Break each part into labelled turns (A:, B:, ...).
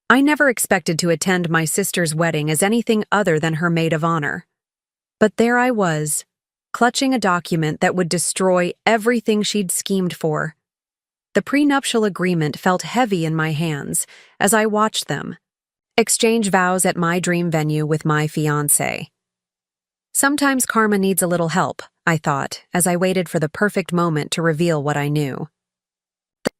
A: I never expected to attend my sister's wedding as anything other than her maid of honor. But there I was, clutching a document that would destroy everything she'd schemed for. The prenuptial agreement felt heavy in my hands as I watched them exchange vows at my dream venue with my fiancé. Sometimes karma needs a little help, I thought, as I waited for the perfect moment to reveal what I knew.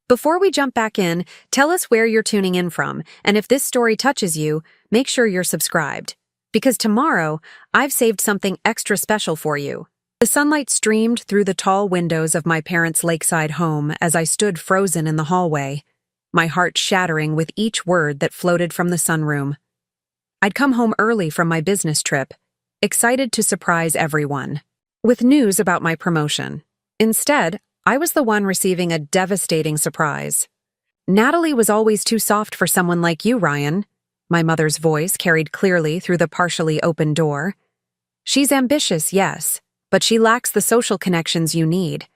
A: Before we jump back in, tell us where you're tuning in from, and if this story touches you, make sure you're subscribed. Because tomorrow, I've saved something extra special for you. The sunlight streamed through the tall windows of my parents' lakeside home as I stood frozen in the hallway, my heart shattering with each word that floated from the sunroom. I'd come home early from my business trip, excited to surprise everyone with news about my promotion. Instead, I was the one receiving a devastating surprise. "Natalie was always too soft for someone like you, Ryan," my mother's voice carried clearly through the partially open door. "She's ambitious, yes, but she lacks the social connections you need.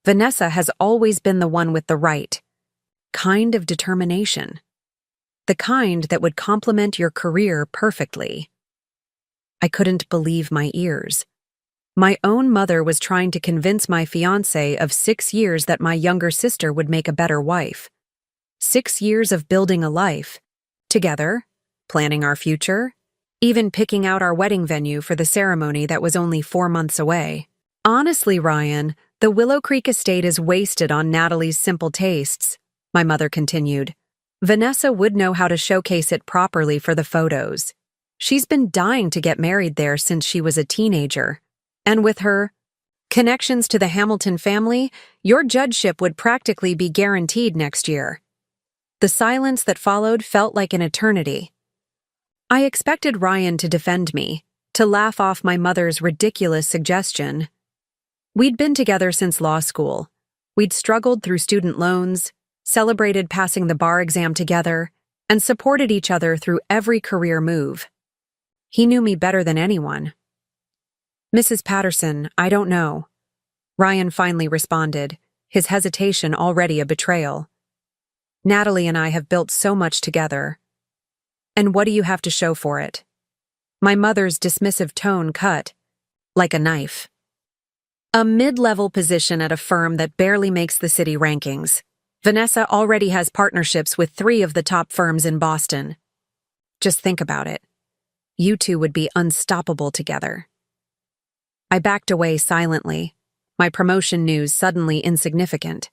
A: Vanessa has always been the one with the right kind of determination. The kind that would complement your career perfectly." I couldn't believe my ears. My own mother was trying to convince my fiancé of 6 years that my younger sister would make a better wife. 6 years of building a life together, planning our future, even picking out our wedding venue for the ceremony that was only 4 months away. "Honestly, Ryan, the Willow Creek estate is wasted on Natalie's simple tastes," my mother continued. "Vanessa would know how to showcase it properly for the photos. She's been dying to get married there since she was a teenager. And with her connections to the Hamilton family, your judgeship would practically be guaranteed next year." The silence that followed felt like an eternity. I expected Ryan to defend me, to laugh off my mother's ridiculous suggestion. We'd been together since law school. We'd struggled through student loans, celebrated passing the bar exam together, and supported each other through every career move. He knew me better than anyone. "Mrs. Patterson, I don't know," Ryan finally responded, his hesitation already a betrayal. "Natalie and I have built so much together. And what do you have to show for it?" My mother's dismissive tone cut like a knife. "A mid-level position at a firm that barely makes the city rankings. Vanessa already has partnerships with 3 of the top firms in Boston. Just think about it. You two would be unstoppable together." I backed away silently, my promotion news suddenly insignificant.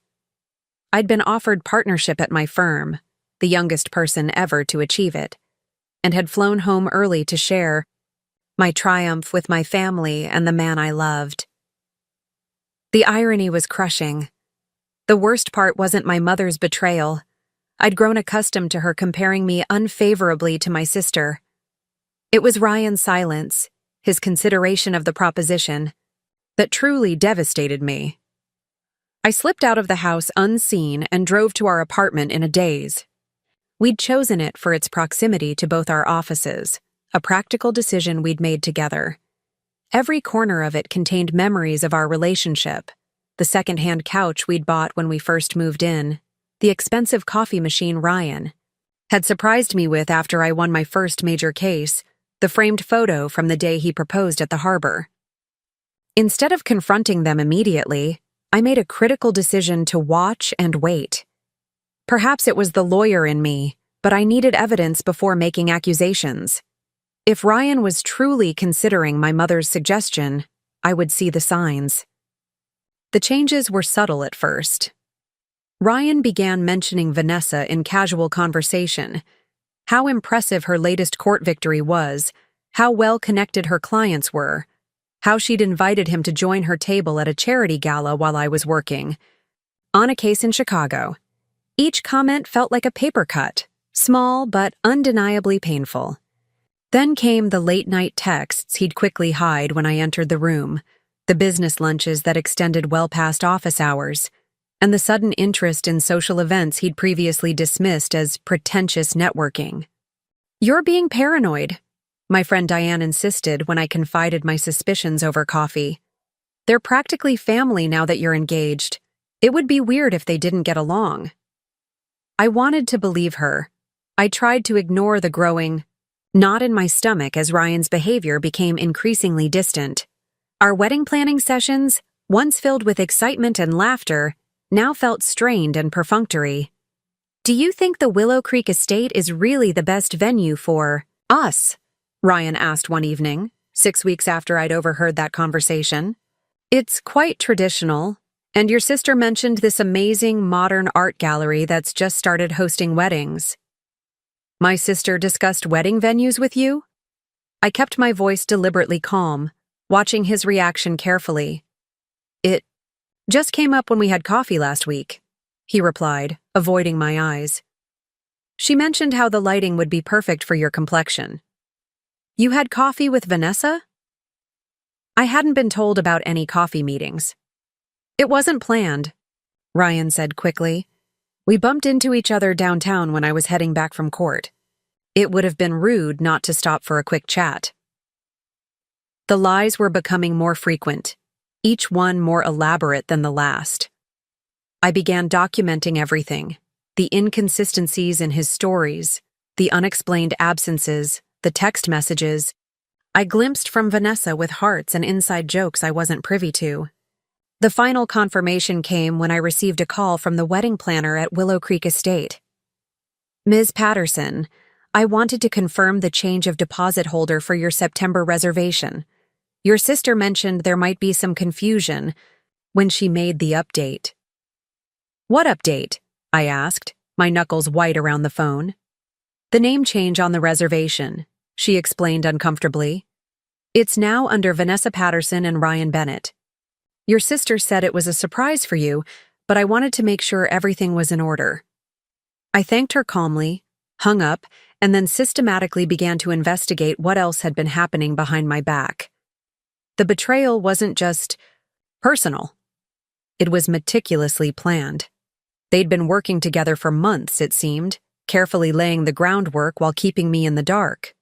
A: I'd been offered partnership at my firm, the youngest person ever to achieve it, and had flown home early to share my triumph with my family and the man I loved. The irony was crushing. The worst part wasn't my mother's betrayal. I'd grown accustomed to her comparing me unfavorably to my sister. It was Ryan's silence, his consideration of the proposition, that truly devastated me. I slipped out of the house unseen and drove to our apartment in a daze. We'd chosen it for its proximity to both our offices, a practical decision we'd made together. Every corner of it contained memories of our relationship: the second-hand couch we'd bought when we first moved in, the expensive coffee machine Ryan had surprised me with after I won my first major case, the framed photo from the day he proposed at the harbor. Instead of confronting them immediately, I made a critical decision to watch and wait. Perhaps it was the lawyer in me, but I needed evidence before making accusations. If Ryan was truly considering my mother's suggestion, I would see the signs. The changes were subtle at first. Ryan began mentioning Vanessa in casual conversation, how impressive her latest court victory was, how well-connected her clients were, how she'd invited him to join her table at a charity gala while I was working on a case in Chicago. Each comment felt like a paper cut, small but undeniably painful. Then came the late-night texts he'd quickly hide when I entered the room, the business lunches that extended well past office hours, and the sudden interest in social events he'd previously dismissed as pretentious networking. "You're being paranoid," my friend Diane insisted when I confided my suspicions over coffee. "They're practically family now that you're engaged. It would be weird if they didn't get along." I wanted to believe her, I tried to ignore the growing knot in my stomach as Ryan's behavior became increasingly distant. Our wedding planning sessions, once filled with excitement and laughter, now felt strained and perfunctory. "Do you think the Willow Creek estate is really the best venue for us?" Ryan asked one evening, 6 weeks after I'd overheard that conversation. "It's quite traditional, and your sister mentioned this amazing modern art gallery that's just started hosting weddings." "My sister discussed wedding venues with you?" I kept my voice deliberately calm, watching his reaction carefully. "It just came up when we had coffee last week," he replied, avoiding my eyes. "She mentioned how the lighting would be perfect for your complexion." "You had coffee with Vanessa?" I hadn't been told about any coffee meetings. "It wasn't planned," Ryan said quickly. "We bumped into each other downtown when I was heading back from court. It would have been rude not to stop for a quick chat." The lies were becoming more frequent, each one more elaborate than the last. I began documenting everything: the inconsistencies in his stories, the unexplained absences, the text messages I glimpsed from Vanessa with hearts and inside jokes I wasn't privy to. The final confirmation came when I received a call from the wedding planner at Willow Creek Estate. "Ms. Patterson, I wanted to confirm the change of deposit holder for your September reservation. Your sister mentioned there might be some confusion when she made the update." "What update?" I asked, my knuckles white around the phone. "The name change on the reservation," she explained uncomfortably. "It's now under Vanessa Patterson and Ryan Bennett. Your sister said it was a surprise for you, but I wanted to make sure everything was in order." I thanked her calmly, hung up, and then systematically began to investigate what else had been happening behind my back. The betrayal wasn't just personal. It was meticulously planned. They'd been working together for months, it seemed, carefully laying the groundwork while keeping me in the dark.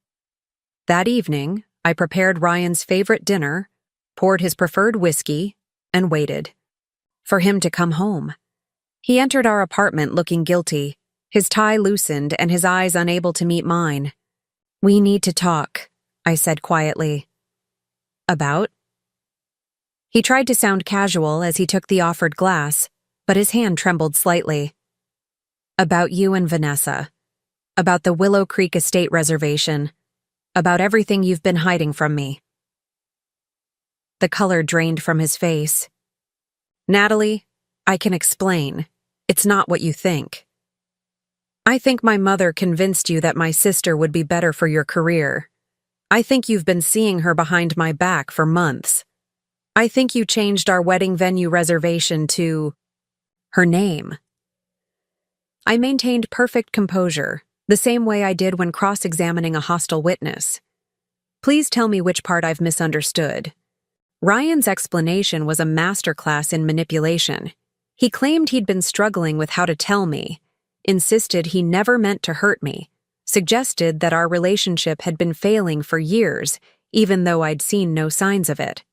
A: That evening, I prepared Ryan's favorite dinner, poured his preferred whiskey, and waited for him to come home. He entered our apartment looking guilty, his tie loosened and his eyes unable to meet mine. "We need to talk," I said quietly. "About?" He tried to sound casual as he took the offered glass, but his hand trembled slightly. "About you and Vanessa. About the Willow Creek Estate reservation. About everything you've been hiding from me." The color drained from his face. "Natalie, I can explain. It's not what you think. I think my mother convinced you that my sister would be better for your career. I think you've been seeing her behind my back for months. I think you changed our wedding venue reservation to her name." I maintained perfect composure, the same way I did when cross-examining a hostile witness. "Please tell me which part I've misunderstood." Ryan's explanation was a masterclass in manipulation. He claimed he'd been struggling with how to tell me, insisted he never meant to hurt me, suggested that our relationship had been failing for years, even though I'd seen no signs of it.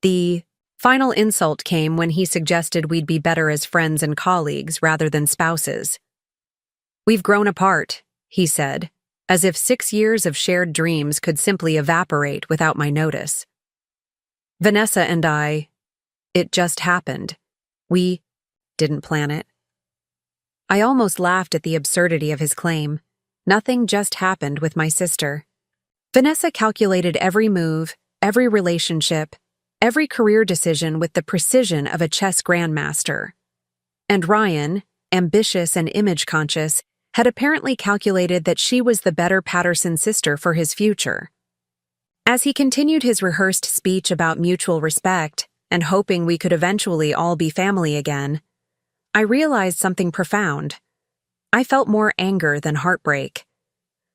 A: The final insult came when he suggested we'd be better as friends and colleagues rather than spouses. "We've grown apart," he said, as if 6 years of shared dreams could simply evaporate without my notice. "Vanessa and it just happened. We didn't plan it." I almost laughed at the absurdity of his claim. Nothing just happened with my sister. Vanessa calculated every move, every relationship, every career decision with the precision of a chess grandmaster. And Ryan, ambitious and image-conscious, had apparently calculated that she was the better Patterson sister for his future. As he continued his rehearsed speech about mutual respect and hoping we could eventually all be family again, I realized something profound. I felt more anger than heartbreak.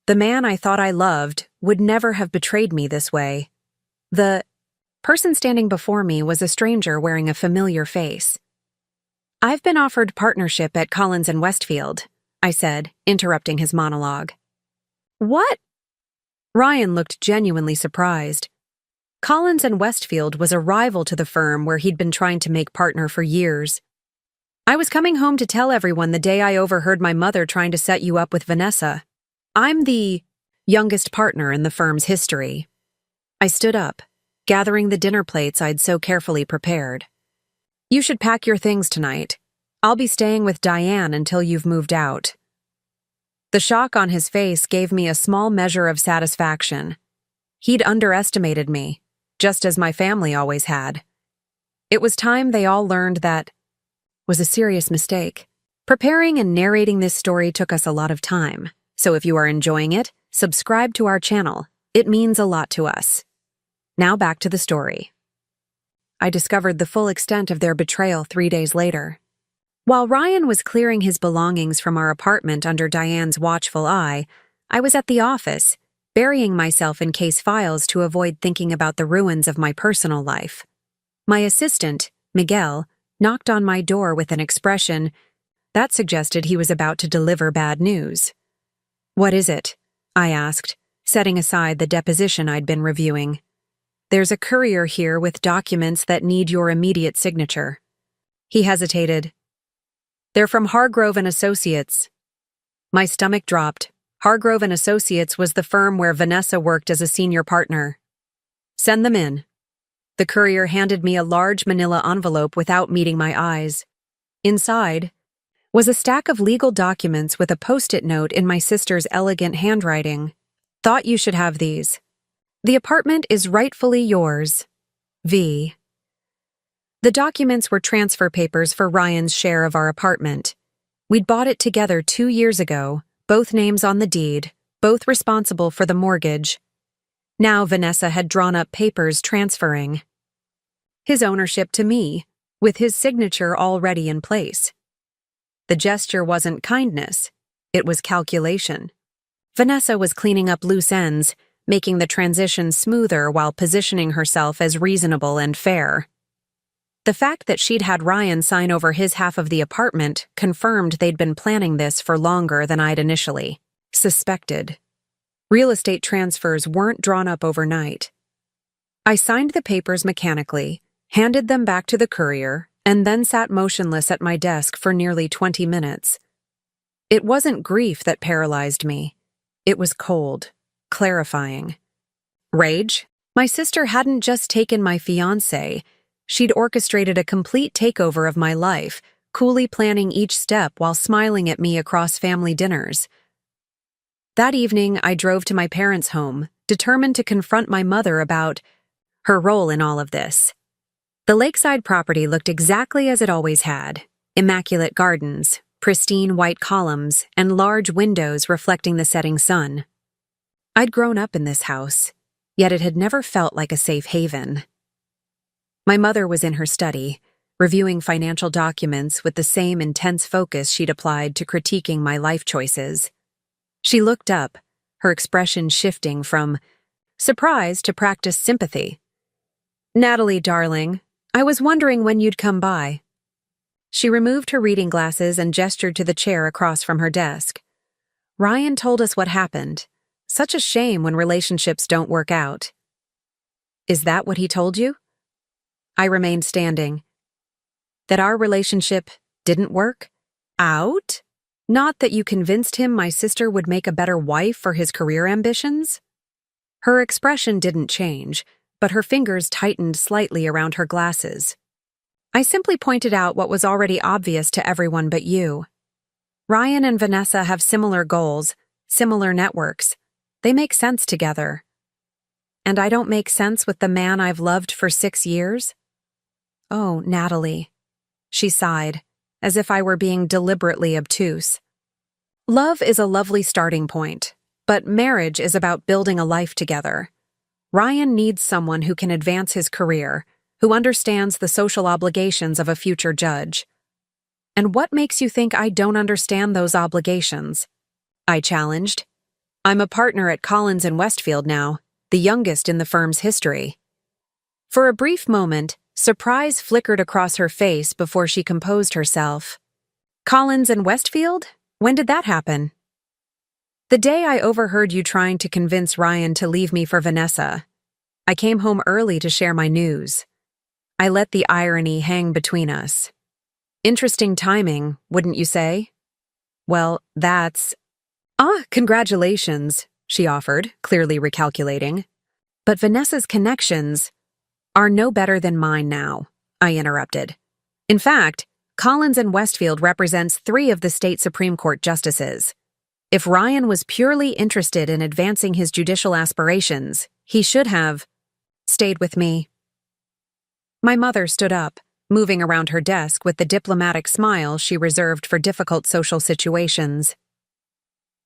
A: The man I thought I loved would never have betrayed me this way. The person standing before me was a stranger wearing a familiar face. "I've been offered partnership at Collins and Westfield," I said, interrupting his monologue. "What?" Ryan looked genuinely surprised. Collins and Westfield was a rival to the firm where he'd been trying to make partner for years. "I was coming home to tell everyone the day I overheard my mother trying to set you up with Vanessa," I'm the youngest partner in the firm's history. I stood up, gathering the dinner plates I'd so carefully prepared. You should pack your things tonight. I'll be staying with Diane until you've moved out. The shock on his face gave me a small measure of satisfaction. He'd underestimated me, just as my family always had. It was time they all learned that was a serious mistake. Preparing and narrating this story took us a lot of time, so if you are enjoying it, subscribe to our channel. It means a lot to us. Now back to the story. I discovered the full extent of their betrayal 3 days later. While Ryan was clearing his belongings from our apartment under Diane's watchful eye, I was at the office, burying myself in case files to avoid thinking about the ruins of my personal life. My assistant, Miguel, knocked on my door with an expression that suggested he was about to deliver bad news. "What is it?" I asked, setting aside the deposition I'd been reviewing. "There's a courier here with documents that need your immediate signature." He hesitated. "They're from Hargrove and Associates." My stomach dropped. Hargrove and Associates was the firm where Vanessa worked as a senior partner. "Send them in." The courier handed me a large manila envelope without meeting my eyes. Inside was a stack of legal documents with a post-it note in my sister's elegant handwriting. "Thought you should have these. The apartment is rightfully yours. V." The documents were transfer papers for Ryan's share of our apartment. We'd bought it together 2 years ago, both names on the deed, both responsible for the mortgage. Now Vanessa had drawn up papers transferring his ownership to me, with his signature already in place. The gesture wasn't kindness, it was calculation. Vanessa was cleaning up loose ends, making the transition smoother while positioning herself as reasonable and fair. The fact that she'd had Ryan sign over his half of the apartment confirmed they'd been planning this for longer than I'd initially suspected. Real estate transfers weren't drawn up overnight. I signed the papers mechanically, handed them back to the courier, and then sat motionless at my desk for nearly 20 minutes. It wasn't grief that paralyzed me. It was cold, clarifying. Rage? My sister hadn't just taken my fiancé. She'd orchestrated a complete takeover of my life, coolly planning each step while smiling at me across family dinners. That evening, I drove to my parents' home, determined to confront my mother about her role in all of this. The lakeside property looked exactly as it always had: immaculate gardens, pristine white columns, and large windows reflecting the setting sun. I'd grown up in this house, yet it had never felt like a safe haven. My mother was in her study, reviewing financial documents with the same intense focus she'd applied to critiquing my life choices. She looked up, her expression shifting from surprise to practiced sympathy. "Natalie, darling, I was wondering when you'd come by." She removed her reading glasses and gestured to the chair across from her desk. "Ryan told us what happened. Such a shame when relationships don't work out." "Is that what he told you?" I remained standing. "That our relationship didn't work out? Not that you convinced him my sister would make a better wife for his career ambitions?" Her expression didn't change, but her fingers tightened slightly around her glasses. "I simply pointed out what was already obvious to everyone but you. Ryan and Vanessa have similar goals, similar networks. They make sense together. And I don't make sense with the man I've loved for 6 years? Oh, Natalie." She sighed, as if I were being deliberately obtuse. "Love is a lovely starting point, but marriage is about building a life together. Ryan needs someone who can advance his career, who understands the social obligations of a future judge. And what makes you think I don't understand those obligations?" I challenged. "I'm a partner at Collins and Westfield now, the youngest in the firm's history." For a brief moment, surprise flickered across her face before she composed herself. "Collins and Westfield? When did that happen?" "The day I overheard you trying to convince Ryan to leave me for Vanessa. I came home early to share my news. I let the irony hang between us. Interesting timing, wouldn't you say?" "Well, that's..." Ah, congratulations, she offered, clearly recalculating. But Vanessa's connections are no better than mine now, I interrupted. In fact, Collins and Westfield represents 3 of the state Supreme Court justices. If Ryan was purely interested in advancing his judicial aspirations, he should have stayed with me. My mother stood up, moving around her desk with the diplomatic smile she reserved for difficult social situations.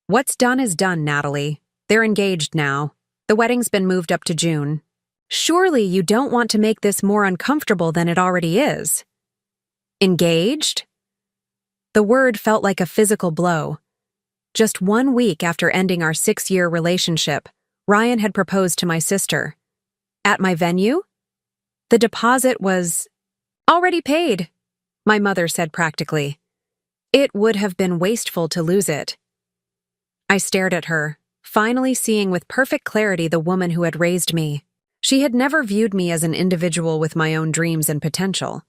A: What's done is done, Natalie. They're engaged now. The wedding's been moved up to June. Surely you don't want to make this more uncomfortable than it already is. Engaged? The word felt like a physical blow. Just 1 week after ending our 6-year relationship, Ryan had proposed to my sister. At my venue? The deposit was already paid, my mother said practically. It would have been wasteful to lose it. I stared at her, finally seeing with perfect clarity the woman who had raised me. She had never viewed me as an individual with my own dreams and potential.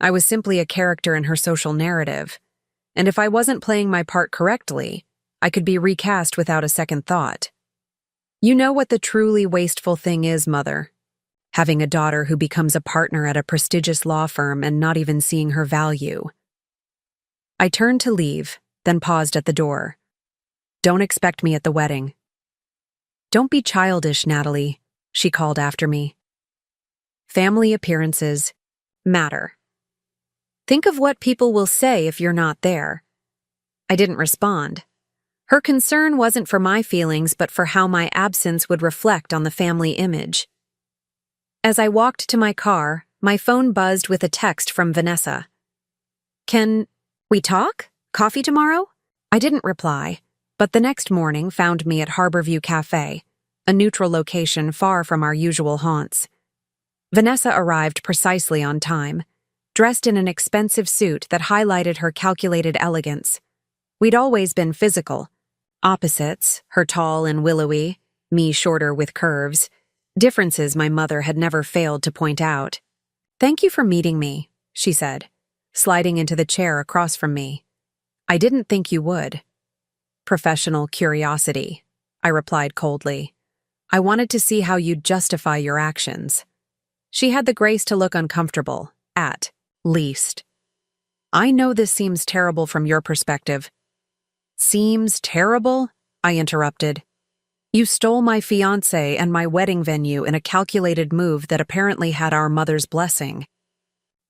A: I was simply a character in her social narrative, and if I wasn't playing my part correctly, I could be recast without a second thought. You know what the truly wasteful thing is, Mother? Having a daughter who becomes a partner at a prestigious law firm and not even seeing her value. I turned to leave, then paused at the door. Don't expect me at the wedding. Don't be childish, Natalie, she called after me. Family appearances matter. Think of what people will say if you're not there. I didn't respond. Her concern wasn't for my feelings, but for how my absence would reflect on the family image. As I walked to my car, my phone buzzed with a text from Vanessa. Can we talk? Coffee tomorrow? I didn't reply, but the next morning found me at Harborview Cafe, a neutral location far from our usual haunts. Vanessa arrived precisely on time, dressed in an expensive suit that highlighted her calculated elegance. We'd always been physical. Opposites, her tall and willowy, me shorter with curves, differences my mother had never failed to point out. Thank you for meeting me, she said, sliding into the chair across from me. I didn't think you would. Professional curiosity, I replied coldly. I wanted to see how you'd justify your actions. She had the grace to look uncomfortable, at least. I know this seems terrible from your perspective. Seems terrible? I interrupted. You stole my fiancé and my wedding venue in a calculated move that apparently had our mother's blessing.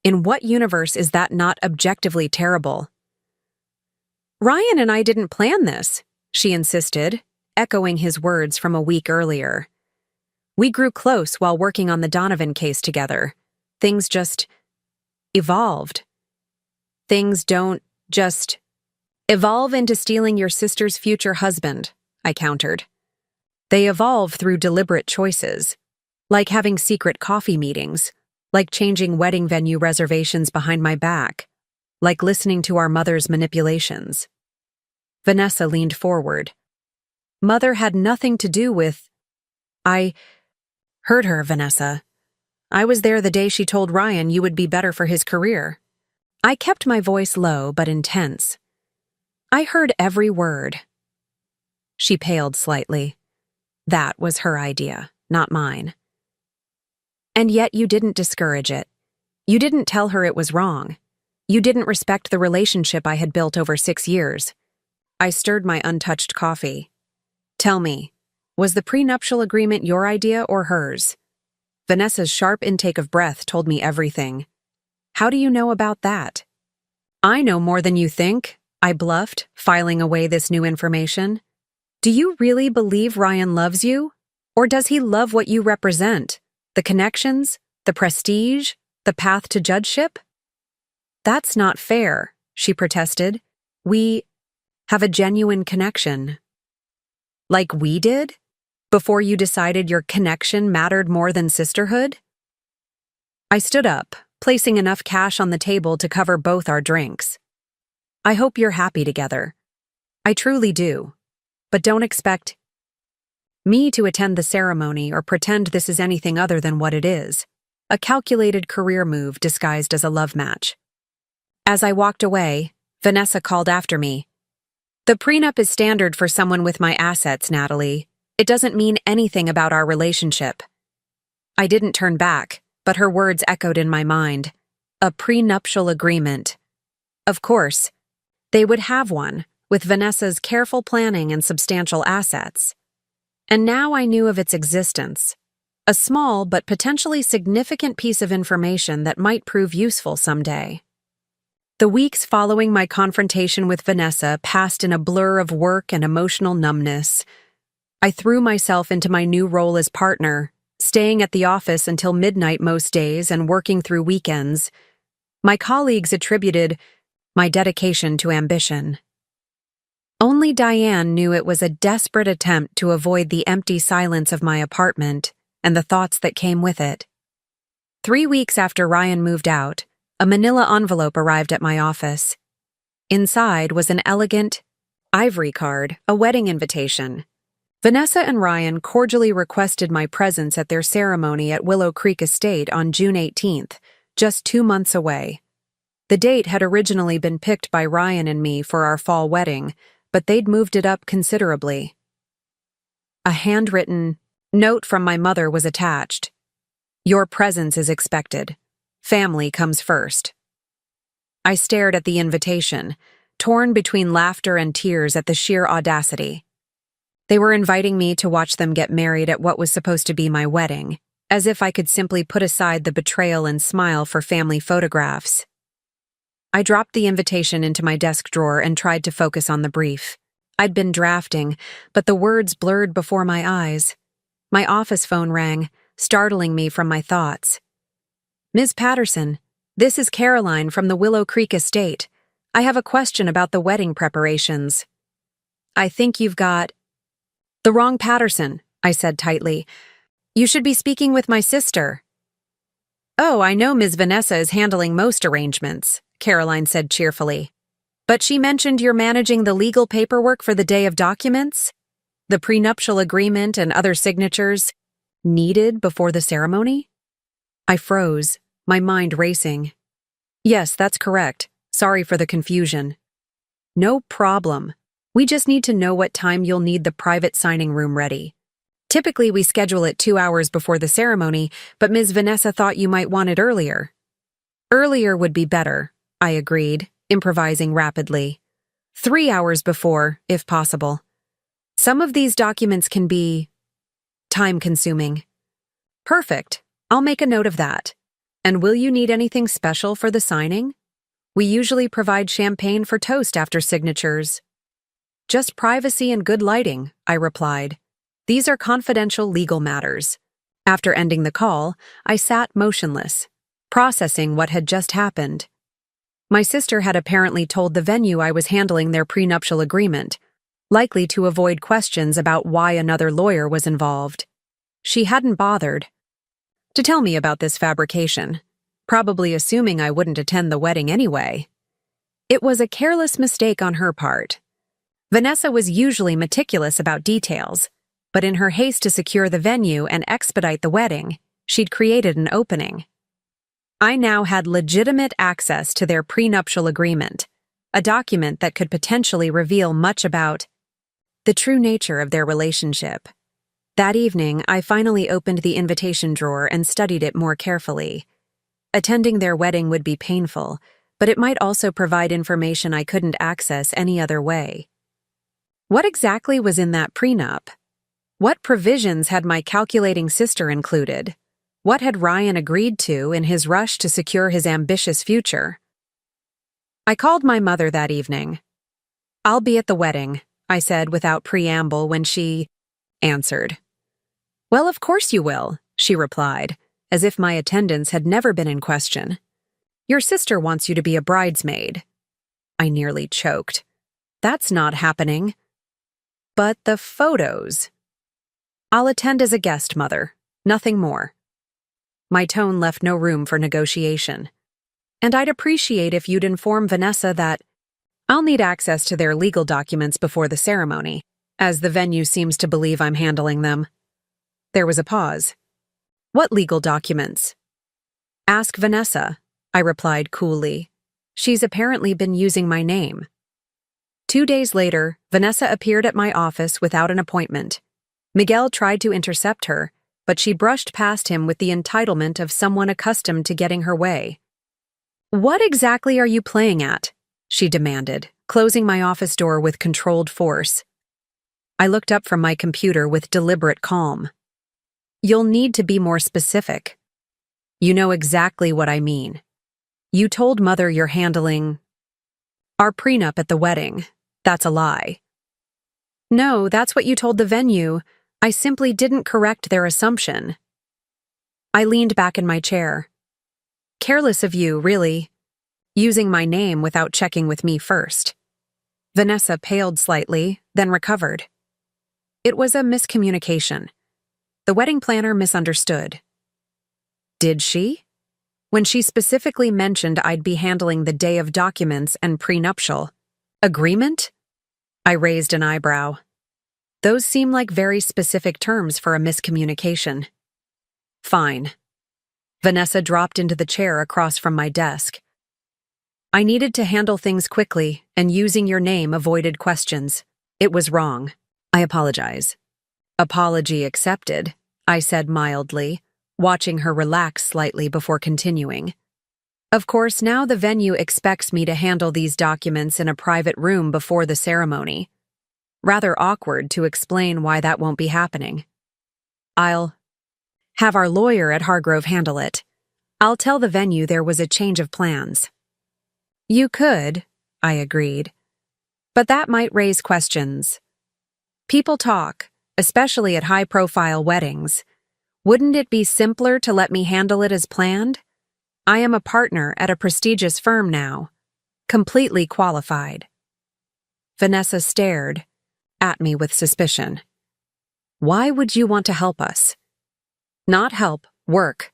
A: In what universe is that not objectively terrible? Ryan and I didn't plan this, she insisted, echoing his words from a week earlier. We grew close while working on the Donovan case together. Things just evolved. Things don't just evolve into stealing your sister's future husband, I countered. They evolve through deliberate choices, like having secret coffee meetings, like changing wedding venue reservations behind my back, like listening to our mother's manipulations. Vanessa leaned forward. Mother had nothing to do with... I heard her, Vanessa. I was there the day she told Ryan you would be better for his career. I kept my voice low but intense. I heard every word. She paled slightly. That was her idea, not mine. And yet you didn't discourage it. You didn't tell her it was wrong. You didn't respect the relationship I had built over 6 years. I stirred my untouched coffee. Tell me, was the prenuptial agreement your idea or hers? Vanessa's sharp intake of breath told me everything. How do you know about that? I know more than you think, I bluffed, filing away this new information. Do you really believe Ryan loves you? Or does he love what you represent? The connections? The prestige? The path to judgeship? That's not fair, she protested. We have a genuine connection. Like we did? Before you decided your connection mattered more than sisterhood? I stood up, placing enough cash on the table to cover both our drinks. I hope you're happy together. I truly do. But don't expect me to attend the ceremony or pretend this is anything other than what it is. A calculated career move disguised as a love match. As I walked away, Vanessa called after me. The prenup is standard for someone with my assets, Natalie. It doesn't mean anything about our relationship. I didn't turn back, but her words echoed in my mind. A prenuptial agreement. Of course, they would have one, with Vanessa's careful planning and substantial assets. And now I knew of its existence. A small but potentially significant piece of information that might prove useful someday. The weeks following my confrontation with Vanessa passed in a blur of work and emotional numbness. I threw myself into my new role as partner, staying at the office until midnight most days and working through weekends. My colleagues attributed my dedication to ambition. Only Diane knew it was a desperate attempt to avoid the empty silence of my apartment and the thoughts that came with it. 3 weeks after Ryan moved out, a manila envelope arrived at my office. Inside was an elegant ivory card, a wedding invitation. Vanessa and Ryan cordially requested my presence at their ceremony at Willow Creek Estate on June 18th, just 2 months away. The date had originally been picked by Ryan and me for our fall wedding, but they'd moved it up considerably. A handwritten note from my mother was attached. Your presence is expected. Family comes first. I stared at the invitation, torn between laughter and tears at the sheer audacity. They were inviting me to watch them get married at what was supposed to be my wedding, as if I could simply put aside the betrayal and smile for family photographs. I dropped the invitation into my desk drawer and tried to focus on the brief. I'd been drafting, but the words blurred before my eyes. My office phone rang, startling me from my thoughts. Ms. Patterson, this is Caroline from the Willow Creek Estate. I have a question about the wedding preparations. I think you've got the wrong Patterson, I said tightly. You should be speaking with my sister. Oh, I know Ms. Vanessa is handling most arrangements, Caroline said cheerfully. But she mentioned you're managing the legal paperwork for the day of documents? The prenuptial agreement and other signatures needed before the ceremony? I froze, my mind racing. Yes, that's correct. Sorry for the confusion. No problem. We just need to know what time you'll need the private signing room ready. Typically, we schedule it 2 hours before the ceremony, but Ms. Vanessa thought you might want it earlier. Earlier would be better, I agreed, improvising rapidly. 3 hours before, if possible. Some of these documents can be time-consuming. Perfect. I'll make a note of that. And will you need anything special for the signing? We usually provide champagne for toast after signatures. Just privacy and good lighting, I replied. These are confidential legal matters. After ending the call, I sat motionless, processing what had just happened. My sister had apparently told the venue I was handling their prenuptial agreement, likely to avoid questions about why another lawyer was involved. She hadn't bothered to tell me about this fabrication, probably assuming I wouldn't attend the wedding anyway. It was a careless mistake on her part. Vanessa was usually meticulous about details, but in her haste to secure the venue and expedite the wedding, she'd created an opening. I now had legitimate access to their prenuptial agreement, a document that could potentially reveal much about the true nature of their relationship. That evening, I finally opened the invitation drawer and studied it more carefully. Attending their wedding would be painful, but it might also provide information I couldn't access any other way. What exactly was in that prenup? What provisions had my calculating sister included? What had Ryan agreed to in his rush to secure his ambitious future? I called my mother that evening. I'll be at the wedding, I said without preamble when she answered. Well, of course you will, she replied, as if my attendance had never been in question. Your sister wants you to be a bridesmaid. I nearly choked. That's not happening. But the photos. I'll attend as a guest, Mother. Nothing more. My tone left no room for negotiation. And I'd appreciate if you'd inform Vanessa that I'll need access to their legal documents before the ceremony, as the venue seems to believe I'm handling them. There was a pause. What legal documents? Ask Vanessa, I replied coolly. She's apparently been using my name. 2 days later, Vanessa appeared at my office without an appointment. Miguel tried to intercept her, but she brushed past him with the entitlement of someone accustomed to getting her way. "What exactly are you playing at?" she demanded, closing my office door with controlled force. I looked up from my computer with deliberate calm. "You'll need to be more specific." "You know exactly what I mean. You told Mother you're handling our prenup at the wedding. That's a lie." "No, that's what you told the venue. I simply didn't correct their assumption." I leaned back in my chair. "Careless of you, really. Using my name without checking with me first." Vanessa paled slightly, then recovered. "It was a miscommunication. The wedding planner misunderstood." "Did she?" "When she specifically mentioned I'd be handling the day of documents and prenuptial agreement?" I raised an eyebrow. "Those seem like very specific terms for a miscommunication." "Fine." Vanessa dropped into the chair across from my desk. "I needed to handle things quickly, and using your name avoided questions. It was wrong. I apologize." "Apology accepted," I said mildly, watching her relax slightly before continuing. "Of course, now the venue expects me to handle these documents in a private room before the ceremony. Rather awkward to explain why that won't be happening. I'll have our lawyer at Hargrove handle it. I'll tell the venue there was a change of plans." "You could," I agreed. "But that might raise questions. People talk, especially at high-profile weddings. Wouldn't it be simpler to let me handle it as planned? I am a partner at a prestigious firm now, completely qualified." Vanessa stared at me with suspicion. "Why would you want to help us?" "Not help, work."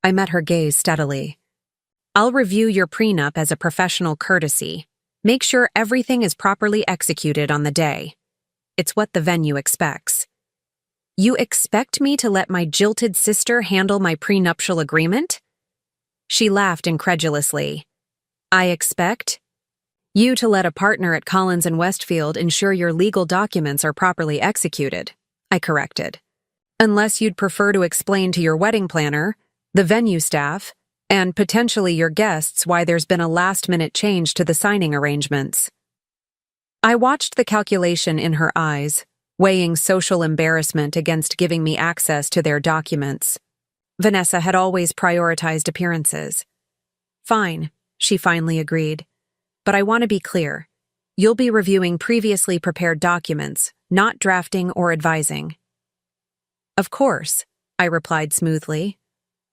A: I met her gaze steadily. "I'll review your prenup as a professional courtesy. Make sure everything is properly executed on the day. It's what the venue expects." "You expect me to let my jilted sister handle my prenuptial agreement?" She laughed incredulously. "I expect you to let a partner at Collins and Westfield ensure your legal documents are properly executed," I corrected. "Unless you'd prefer to explain to your wedding planner, the venue staff, and potentially your guests why there's been a last-minute change to the signing arrangements." I watched the calculation in her eyes, weighing social embarrassment against giving me access to their documents. Vanessa had always prioritized appearances. "Fine," she finally agreed. "But I want to be clear. You'll be reviewing previously prepared documents, not drafting or advising." "Of course," I replied smoothly.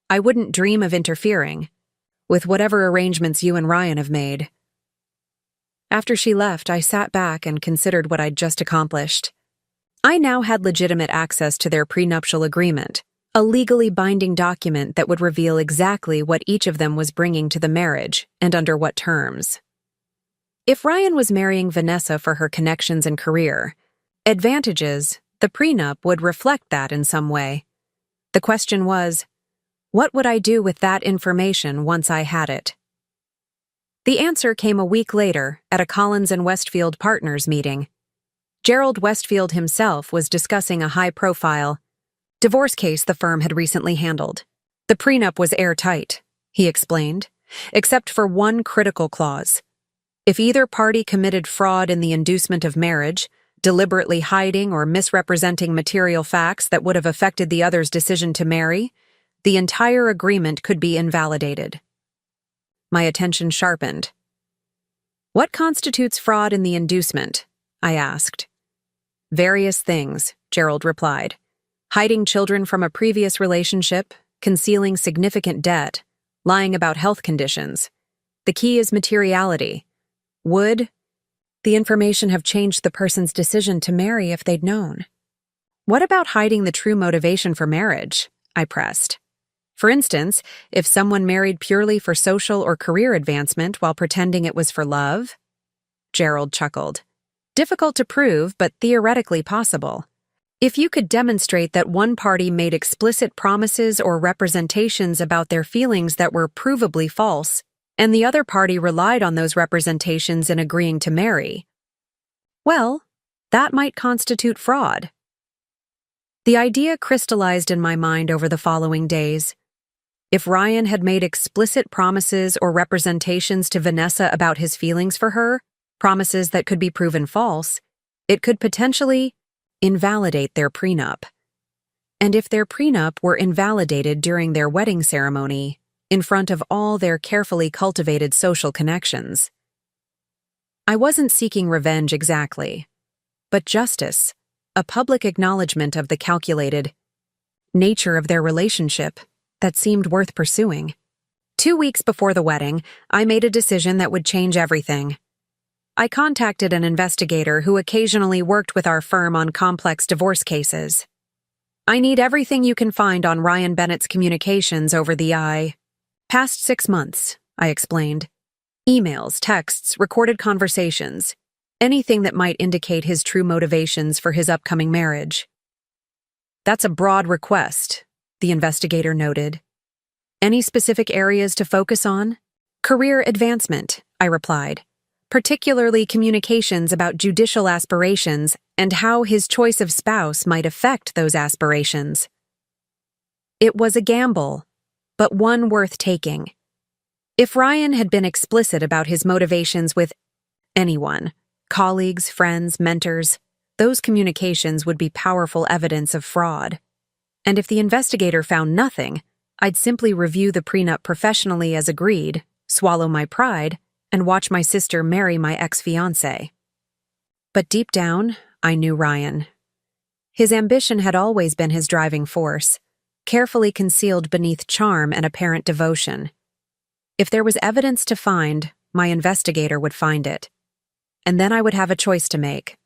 A: "I wouldn't dream of interfering with whatever arrangements you and Ryan have made." After she left, I sat back and considered what I'd just accomplished. I now had legitimate access to their prenuptial agreement, a legally binding document that would reveal exactly what each of them was bringing to the marriage and under what terms. If Ryan was marrying Vanessa for her connections and career advantages, the prenup would reflect that in some way. The question was, what would I do with that information once I had it? The answer came a week later at a Collins and Westfield partners meeting. Gerald Westfield himself was discussing a high-profile divorce case the firm had recently handled. The prenup was airtight, he explained, except for one critical clause. If either party committed fraud in the inducement of marriage, deliberately hiding or misrepresenting material facts that would have affected the other's decision to marry, the entire agreement could be invalidated. My attention sharpened. "What constitutes fraud in the inducement?" I asked. "Various things," Gerald replied. "Hiding children from a previous relationship, concealing significant debt, lying about health conditions. The key is materiality. Would the information have changed the person's decision to marry if they'd known?" "What about hiding the true motivation for marriage?" I pressed. "For instance, if someone married purely for social or career advancement while pretending it was for love?" Gerald chuckled. "Difficult to prove, but theoretically possible. If you could demonstrate that one party made explicit promises or representations about their feelings that were provably false, and the other party relied on those representations in agreeing to marry, well, that might constitute fraud. The idea crystallized in my mind over the following days. If Ryan had made explicit promises or representations to Vanessa about his feelings for her, promises that could be proven false, it could potentially invalidate their prenup. And if their prenup were invalidated during their wedding ceremony, in front of all their carefully cultivated social connections. I wasn't seeking revenge exactly, but justice, a public acknowledgement of the calculated nature of their relationship that seemed worth pursuing. 2 weeks before the wedding, I made a decision that would change everything. I contacted an investigator who occasionally worked with our firm on complex divorce cases. I need everything you can find on Ryan Bennett's communications over the past 6 months, I explained. Emails, texts, recorded conversations, anything that might indicate his true motivations for his upcoming marriage. That's a broad request, the investigator noted. Any specific areas to focus on? Career advancement, I replied, particularly communications about judicial aspirations and how his choice of spouse might affect those aspirations. It was a gamble, but one worth taking. If Ryan had been explicit about his motivations with anyone, colleagues, friends, mentors, those communications would be powerful evidence of fraud. And if the investigator found nothing, I'd simply review the prenup professionally as agreed, swallow my pride, and watch my sister marry my ex-fiancé. But deep down, I knew Ryan. His ambition had always been his driving force, carefully concealed beneath charm and apparent devotion. If there was evidence to find, my investigator would find it. And then I would have a choice to make.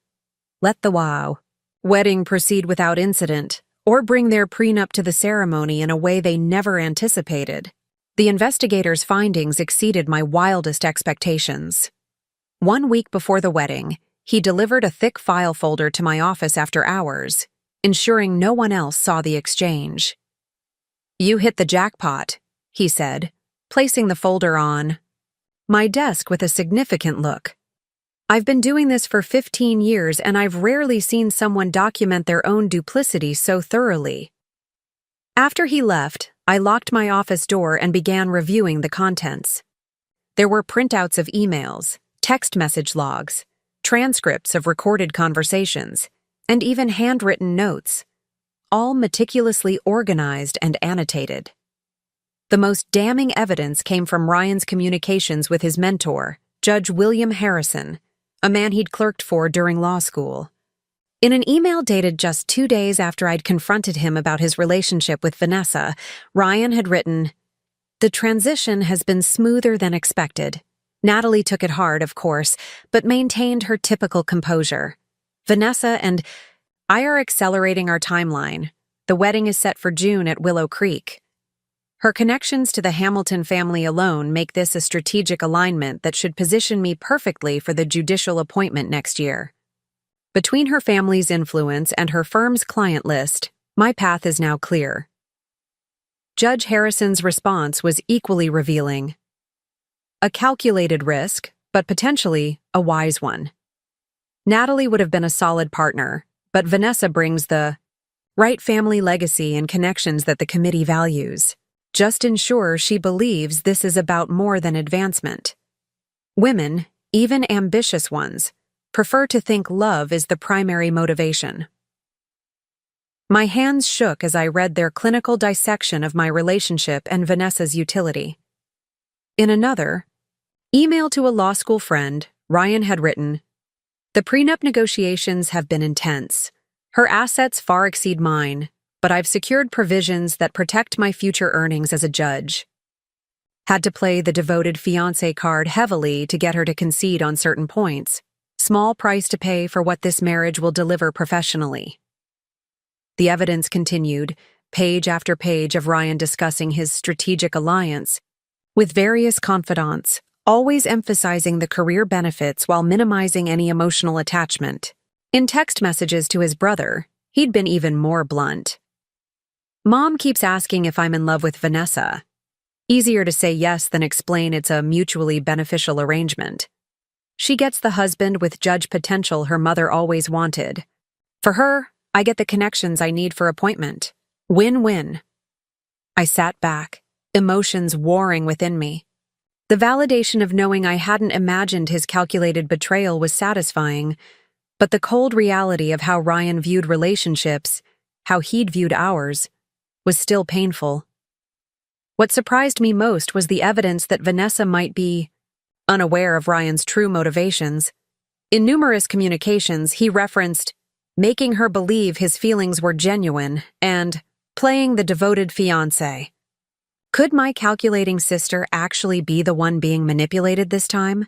A: Let the wedding proceed without incident, or bring their prenup to the ceremony in a way they never anticipated. The investigator's findings exceeded my wildest expectations. 1 week before the wedding, he delivered a thick file folder to my office after hours, ensuring no one else saw the exchange. "You hit the jackpot," he said, placing the folder on my desk with a significant look. "I've been doing this for 15 years and I've rarely seen someone document their own duplicity so thoroughly." After he left, I locked my office door and began reviewing the contents. There were printouts of emails, text message logs, transcripts of recorded conversations, and even handwritten notes, all meticulously organized and annotated. The most damning evidence came from Ryan's communications with his mentor, Judge William Harrison, a man he'd clerked for during law school. In an email dated just 2 days after I'd confronted him about his relationship with Vanessa, Ryan had written, "The transition has been smoother than expected. Natalie took it hard, of course, but maintained her typical composure. Vanessa and I are accelerating our timeline. The wedding is set for June at Willow Creek. Her connections to the Hamilton family alone make this a strategic alignment that should position me perfectly for the judicial appointment next year. Between her family's influence and her firm's client list, my path is now clear." Judge Harrison's response was equally revealing. A calculated risk, but potentially a wise one. Natalie would have been a solid partner, but Vanessa brings the right family legacy and connections that the committee values. Just ensure she believes this is about more than advancement. Women, even ambitious ones, prefer to think love is the primary motivation. My hands shook as I read their clinical dissection of my relationship and Vanessa's utility. In another email to a law school friend, Ryan had written, "The prenup negotiations have been intense. Her assets far exceed mine, but I've secured provisions that protect my future earnings as a judge. Had to play the devoted fiancé card heavily to get her to concede on certain points. Small price to pay for what this marriage will deliver professionally." The evidence continued, page after page of Ryan discussing his strategic alliance with various confidants, always emphasizing the career benefits while minimizing any emotional attachment. In text messages to his brother, he'd been even more blunt. "Mom keeps asking if I'm in love with Vanessa. Easier to say yes than explain it's a mutually beneficial arrangement. She gets the husband with judge potential her mother always wanted. For her, I get the connections I need for appointment. Win-win. I sat back, emotions warring within me. The validation of knowing I hadn't imagined his calculated betrayal was satisfying, but the cold reality of how Ryan viewed relationships, how he'd viewed ours, was still painful. What surprised me most was the evidence that Vanessa might be unaware of Ryan's true motivations. In numerous communications, he referenced making her believe his feelings were genuine and playing the devoted fiancé. Could my calculating sister actually be the one being manipulated this time?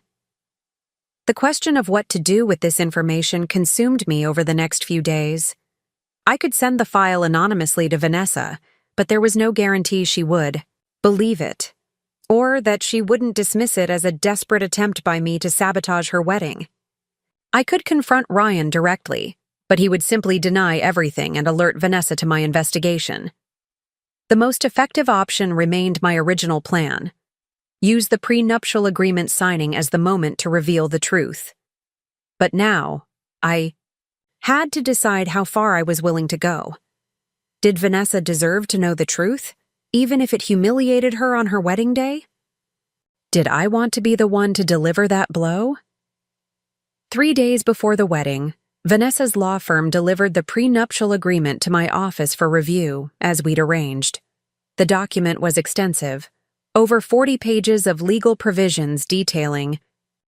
A: The question of what to do with this information consumed me over the next few days. I could send the file anonymously to Vanessa, but there was no guarantee she would believe it, or that she wouldn't dismiss it as a desperate attempt by me to sabotage her wedding. I could confront Ryan directly, but he would simply deny everything and alert Vanessa to my investigation. The most effective option remained my original plan. Use the prenuptial agreement signing as the moment to reveal the truth. But now, I had to decide how far I was willing to go. Did Vanessa deserve to know the truth, even if it humiliated her on her wedding day? Did I want to be the one to deliver that blow? 3 days before the wedding, Vanessa's law firm delivered the prenuptial agreement to my office for review, as we'd arranged. The document was extensive, over 40 pages of legal provisions detailing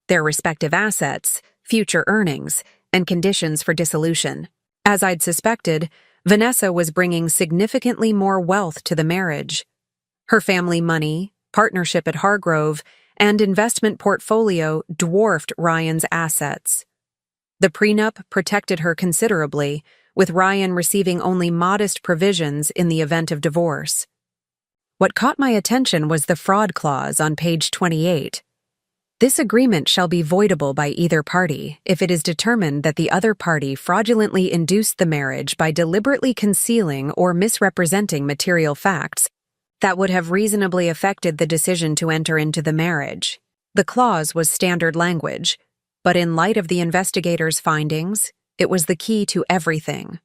A: their respective assets, future earnings, and conditions for dissolution. As I'd suspected, Vanessa was bringing significantly more wealth to the marriage. Her family money, partnership at Hargrove, and investment portfolio dwarfed Ryan's assets. The prenup protected her considerably, with Ryan receiving only modest provisions in the event of divorce. What caught my attention was the fraud clause on page 28. This agreement shall be voidable by either party if it is determined that the other party fraudulently induced the marriage by deliberately concealing or misrepresenting material facts that would have reasonably affected the decision to enter into the marriage. The clause was standard language, but in light of the investigators' findings, it was the key to everything.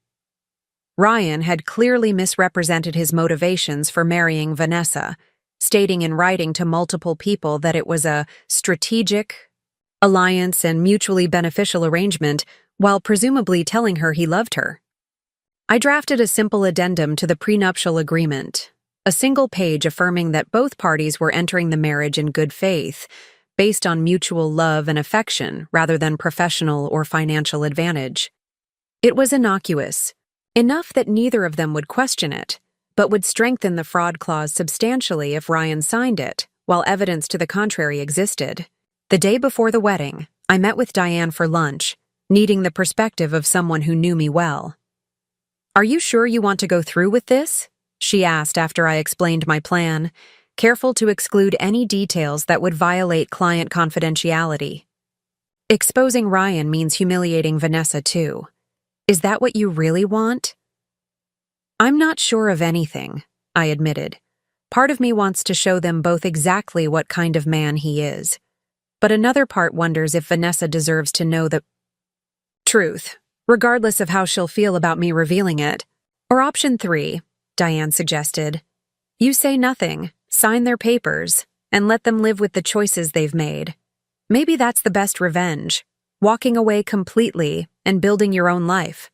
A: Ryan had clearly misrepresented his motivations for marrying Vanessa, stating in writing to multiple people that it was a strategic alliance and mutually beneficial arrangement, while presumably telling her he loved her. I drafted a simple addendum to the prenuptial agreement, a single page affirming that both parties were entering the marriage in good faith, based on mutual love and affection rather than professional or financial advantage. It was innocuous, enough that neither of them would question it, but would strengthen the fraud clause substantially if Ryan signed it, while evidence to the contrary existed. The day before the wedding, I met with Diane for lunch, needing the perspective of someone who knew me well. "Are you sure you want to go through with this?" she asked after I explained my plan, careful to exclude any details that would violate client confidentiality. Exposing Ryan means humiliating Vanessa too. Is that what you really want? I'm not sure of anything, I admitted. Part of me wants to show them both exactly what kind of man he is. But another part wonders if Vanessa deserves to know the truth, regardless of how she'll feel about me revealing it. Or option 3, Diane suggested. You say nothing, sign their papers, and let them live with the choices they've made. Maybe that's the best revenge, walking away completely and building your own life.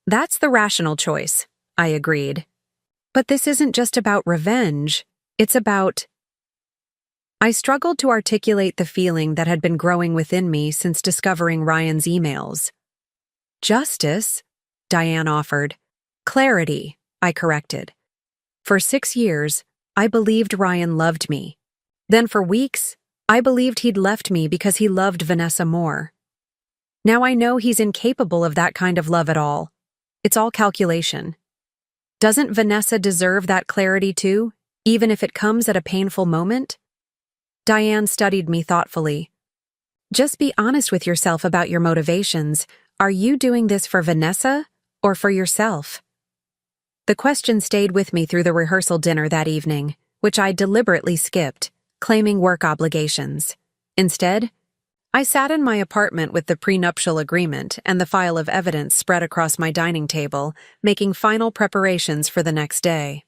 A: That's the rational choice, I agreed. But this isn't just about revenge, it's about... I struggled to articulate the feeling that had been growing within me since discovering Ryan's emails. Justice, Diane offered. Clarity, I corrected. For 6 years, I believed Ryan loved me. Then for weeks, I believed he'd left me because he loved Vanessa more. Now I know he's incapable of that kind of love at all. It's all calculation. Doesn't Vanessa deserve that clarity too, even if it comes at a painful moment? Diane studied me thoughtfully. Just be honest with yourself about your motivations. Are you doing this for Vanessa or for yourself? The question stayed with me through the rehearsal dinner that evening, which I deliberately skipped, claiming work obligations. Instead, I sat in my apartment with the prenuptial agreement and the file of evidence spread across my dining table, making final preparations for the next day.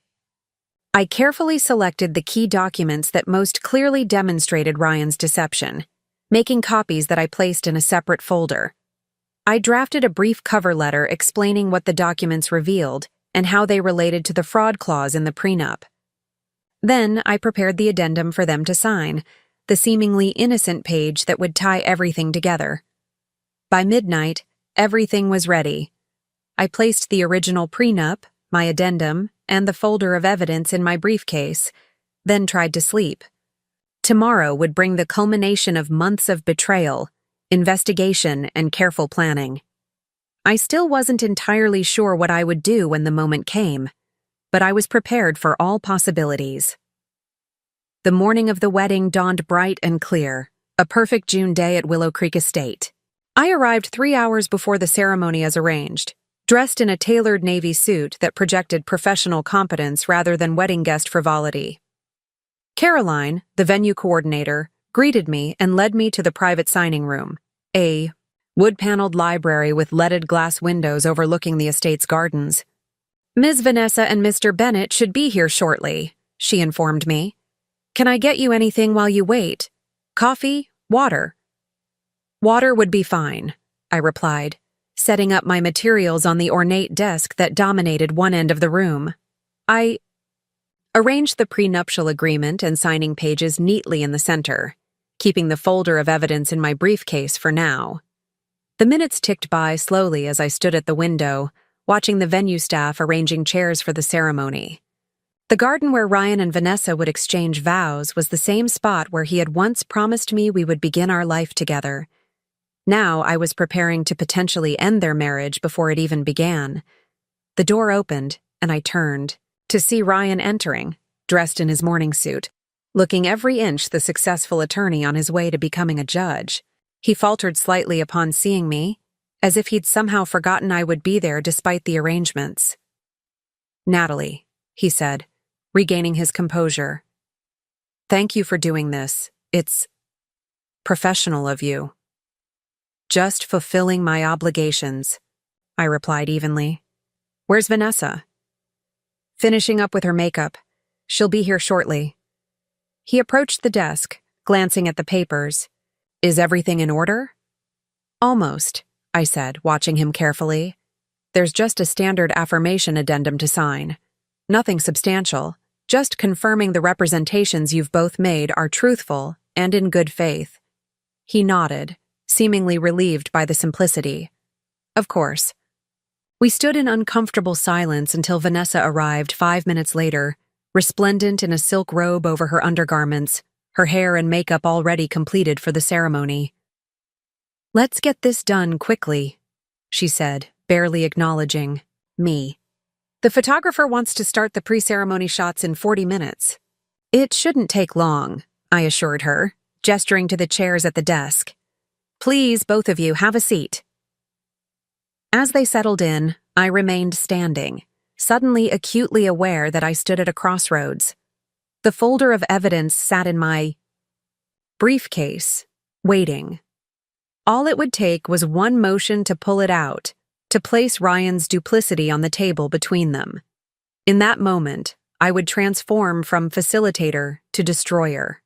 A: I carefully selected the key documents that most clearly demonstrated Ryan's deception, making copies that I placed in a separate folder. I drafted a brief cover letter explaining what the documents revealed and how they related to the fraud clause in the prenup. Then I prepared the addendum for them to sign, the seemingly innocent page that would tie everything together. By midnight, everything was ready. I placed the original prenup, my addendum, and the folder of evidence in my briefcase, then tried to sleep. Tomorrow would bring the culmination of months of betrayal, investigation, and careful planning. I still wasn't entirely sure what I would do when the moment came, but I was prepared for all possibilities. The morning of the wedding dawned bright and clear, a perfect June day at Willow Creek Estate. I arrived 3 hours before the ceremony as arranged, dressed in a tailored navy suit that projected professional competence rather than wedding guest frivolity. Caroline, the venue coordinator, greeted me and led me to the private signing room, a wood-paneled library with leaded glass windows overlooking the estate's gardens. Ms. Vanessa and Mr. Bennett should be here shortly, she informed me. Can I get you anything while you wait? Coffee? Water? Water would be fine, I replied, setting up my materials on the ornate desk that dominated one end of the room. I arranged the prenuptial agreement and signing pages neatly in the center, keeping the folder of evidence in my briefcase for now. The minutes ticked by slowly as I stood at the window, watching the venue staff arranging chairs for the ceremony. The garden where Ryan and Vanessa would exchange vows was the same spot where he had once promised me we would begin our life together. Now I was preparing to potentially end their marriage before it even began. The door opened, and I turned to see Ryan entering, dressed in his morning suit, looking every inch the successful attorney on his way to becoming a judge. He faltered slightly upon seeing me, as if he'd somehow forgotten I would be there despite the arrangements. "Natalie," he said, regaining his composure. "Thank you for doing this. It's professional of you." "Just fulfilling my obligations," I replied evenly. "Where's Vanessa?" "Finishing up with her makeup. She'll be here shortly." He approached the desk, glancing at the papers. "Is everything in order?" "Almost," I said, watching him carefully. "There's just a standard affirmation addendum to sign. Nothing substantial, just confirming the representations you've both made are truthful and in good faith." He nodded, seemingly relieved by the simplicity. "Of course." We stood in uncomfortable silence until Vanessa arrived 5 minutes later, resplendent in a silk robe over her undergarments, her hair and makeup already completed for the ceremony. "Let's get this done quickly," she said, barely acknowledging me. "The photographer wants to start the pre-ceremony shots in 40 minutes. "It shouldn't take long," I assured her, gesturing to the chairs at the desk. "Please, both of you, have a seat." As they settled in, I remained standing, suddenly acutely aware that I stood at a crossroads. The folder of evidence sat in my briefcase, waiting. All it would take was one motion to pull it out, to place Ryan's duplicity on the table between them. In that moment, I would transform from facilitator to destroyer.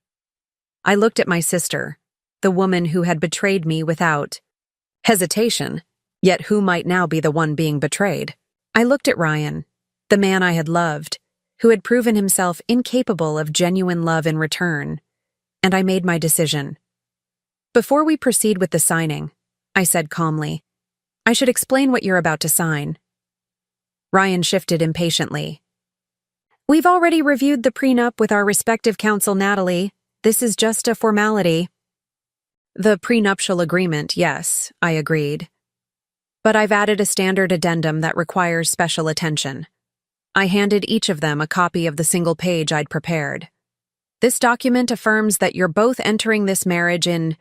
A: I looked at my sister, the woman who had betrayed me without hesitation, yet who might now be the one being betrayed. I looked at Ryan, the man I had loved, who had proven himself incapable of genuine love in return, and I made my decision. "Before we proceed with the signing," I said calmly, "I should explain what you're about to sign." Ryan shifted impatiently. "We've already reviewed the prenup with our respective counsel, Natalie. This is just a formality." "The prenuptial agreement, yes," I agreed. "But I've added a standard addendum that requires special attention." I handed each of them a copy of the single page I'd prepared. "This document affirms that you're both entering this marriage in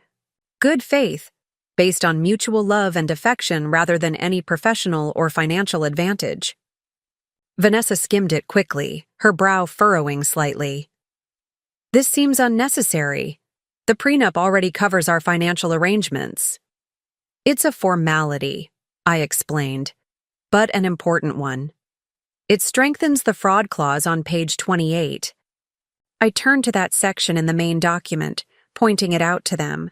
A: good faith, based on mutual love and affection rather than any professional or financial advantage." Vanessa skimmed it quickly, her brow furrowing slightly. "This seems unnecessary. The prenup already covers our financial arrangements. It's a formality, I explained, but an important one. It strengthens the fraud clause on page 28. I turned to that section in the main document, pointing it out to them.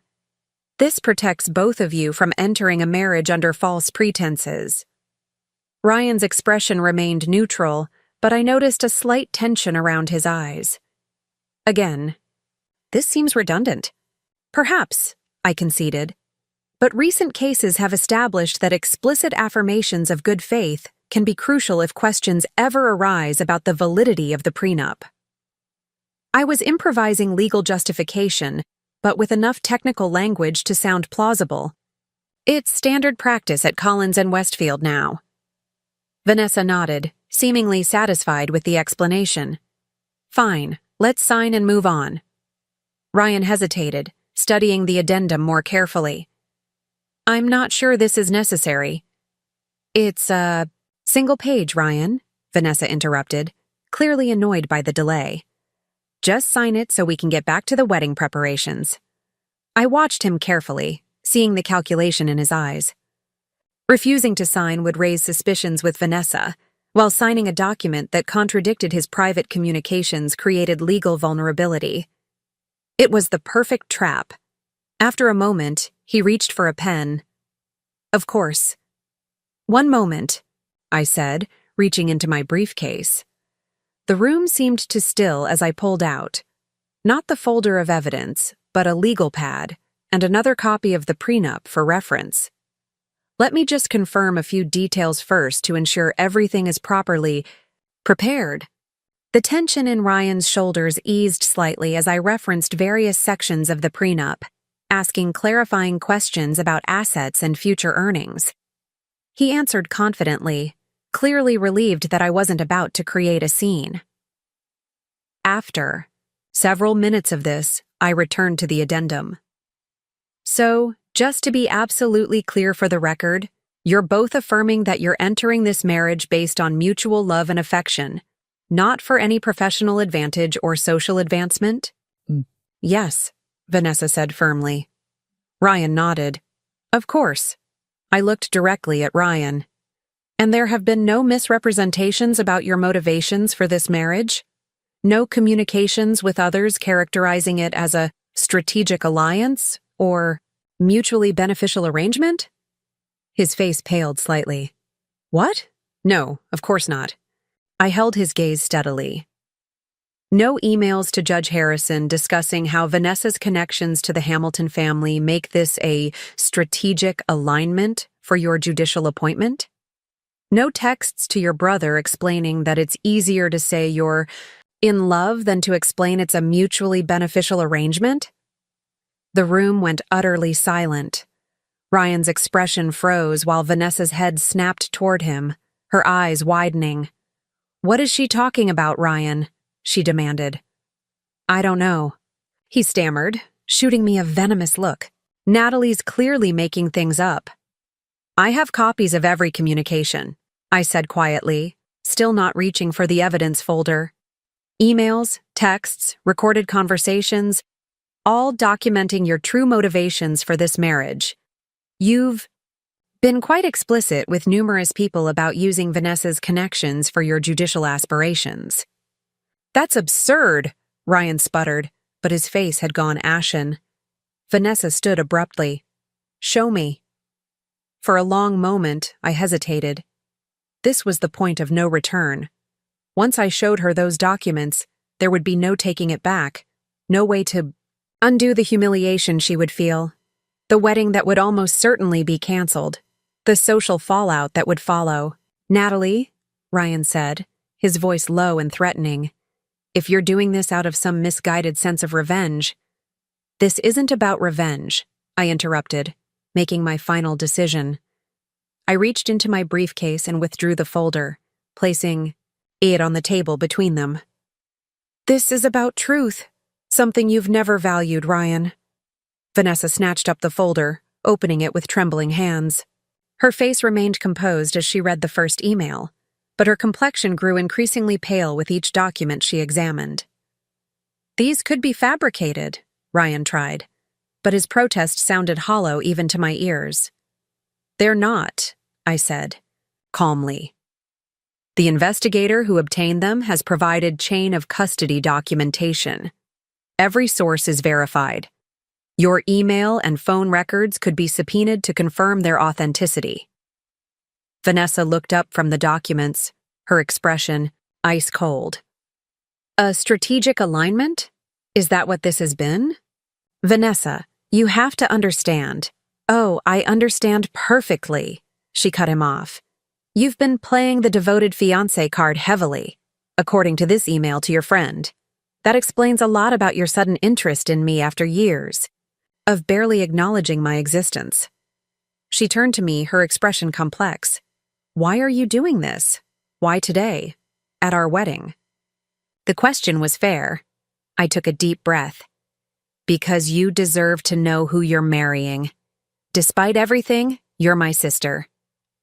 A: This protects both of you from entering a marriage under false pretenses. Ryan's expression remained neutral, but I noticed a slight tension around his eyes. Again, this seems redundant. Perhaps, I conceded, but recent cases have established that explicit affirmations of good faith can be crucial if questions ever arise about the validity of the prenup. I was improvising legal justification, but with enough technical language to sound plausible. It's standard practice at Collins and Westfield now. Vanessa nodded, seemingly satisfied with the explanation. Fine, let's sign and move on. Ryan hesitated, studying the addendum more carefully. I'm not sure this is necessary. It's a single page, Ryan, Vanessa interrupted, clearly annoyed by the delay. Just sign it so we can get back to the wedding preparations. I watched him carefully, seeing the calculation in his eyes. Refusing to sign would raise suspicions with Vanessa, while signing a document that contradicted his private communications created legal vulnerability. It was the perfect trap. After a moment, he reached for a pen. Of course. One moment, I said, reaching into my briefcase. The room seemed to still as I pulled out. Not the folder of evidence, but a legal pad, and another copy of the prenup for reference. Let me just confirm a few details first to ensure everything is properly prepared. The tension in Ryan's shoulders eased slightly as I referenced various sections of the prenup, asking clarifying questions about assets and future earnings. He answered confidently, clearly relieved that I wasn't about to create a scene. After several minutes of this, I returned to the addendum. So, just to be absolutely clear for the record, you're both affirming that you're entering this marriage based on mutual love and affection, not for any professional advantage or social advancement? Yes, Vanessa said firmly. Ryan nodded. Of course. I looked directly at Ryan. And there have been no misrepresentations about your motivations for this marriage? No communications with others characterizing it as a strategic alliance or mutually beneficial arrangement? His face paled slightly. What? No, of course not. I held his gaze steadily. No emails to Judge Harrison discussing how Vanessa's connections to the Hamilton family make this a strategic alignment for your judicial appointment? No texts to your brother explaining that it's easier to say you're in love than to explain it's a mutually beneficial arrangement? The room went utterly silent. Ryan's expression froze while Vanessa's head snapped toward him, her eyes widening. What is she talking about, Ryan? She demanded. I don't know. He stammered, shooting me a venomous look. Natalie's clearly making things up. I have copies of every communication, I said quietly, still not reaching for the evidence folder. Emails, texts, recorded conversations, all documenting your true motivations for this marriage. You've been quite explicit with numerous people about using Vanessa's connections for your judicial aspirations. That's absurd, Ryan sputtered, but his face had gone ashen. Vanessa stood abruptly. Show me. For a long moment, I hesitated. This was the point of no return. Once I showed her those documents, there would be no taking it back, no way to undo the humiliation she would feel, the wedding that would almost certainly be canceled, the social fallout that would follow. Natalie, Ryan said, his voice low and threatening, if you're doing this out of some misguided sense of revenge. This isn't about revenge, I interrupted, making my final decision. I reached into my briefcase and withdrew the folder, placing it on the table between them. This is about truth, something you've never valued, Ryan. Vanessa snatched up the folder, opening it with trembling hands. Her face remained composed as she read the first email, but her complexion grew increasingly pale with each document she examined. These could be fabricated, Ryan tried, but his protest sounded hollow even to my ears. They're not, I said, calmly. The investigator who obtained them has provided chain of custody documentation. Every source is verified. Your email and phone records could be subpoenaed to confirm their authenticity. Vanessa looked up from the documents, her expression ice cold. A strategic alignment? Is that what this has been? Vanessa, you have to understand. Oh, I understand perfectly, she cut him off. You've been playing the devoted fiancé card heavily, according to this email to your friend. That explains a lot about your sudden interest in me after years of barely acknowledging my existence. She turned to me, her expression complex. Why are you doing this? Why today? At our wedding? The question was fair. I took a deep breath. Because you deserve to know who you're marrying. Despite everything, you're my sister.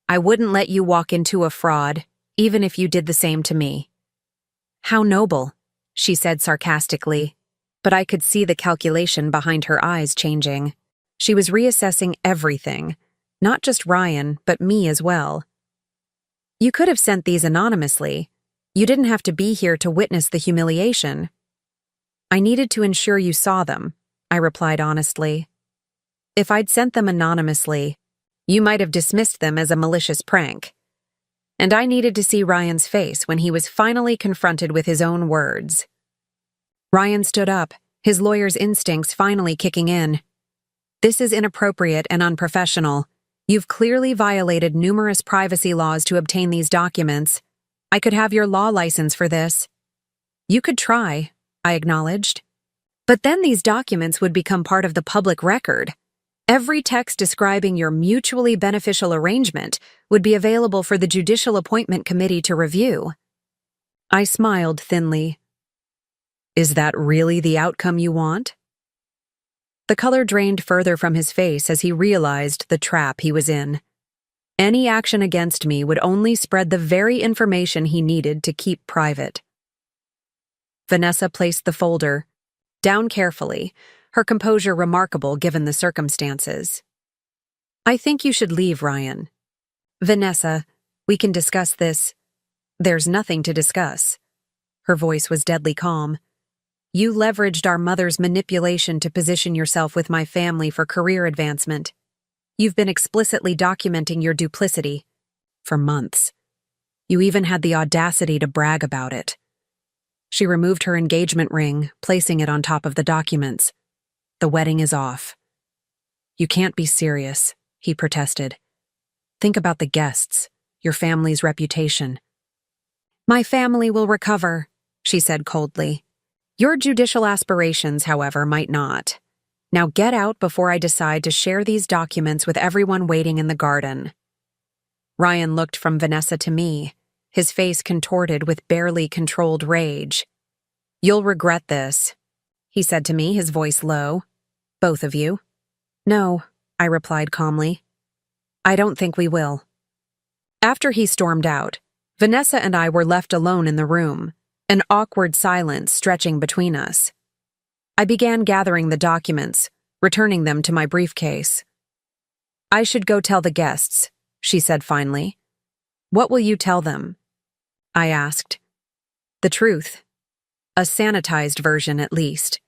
A: I wouldn't let you walk into a fraud, even if you did the same to me. How noble, she said sarcastically, but I could see the calculation behind her eyes changing. She was reassessing everything, not just Ryan, but me as well. You could have sent these anonymously. You didn't have to be here to witness the humiliation. I needed to ensure you saw them, I replied honestly. If I'd sent them anonymously, you might have dismissed them as a malicious prank. And I needed to see Ryan's face when he was finally confronted with his own words. Ryan stood up, his lawyer's instincts finally kicking in. This is inappropriate and unprofessional. You've clearly violated numerous privacy laws to obtain these documents. I could have your law license for this. You could try, I acknowledged. But then these documents would become part of the public record. Every text describing your mutually beneficial arrangement would be available for the Judicial Appointment Committee to review. I smiled thinly. Is that really the outcome you want? The color drained further from his face as he realized the trap he was in. Any action against me would only spread the very information he needed to keep private. Vanessa placed the folder down carefully, her composure remarkable given the circumstances. I think you should leave, Ryan. Vanessa, we can discuss this. There's nothing to discuss. Her voice was deadly calm. You leveraged our mother's manipulation to position yourself with my family for career advancement. You've been explicitly documenting your duplicity for months. You even had the audacity to brag about it. She removed her engagement ring, placing it on top of the documents. The wedding is off. You can't be serious, he protested. Think about the guests, your family's reputation. My family will recover, she said coldly. Your judicial aspirations, however, might not. Now get out before I decide to share these documents with everyone waiting in the garden. Ryan looked from Vanessa to me, his face contorted with barely controlled rage. You'll regret this, he said to me, his voice low. Both of you. No, I replied calmly. I don't think we will. After he stormed out, Vanessa and I were left alone in the room, an awkward silence stretching between us. I began gathering the documents, returning them to my briefcase. I should go tell the guests, she said finally. What will you tell them? I asked. The truth. A sanitized version, at least.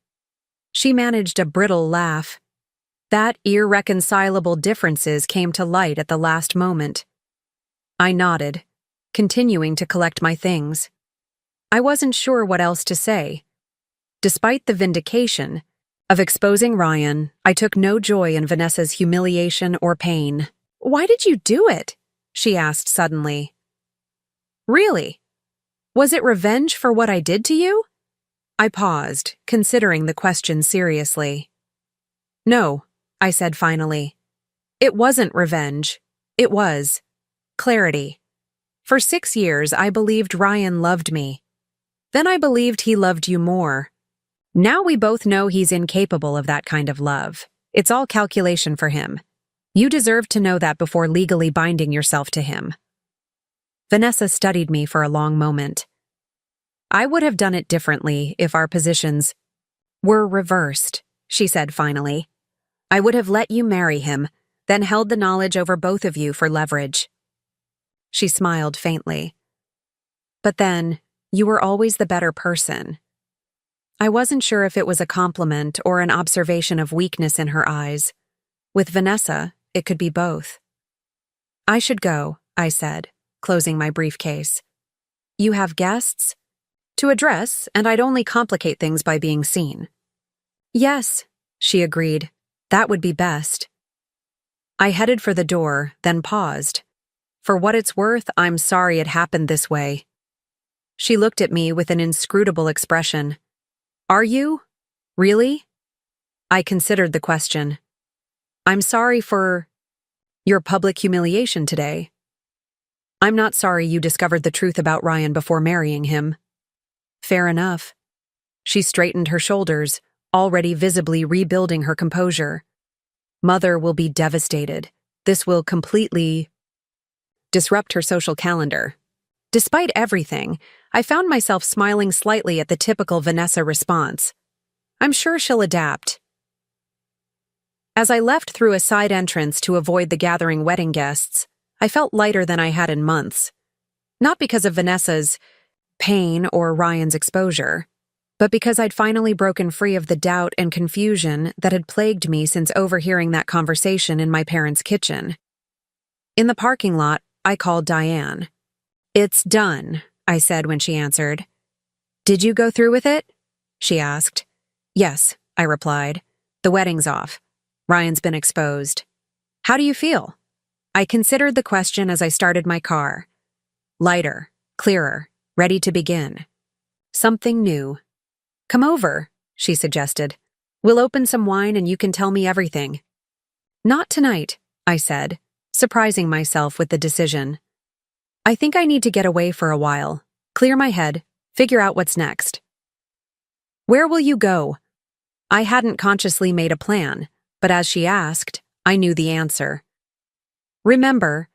A: She managed a brittle laugh. That irreconcilable differences came to light at the last moment. I nodded, continuing to collect my things. I wasn't sure what else to say. Despite the vindication of exposing Ryan, I took no joy in Vanessa's humiliation or pain. Why did you do it? She asked suddenly. Really? Was it revenge for what I did to you? I paused, considering the question seriously. No, I said finally. It wasn't revenge. It was clarity. For 6 years, I believed Ryan loved me. Then I believed he loved you more. Now we both know he's incapable of that kind of love. It's all calculation for him. You deserve to know that before legally binding yourself to him. Vanessa studied me for a long moment. I would have done it differently if our positions were reversed, she said finally. I would have let you marry him, then held the knowledge over both of you for leverage. She smiled faintly. But then, you were always the better person. I wasn't sure if it was a compliment or an observation of weakness in her eyes. With Vanessa, it could be both. I should go, I said, closing my briefcase. You have guests? To address, and I'd only complicate things by being seen. Yes, she agreed. That would be best. I headed for the door, then paused. For what it's worth, I'm sorry it happened this way. She looked at me with an inscrutable expression. Are you? Really? I considered the question. I'm sorry for your public humiliation today. I'm not sorry you discovered the truth about Ryan before marrying him. Fair enough. She straightened her shoulders, already visibly rebuilding her composure. Mother will be devastated. This will completely disrupt her social calendar. Despite everything, I found myself smiling slightly at the typical Vanessa response. I'm sure she'll adapt. As I left through a side entrance to avoid the gathering wedding guests, I felt lighter than I had in months. Not because of Vanessa's pain or Ryan's exposure, but because I'd finally broken free of the doubt and confusion that had plagued me since overhearing that conversation in my parents' kitchen. In the parking lot, I called Diane. It's done, I said when she answered. Did you go through with it? She asked. Yes, I replied. The wedding's off. Ryan's been exposed. How do you feel? I considered the question as I started my car. Lighter, clearer, ready to begin. Something new. Come over, she suggested. We'll open some wine and you can tell me everything. Not tonight, I said, surprising myself with the decision. I think I need to get away for a while, clear my head, figure out what's next. Where will you go? I hadn't consciously made a plan, but as she asked, I knew the answer. Remember,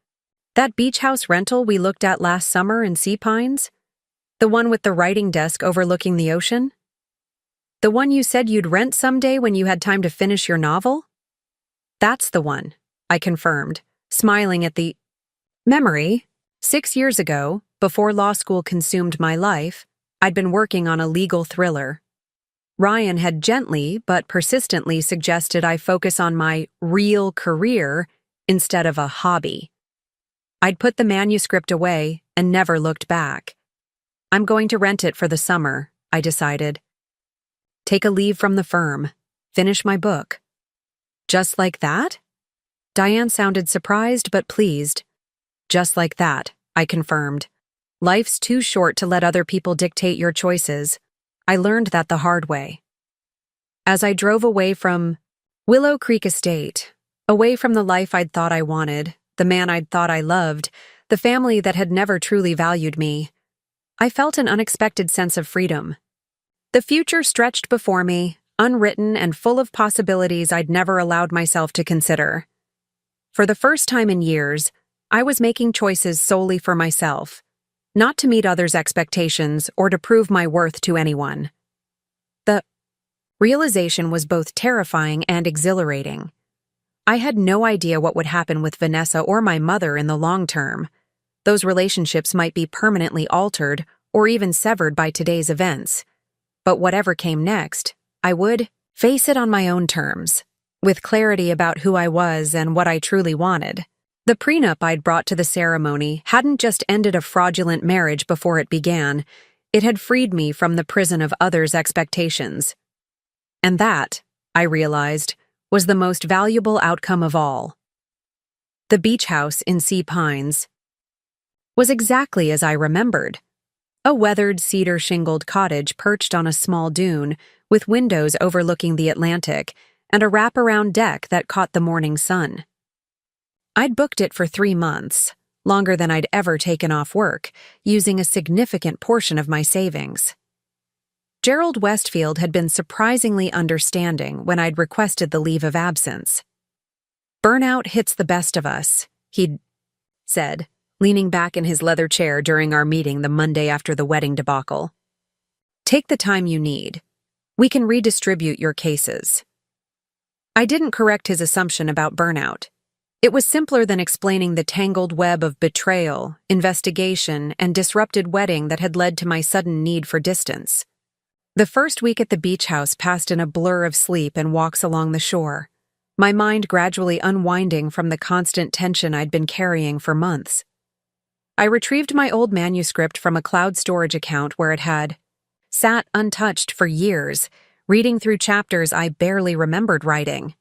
A: that beach house rental we looked at last summer in Sea Pines? The one with the writing desk overlooking the ocean? The one you said you'd rent someday when you had time to finish your novel? That's the one, I confirmed, smiling at the memory. 6 years ago, before law school consumed my life, I'd been working on a legal thriller. Ryan had gently but persistently suggested I focus on my real career instead of a hobby. I'd put the manuscript away and never looked back. I'm going to rent it for the summer, I decided. Take a leave from the firm. Finish my book. Just like that? Diane sounded surprised but pleased. Just like that, I confirmed. Life's too short to let other people dictate your choices. I learned that the hard way. As I drove away from Willow Creek Estate, away from the life I'd thought I wanted, the man I'd thought I loved, the family that had never truly valued me, I felt an unexpected sense of freedom. The future stretched before me, unwritten and full of possibilities I'd never allowed myself to consider. For the first time in years, I was making choices solely for myself, not to meet others' expectations or to prove my worth to anyone. The realization was both terrifying and exhilarating. I had no idea what would happen with Vanessa or my mother in the long term. Those relationships might be permanently altered or even severed by today's events. But whatever came next, I would face it on my own terms, with clarity about who I was and what I truly wanted. The prenup I'd brought to the ceremony hadn't just ended a fraudulent marriage before it began, it had freed me from the prison of others' expectations. And that, I realized, was the most valuable outcome of all. The beach house in Sea Pines was exactly as I remembered. A weathered cedar-shingled cottage perched on a small dune, with windows overlooking the Atlantic and a wraparound deck that caught the morning sun. I'd booked it for 3 months, longer than I'd ever taken off work, using a significant portion of my savings. Gerald Westfield had been surprisingly understanding when I'd requested the leave of absence. Burnout hits the best of us, he'd said, leaning back in his leather chair during our meeting the Monday after the wedding debacle. Take the time you need. We can redistribute your cases. I didn't correct his assumption about burnout. It was simpler than explaining the tangled web of betrayal, investigation, and disrupted wedding that had led to my sudden need for distance. The first week at the beach house passed in a blur of sleep and walks along the shore, my mind gradually unwinding from the constant tension I'd been carrying for months. I retrieved my old manuscript from a cloud storage account where it had sat untouched for years, reading through chapters I barely remembered writing.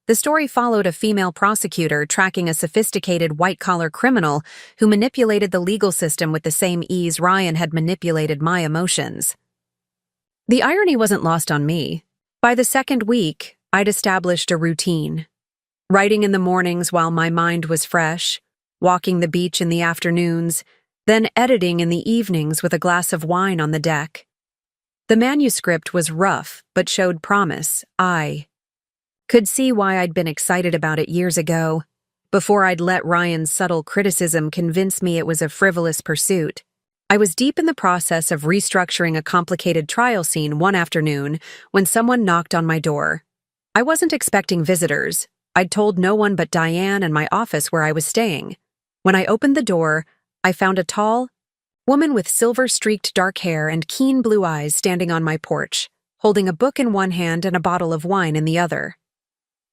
A: The story followed a female prosecutor tracking a sophisticated white-collar criminal who manipulated the legal system with the same ease Ryan had manipulated my emotions. The irony wasn't lost on me. By the second week, I'd established a routine. Writing in the mornings while my mind was fresh, walking the beach in the afternoons, then editing in the evenings with a glass of wine on the deck. The manuscript was rough, but showed promise. I could see why I'd been excited about it years ago, before I'd let Ryan's subtle criticism convince me it was a frivolous pursuit. I was deep in the process of restructuring a complicated trial scene one afternoon when someone knocked on my door. I wasn't expecting visitors. I'd told no one but Diane and my office where I was staying. When I opened the door, I found a tall woman with silver-streaked dark hair and keen blue eyes standing on my porch, holding a book in one hand and a bottle of wine in the other.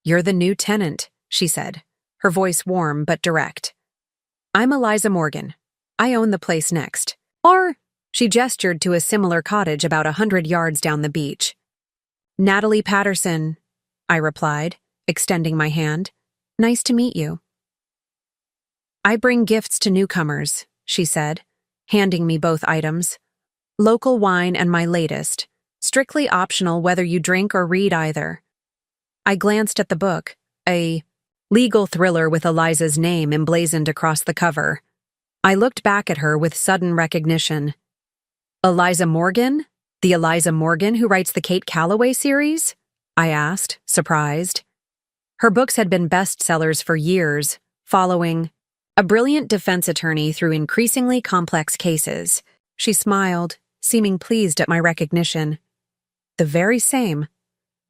A: "You're the new tenant," she said, her voice warm but direct. "I'm Eliza Morgan. I own the place next." Or, she gestured to a similar cottage about 100 yards down the beach. "Natalie Patterson," I replied, extending my hand. "Nice to meet you." "I bring gifts to newcomers," she said, handing me both items. "Local wine and my latest. Strictly optional whether you drink or read either." I glanced at the book, a legal thriller with Eliza's name emblazoned across the cover. I looked back at her with sudden recognition. "Eliza Morgan? The Eliza Morgan who writes the Kate Calloway series?" I asked, surprised. Her books had been bestsellers for years, following a brilliant defense attorney through increasingly complex cases. She smiled, seeming pleased at my recognition. "The very same.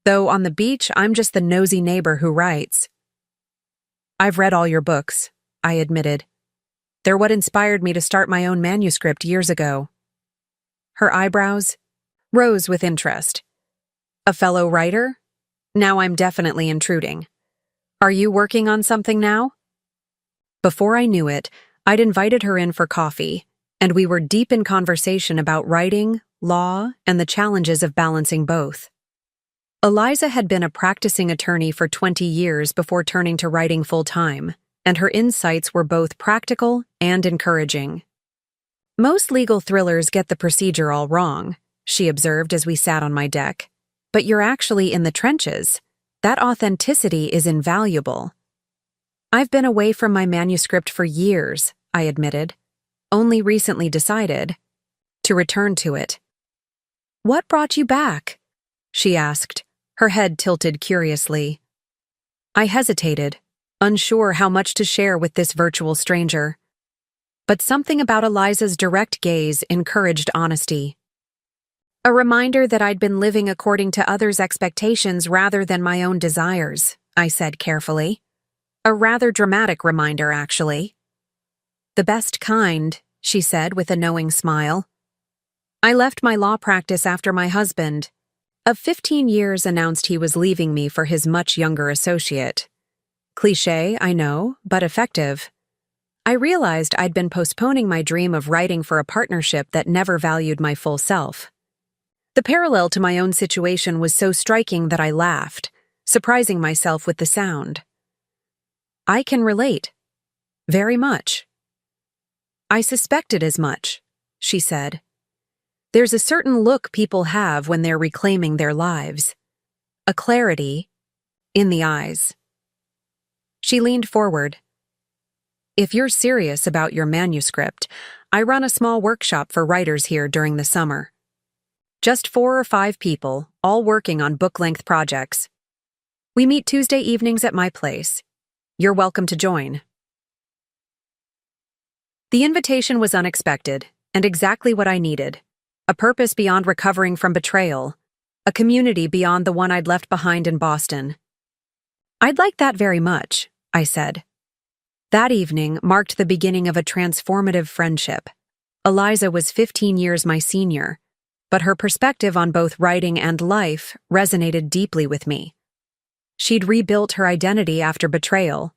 A: Though on the beach, I'm just the nosy neighbor who writes." "I've read all your books," I admitted. "They're what inspired me to start my own manuscript years ago." Her eyebrows rose with interest. "A fellow writer? Now I'm definitely intruding. Are you working on something now?" Before I knew it, I'd invited her in for coffee, and we were deep in conversation about writing, law, and the challenges of balancing both. Eliza had been a practicing attorney for 20 years before turning to writing full-time, and her insights were both practical and encouraging. "Most legal thrillers get the procedure all wrong," she observed as we sat on my deck. "But you're actually in the trenches. That authenticity is invaluable." "I've been away from my manuscript for years," I admitted. "Only recently decided to return to it." "What brought you back?" she asked, her head tilted curiously. I hesitated, unsure how much to share with this virtual stranger. But something about Eliza's direct gaze encouraged honesty. "A reminder that I'd been living according to others' expectations rather than my own desires," I said carefully. "A rather dramatic reminder, actually." "The best kind," she said with a knowing smile. "I left my law practice after my husband, of 15 years, announced he was leaving me for his much younger associate. Cliché, I know, but effective. I realized I'd been postponing my dream of writing for a partnership that never valued my full self. The parallel to my own situation was so striking that I laughed, surprising myself with the sound. "I can relate. Very much." "I suspected as much," she said. "There's a certain look people have when they're reclaiming their lives. A clarity in the eyes." She leaned forward. "If you're serious about your manuscript, I run a small workshop for writers here during the summer. Just 4 or 5 people, all working on book-length projects. We meet Tuesday evenings at my place. You're welcome to join." The invitation was unexpected, and exactly what I needed. A purpose beyond recovering from betrayal. A community beyond the one I'd left behind in Boston. I'd like that very much, I said. That evening marked the beginning of a transformative friendship. Eliza was 15 years my senior, but her perspective on both writing and life resonated deeply with me. She'd rebuilt her identity after betrayal,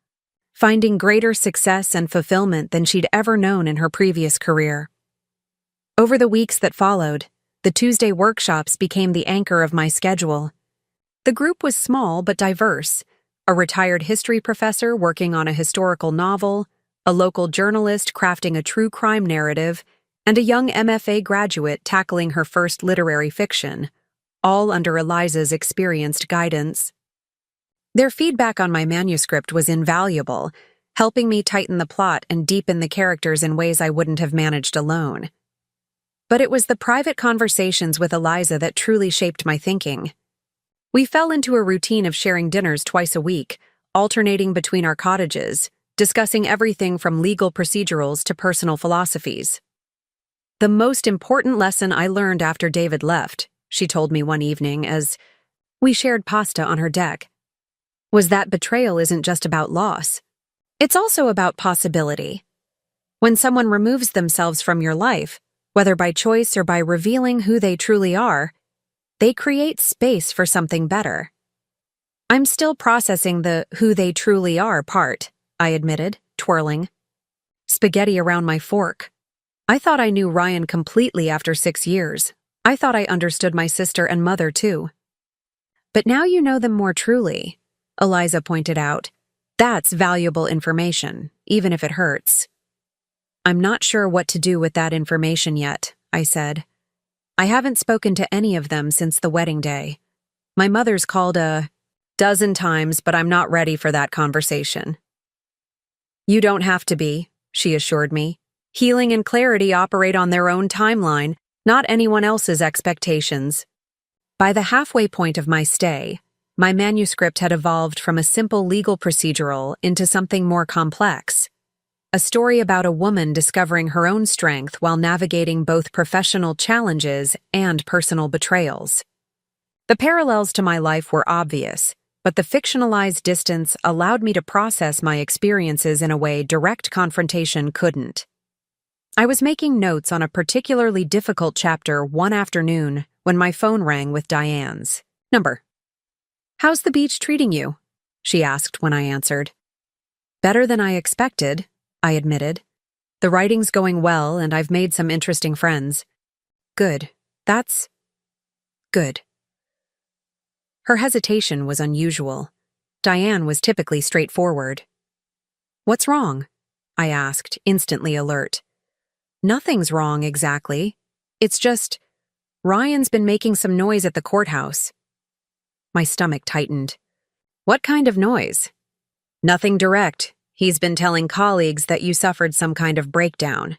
A: finding greater success and fulfillment than she'd ever known in her previous career. Over the weeks that followed, the Tuesday workshops became the anchor of my schedule. The group was small but diverse: a retired history professor working on a historical novel, a local journalist crafting a true crime narrative, and a young MFA graduate tackling her first literary fiction, all under Eliza's experienced guidance. Their feedback on my manuscript was invaluable, helping me tighten the plot and deepen the characters in ways I wouldn't have managed alone. But it was the private conversations with Eliza that truly shaped my thinking. We fell into a routine of sharing dinners twice a week, alternating between our cottages, discussing everything from legal procedurals to personal philosophies. The most important lesson I learned after David left, she told me one evening as we shared pasta on her deck, was that betrayal isn't just about loss. It's also about possibility. When someone removes themselves from your life, whether by choice or by revealing who they truly are, they create space for something better. I'm still processing the who they truly are part, I admitted, twirling spaghetti around my fork. I thought I knew Ryan completely after 6 years. I thought I understood my sister and mother too. But now you know them more truly, Eliza pointed out. That's valuable information, even if it hurts. I'm not sure what to do with that information yet, I said. I haven't spoken to any of them since the wedding day. My mother's called a dozen times, but I'm not ready for that conversation. You don't have to be, she assured me. Healing and clarity operate on their own timeline, not anyone else's expectations. By the halfway point of my stay, my manuscript had evolved from a simple legal procedural into something more complex. A story about a woman discovering her own strength while navigating both professional challenges and personal betrayals. The parallels to my life were obvious, but the fictionalized distance allowed me to process my experiences in a way direct confrontation couldn't. I was making notes on a particularly difficult chapter one afternoon when my phone rang with Diane's number. "How's the beach treating you?" she asked when I answered. "Better than I expected," I admitted. "The writing's going well and I've made some interesting friends." "Good. That's good." Her hesitation was unusual. Diane was typically straightforward. "What's wrong?" I asked, instantly alert. "Nothing's wrong exactly. It's just, Ryan's been making some noise at the courthouse." My stomach tightened. "What kind of noise?" "Nothing direct. He's been telling colleagues that you suffered some kind of breakdown,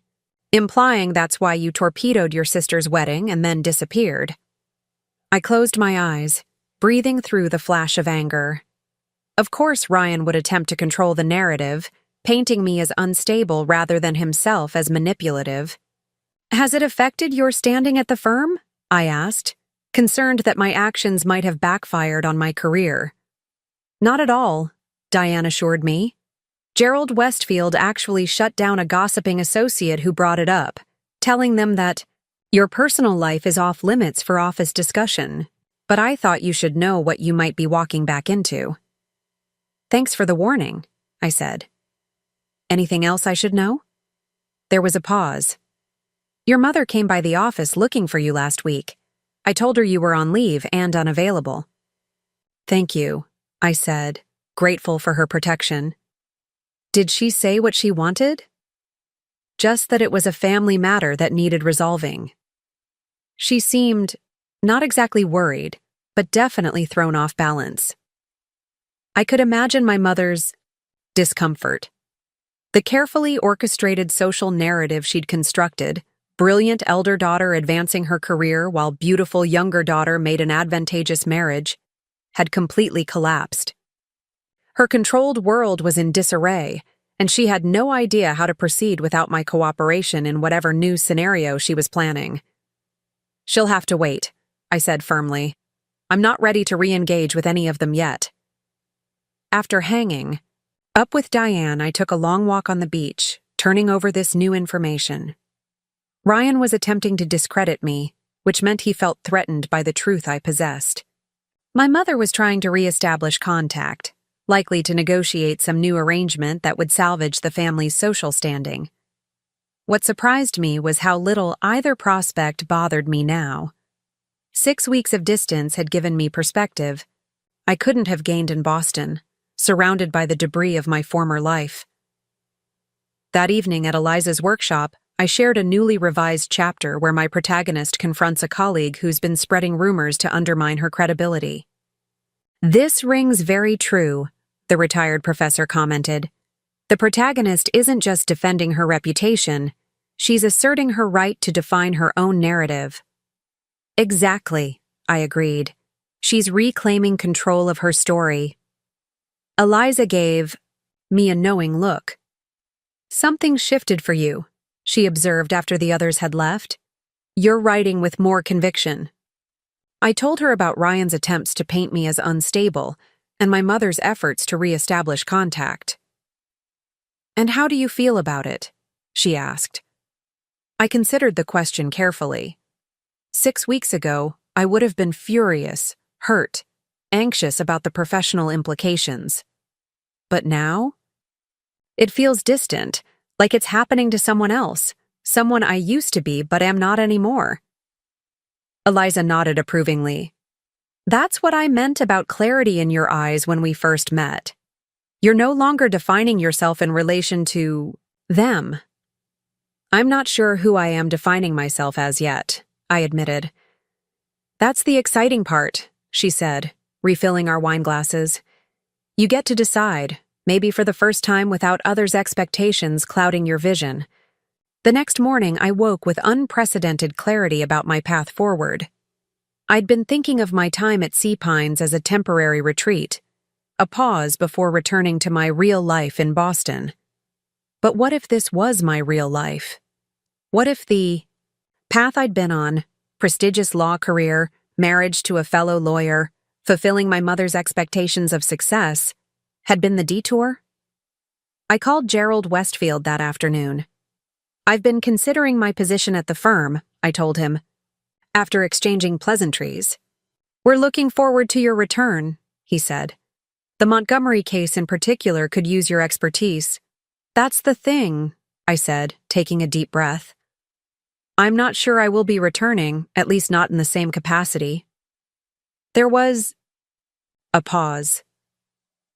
A: implying that's why you torpedoed your sister's wedding and then disappeared." I closed my eyes, breathing through the flash of anger. Of course Ryan would attempt to control the narrative, painting me as unstable rather than himself as manipulative. "Has it affected your standing at the firm?" I asked, concerned that my actions might have backfired on my career. "Not at all," Diane assured me. "Gerald Westfield actually shut down a gossiping associate who brought it up, telling them that your personal life is off limits for office discussion, but I thought you should know what you might be walking back into." "Thanks for the warning," I said. "Anything else I should know?" There was a pause. "Your mother came by the office looking for you last week. I told her you were on leave and unavailable." "Thank you," I said, grateful for her protection. "Did she say what she wanted?" "Just that it was a family matter that needed resolving." She seemed not exactly worried, but definitely thrown off balance. I could imagine my mother's discomfort. The carefully orchestrated social narrative she'd constructed, brilliant elder daughter advancing her career while beautiful younger daughter made an advantageous marriage, had completely collapsed. Her controlled world was in disarray, and she had no idea how to proceed without my cooperation in whatever new scenario she was planning. "She'll have to wait," I said firmly. "I'm not ready to re-engage with any of them yet." After hanging up with Diane, I took a long walk on the beach, turning over this new information. Ryan was attempting to discredit me, which meant he felt threatened by the truth I possessed. My mother was trying to re-establish contact, likely to negotiate some new arrangement that would salvage the family's social standing. What surprised me was how little either prospect bothered me now. 6 weeks of distance had given me perspective I couldn't have gained in Boston, surrounded by the debris of my former life. That evening at Eliza's workshop, I shared a newly revised chapter where my protagonist confronts a colleague who's been spreading rumors to undermine her credibility. "This rings very true," the retired professor commented. "The protagonist isn't just defending her reputation, she's asserting her right to define her own narrative." "Exactly," I agreed. "She's reclaiming control of her story." Eliza gave me a knowing look. "Something shifted for you," she observed after the others had left. "You're writing with more conviction." I told her about Ryan's attempts to paint me as unstable and my mother's efforts to re-establish contact. "And how do you feel about it?" she asked. I considered the question carefully. 6 weeks ago, I would have been furious, hurt, anxious about the professional implications. But now? It feels distant, like it's happening to someone else, someone I used to be but am not anymore. Eliza nodded approvingly. "That's what I meant about clarity in your eyes when we first met. You're no longer defining yourself in relation to them." "I'm not sure who I am defining myself as yet," I admitted. "That's the exciting part," she said, refilling our wine glasses. "You get to decide, maybe for the first time without others' expectations clouding your vision." The next morning, I woke with unprecedented clarity about my path forward. I'd been thinking of my time at Sea Pines as a temporary retreat, a pause before returning to my real life in Boston. But what if this was my real life? What if the path I'd been on, prestigious law career, marriage to a fellow lawyer, fulfilling my mother's expectations of success, had been the detour? I called Gerald Westfield that afternoon. "I've been considering my position at the firm," I told him, after exchanging pleasantries. "We're looking forward to your return," he said. "The Montgomery case in particular could use your expertise." "That's the thing," I said, taking a deep breath. "I'm not sure I will be returning, at least not in the same capacity." There was a pause.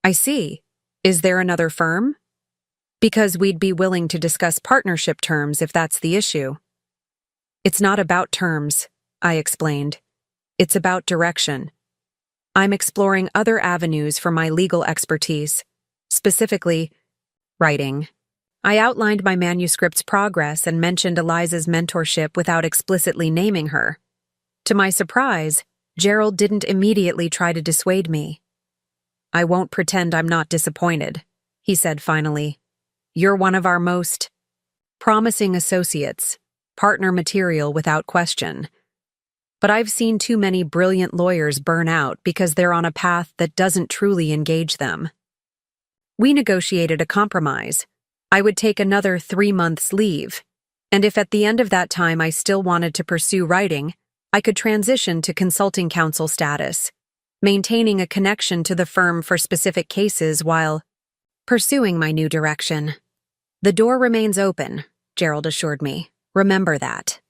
A: "I see. Is there another firm?" "Because we'd be willing to discuss partnership terms if that's the issue." "It's not about terms," I explained. "It's about direction. I'm exploring other avenues for my legal expertise, specifically writing." I outlined my manuscript's progress and mentioned Eliza's mentorship without explicitly naming her. To my surprise, Gerald didn't immediately try to dissuade me. "I won't pretend I'm not disappointed," he said finally. "You're one of our most promising associates, partner material without question. But I've seen too many brilliant lawyers burn out because they're on a path that doesn't truly engage them." We negotiated a compromise. I would take another 3 months leave, and if at the end of that time I still wanted to pursue writing, I could transition to consulting counsel status, maintaining a connection to the firm for specific cases while pursuing my new direction. "The door remains open," Gerald assured me. "Remember that."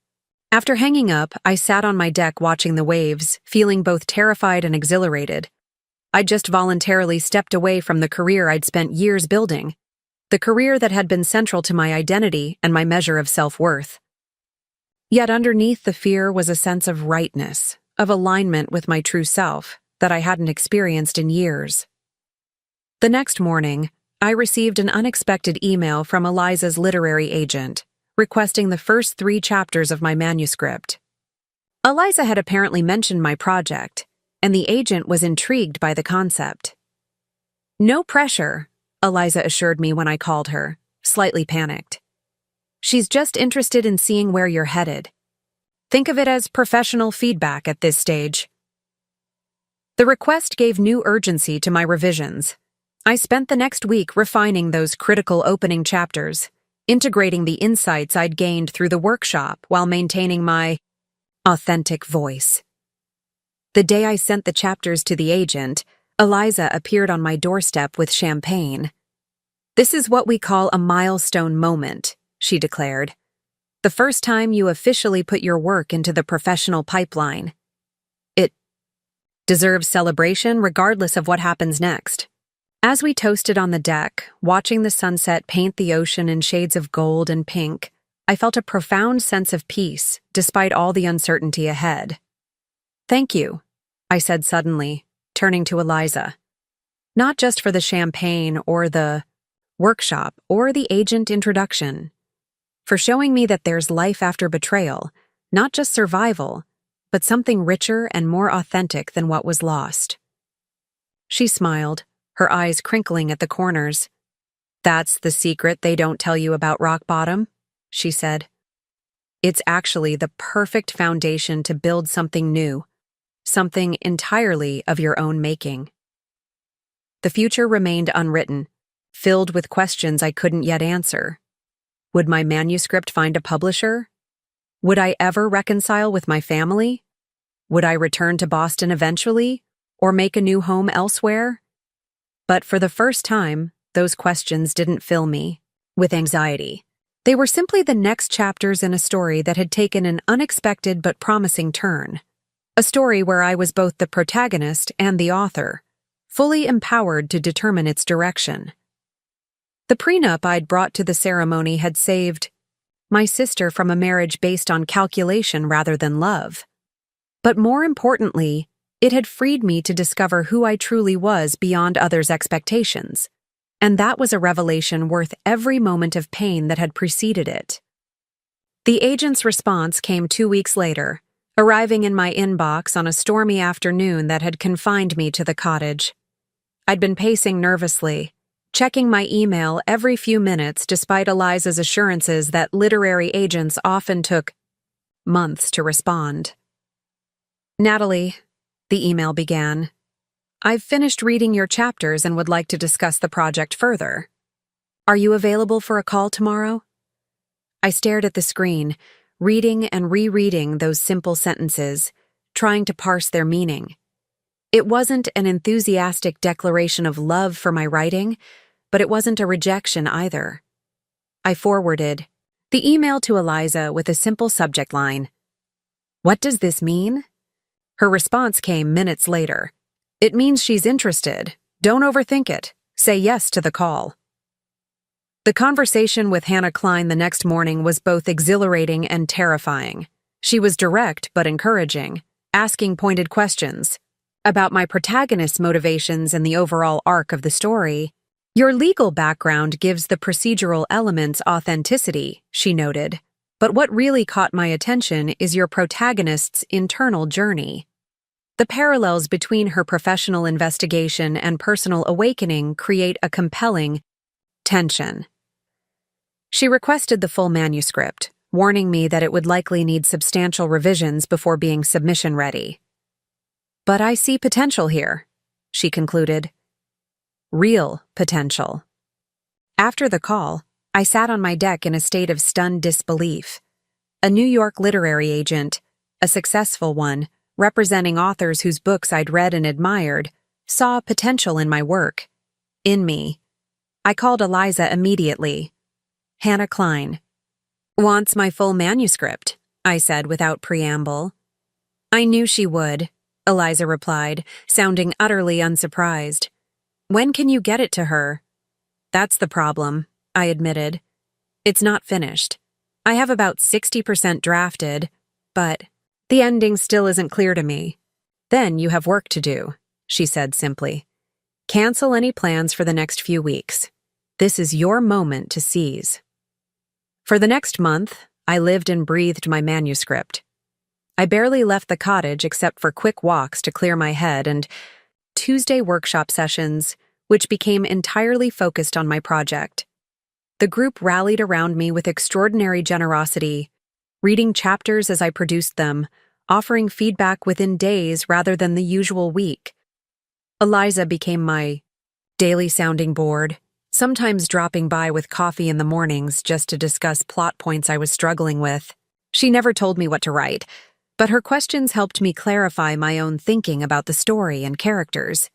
A: After hanging up, I sat on my deck watching the waves, feeling both terrified and exhilarated. I'd just voluntarily stepped away from the career I'd spent years building, the career that had been central to my identity and my measure of self-worth. Yet underneath the fear was a sense of rightness, of alignment with my true self, that I hadn't experienced in years. The next morning, I received an unexpected email from Eliza's literary agent, requesting the first 3 chapters of my manuscript. Eliza had apparently mentioned my project, and the agent was intrigued by the concept. "No pressure," Eliza assured me when I called her, slightly panicked. "She's just interested in seeing where you're headed. Think of it as professional feedback at this stage." The request gave new urgency to my revisions. I spent the next week refining those critical opening chapters, integrating the insights I'd gained through the workshop while maintaining my authentic voice. The day I sent the chapters to the agent, Eliza appeared on my doorstep with champagne. "This is what we call a milestone moment," she declared. "The first time you officially put your work into the professional pipeline. It deserves celebration regardless of what happens next." As we toasted on the deck, watching the sunset paint the ocean in shades of gold and pink, I felt a profound sense of peace despite all the uncertainty ahead. "Thank you," I said suddenly, turning to Eliza. "Not just for the champagne or the workshop or the agent introduction. For showing me that there's life after betrayal, not just survival, but something richer and more authentic than what was lost." She smiled, her eyes crinkling at the corners. "That's the secret they don't tell you about rock bottom," she said. "It's actually the perfect foundation to build something new, something entirely of your own making." The future remained unwritten, filled with questions I couldn't yet answer. Would my manuscript find a publisher? Would I ever reconcile with my family? Would I return to Boston eventually, or make a new home elsewhere? But for the first time, those questions didn't fill me with anxiety. They were simply the next chapters in a story that had taken an unexpected but promising turn. A story where I was both the protagonist and the author, fully empowered to determine its direction. The prenup I'd brought to the ceremony had saved my sister from a marriage based on calculation rather than love. But more importantly, it had freed me to discover who I truly was beyond others' expectations. And that was a revelation worth every moment of pain that had preceded it. The agent's response came 2 weeks later, arriving in my inbox on a stormy afternoon that had confined me to the cottage. I'd been pacing nervously, checking my email every few minutes despite Eliza's assurances that literary agents often took months to respond. "Natalie," the email began, "I've finished reading your chapters and would like to discuss the project further. Are you available for a call tomorrow?" I stared at the screen, reading and rereading those simple sentences, trying to parse their meaning. It wasn't an enthusiastic declaration of love for my writing, but it wasn't a rejection either. I forwarded the email to Eliza with a simple subject line. "What does this mean?" Her response came minutes later. "It means she's interested. Don't overthink it. Say yes to the call." The conversation with Hannah Klein the next morning was both exhilarating and terrifying. She was direct but encouraging, asking pointed questions about my protagonist's motivations and the overall arc of the story. "Your legal background gives the procedural elements authenticity," she noted. "But what really caught my attention is your protagonist's internal journey. The parallels between her professional investigation and personal awakening create a compelling tension." She requested the full manuscript, warning me that it would likely need substantial revisions before being submission-ready. "But I see potential here," she concluded. Real potential. After the call, I sat on my deck in a state of stunned disbelief. A New York literary agent, a successful one, representing authors whose books I'd read and admired, saw potential in my work. In me. I called Eliza immediately. "Hannah Klein wants my full manuscript," I said without preamble. "I knew she would," Eliza replied, sounding utterly unsurprised. "When can you get it to her?" "That's the problem," I admitted. "It's not finished. I have about 60% drafted, but the ending still isn't clear to me." "Then you have work to do," she said simply. "Cancel any plans for the next few weeks. This is your moment to seize." For the next month, I lived and breathed my manuscript. I barely left the cottage except for quick walks to clear my head and Tuesday workshop sessions, which became entirely focused on my project. The group rallied around me with extraordinary generosity, reading chapters as I produced them, offering feedback within days rather than the usual week. Eliza became my daily sounding bored, sometimes dropping by with coffee in the mornings just to discuss plot points I was struggling with. She never told me what to write, but her questions helped me clarify my own thinking about the story and characters.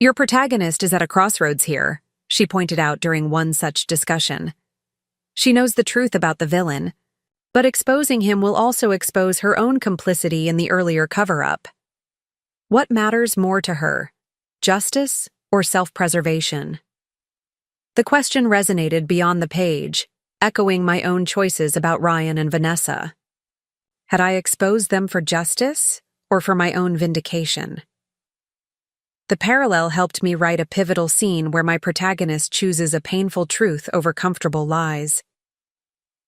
A: Your protagonist is at a crossroads here, she pointed out during one such discussion. She knows the truth about the villain, but exposing him will also expose her own complicity in the earlier cover-up. What matters more to her, justice or self-preservation? The question resonated beyond the page, echoing my own choices about Ryan and Vanessa. Had I exposed them for justice or for my own vindication? The parallel helped me write a pivotal scene where my protagonist chooses a painful truth over comfortable lies.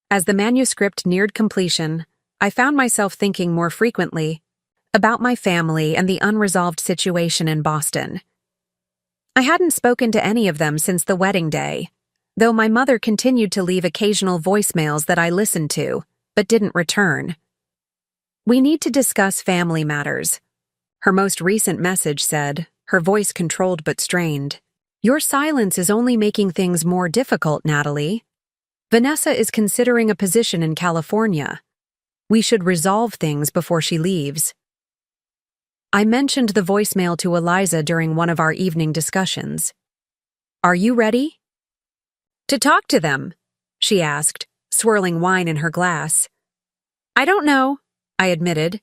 A: As the manuscript neared completion, I found myself thinking more frequently about my family and the unresolved situation in Boston. I hadn't spoken to any of them since the wedding day, though my mother continued to leave occasional voicemails that I listened to, but didn't return. We need to discuss family matters. Her most recent message said, her voice controlled but strained. Your silence is only making things more difficult, Natalie. Vanessa is considering a position in California. We should resolve things before she leaves. I mentioned the voicemail to Eliza during one of our evening discussions. Are you ready? To talk to them, she asked, swirling wine in her glass. I don't know, I admitted.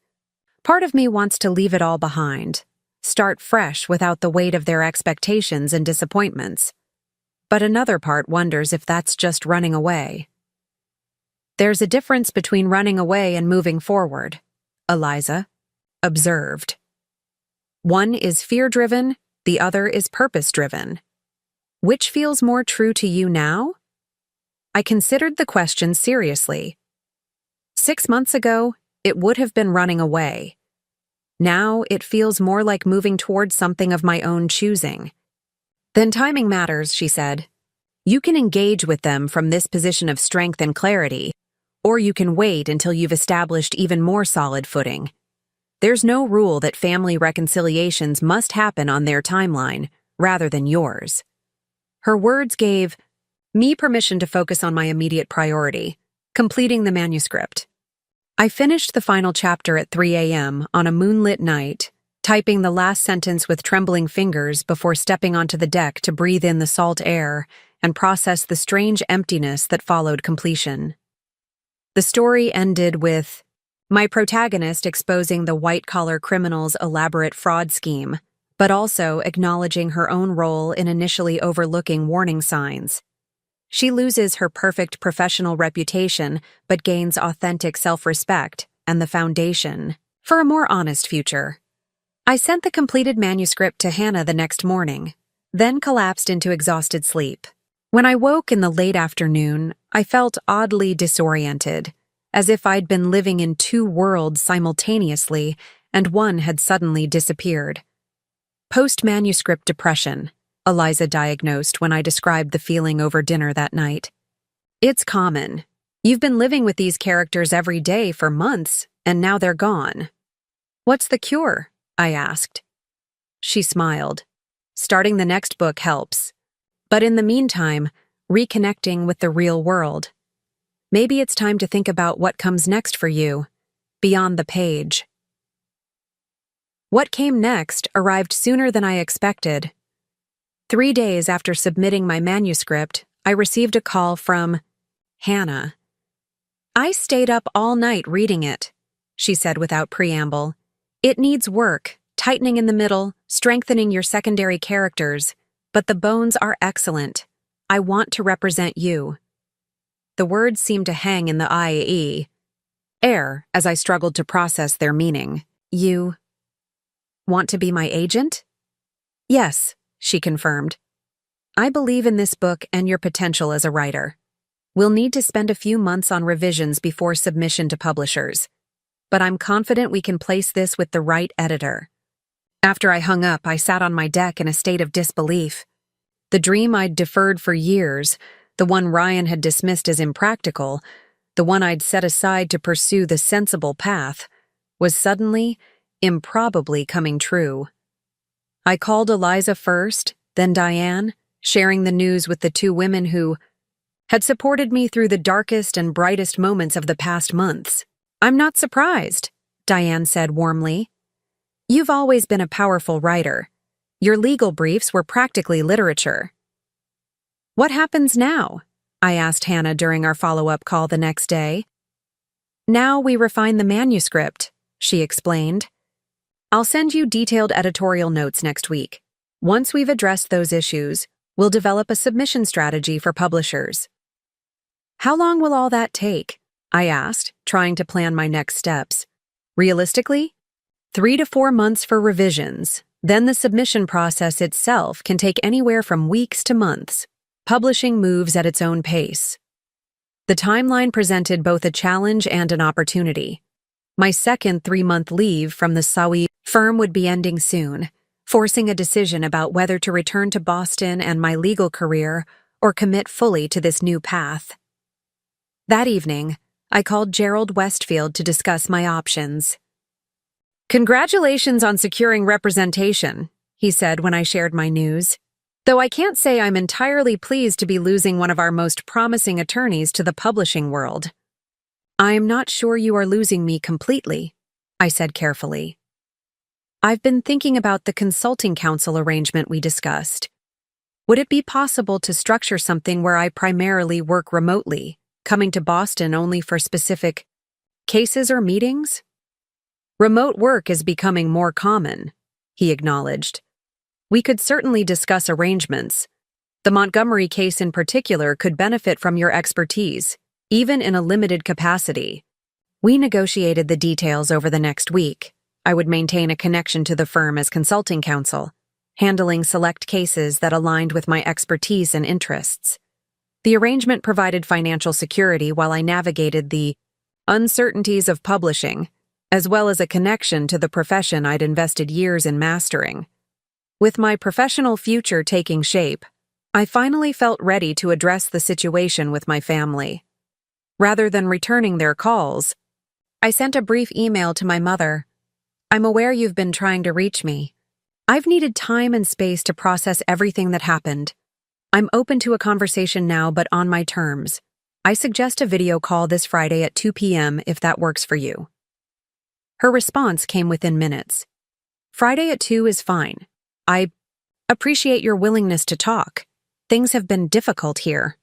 A: Part of me wants to leave it all behind, start fresh without the weight of their expectations and disappointments. But another part wonders if that's just running away. There's a difference between running away and moving forward, Eliza observed. One is fear-driven, the other is purpose-driven. Which feels more true to you now? I considered the question seriously. 6 months ago, it would have been running away. Now it feels more like moving towards something of my own choosing. Then timing matters, she said. You can engage with them from this position of strength and clarity, or you can wait until you've established even more solid footing. There's no rule that family reconciliations must happen on their timeline, rather than yours. Her words gave me permission to focus on my immediate priority, completing the manuscript. I finished the final chapter at 3 a.m. on a moonlit night, typing the last sentence with trembling fingers before stepping onto the deck to breathe in the salt air and process the strange emptiness that followed completion. The story ended with my protagonist exposing the white-collar criminal's elaborate fraud scheme, but also acknowledging her own role in initially overlooking warning signs. She loses her perfect professional reputation but gains authentic self-respect and the foundation for a more honest future. I sent the completed manuscript to Hannah the next morning, then collapsed into exhausted sleep. When I woke in the late afternoon, I felt oddly disoriented, as if I'd been living in two worlds simultaneously and one had suddenly disappeared. Post-manuscript depression, Eliza diagnosed when I described the feeling over dinner that night. It's common. You've been living with these characters every day for months, and now they're gone. What's the cure? I asked. She smiled. Starting the next book helps. But in the meantime, reconnecting with the real world. Maybe it's time to think about what comes next for you, beyond the page. What came next arrived sooner than I expected. 3 days after submitting my manuscript, I received a call from Hannah. I stayed up all night reading it, she said without preamble. It needs work, tightening in the middle, strengthening your secondary characters, but the bones are excellent. I want to represent you. The words seemed to hang in the air as I struggled to process their meaning. You want to be my agent? Yes, she confirmed. I believe in this book and your potential as a writer. We'll need to spend a few months on revisions before submission to publishers, but I'm confident we can place this with the right editor. After I hung up, I sat on my deck in a state of disbelief. The dream I'd deferred for years, the one Ryan had dismissed as impractical, the one I'd set aside to pursue the sensible path, was suddenly, improbably coming true. I called Eliza first, then Diane, sharing the news with the two women who had supported me through the darkest and brightest moments of the past months. "I'm not surprised," Diane said warmly. "You've always been a powerful writer. Your legal briefs were practically literature." "What happens now?" I asked Hannah during our follow-up call the next day. "Now we refine the manuscript," she explained. "I'll send you detailed editorial notes next week. Once we've addressed those issues, we'll develop a submission strategy for publishers." "How long will all that take?" I asked, trying to plan my next steps. "Realistically, 3 to 4 months for revisions. Then the submission process itself can take anywhere from weeks to months. Publishing moves at its own pace." The timeline presented both a challenge and an opportunity. My second 3-month leave from the Sawi firm would be ending soon, forcing a decision about whether to return to Boston and my legal career or commit fully to this new path. That evening, I called Gerald Westfield to discuss my options. "Congratulations on securing representation," he said when I shared my news. "Though I can't say I'm entirely pleased to be losing one of our most promising attorneys to the publishing world." "I'm not sure you are losing me completely," I said carefully. "I've been thinking about the consulting counsel arrangement we discussed. Would it be possible to structure something where I primarily work remotely, coming to Boston only for specific cases or meetings?" "Remote work is becoming more common," he acknowledged. "We could certainly discuss arrangements. The Montgomery case in particular could benefit from your expertise, even in a limited capacity." We negotiated the details over the next week. I would maintain a connection to the firm as consulting counsel, handling select cases that aligned with my expertise and interests. The arrangement provided financial security while I navigated the uncertainties of publishing, as well as a connection to the profession I'd invested years in mastering. With my professional future taking shape, I finally felt ready to address the situation with my family. Rather than returning their calls, I sent a brief email to my mother. "I'm aware you've been trying to reach me. I've needed time and space to process everything that happened. I'm open to a conversation now, but on my terms. I suggest a video call this Friday at 2 p.m. if that works for you." Her response came within minutes. "Friday at 2 is fine. I appreciate your willingness to talk. Things have been difficult here."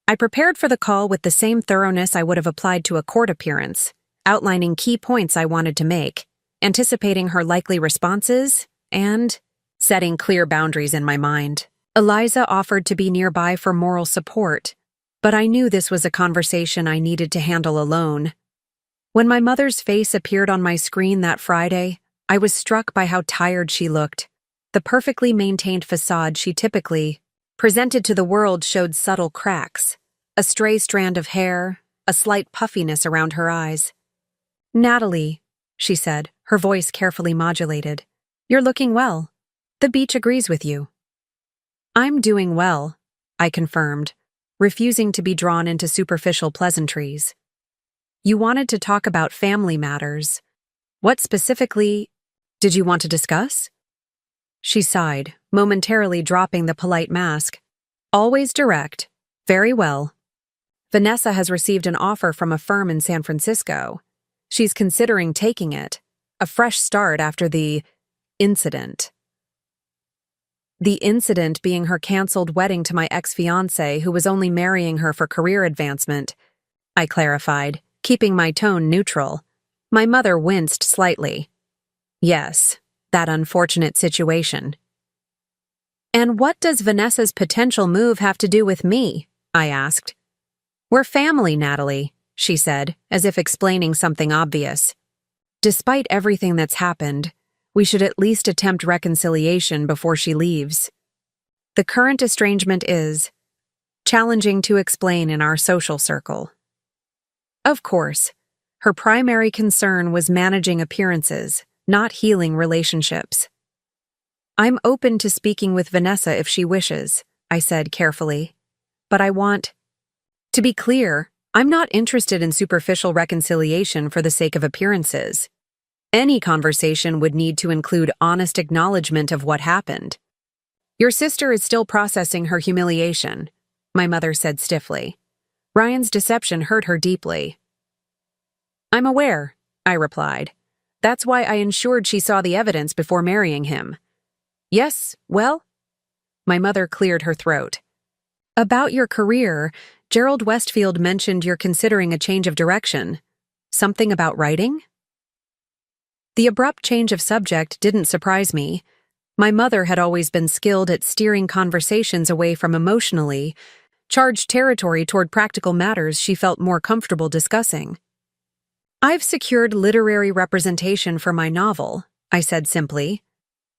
A: I prepared for the call with the same thoroughness I would have applied to a court appearance, outlining key points I wanted to make, anticipating her likely responses, and setting clear boundaries in my mind. Eliza offered to be nearby for moral support, but I knew this was a conversation I needed to handle alone. When my mother's face appeared on my screen that Friday, I was struck by how tired she looked. The perfectly maintained facade she typically presented to the world showed subtle cracks, a stray strand of hair, a slight puffiness around her eyes. "Natalie," she said, her voice carefully modulated, "you're looking well. The beach agrees with you." "I'm doing well," I confirmed, refusing to be drawn into superficial pleasantries. "You wanted to talk about family matters. What specifically did you want to discuss?" She sighed, momentarily dropping the polite mask. "Always direct. Very well. Vanessa has received an offer from a firm in San Francisco. She's considering taking it, a fresh start after the incident." The incident being her canceled wedding to my ex-fiancé who was only marrying her for career advancement, I clarified, keeping my tone neutral. My mother winced slightly. "Yes, that unfortunate situation." "And what does Vanessa's potential move have to do with me?" I asked. "We're family, Natalie," she said, as if explaining something obvious. "Despite everything that's happened, we should at least attempt reconciliation before she leaves. The current estrangement is challenging to explain in our social circle." Of course, her primary concern was managing appearances, not healing relationships. "I'm open to speaking with Vanessa if she wishes," I said carefully. "But I want to be clear, I'm not interested in superficial reconciliation for the sake of appearances. Any conversation would need to include honest acknowledgement of what happened." Your sister is still processing her humiliation, my mother said stiffly. Ryan's deception hurt her deeply. I'm aware, I replied. That's why I ensured she saw the evidence before marrying him. Yes, well? My mother cleared her throat. About your career, Gerald Westfield mentioned you're considering a change of direction. Something about writing? The abrupt change of subject didn't surprise me. My mother had always been skilled at steering conversations away from emotionally charged territory toward practical matters she felt more comfortable discussing. I've secured literary representation for my novel, I said simply.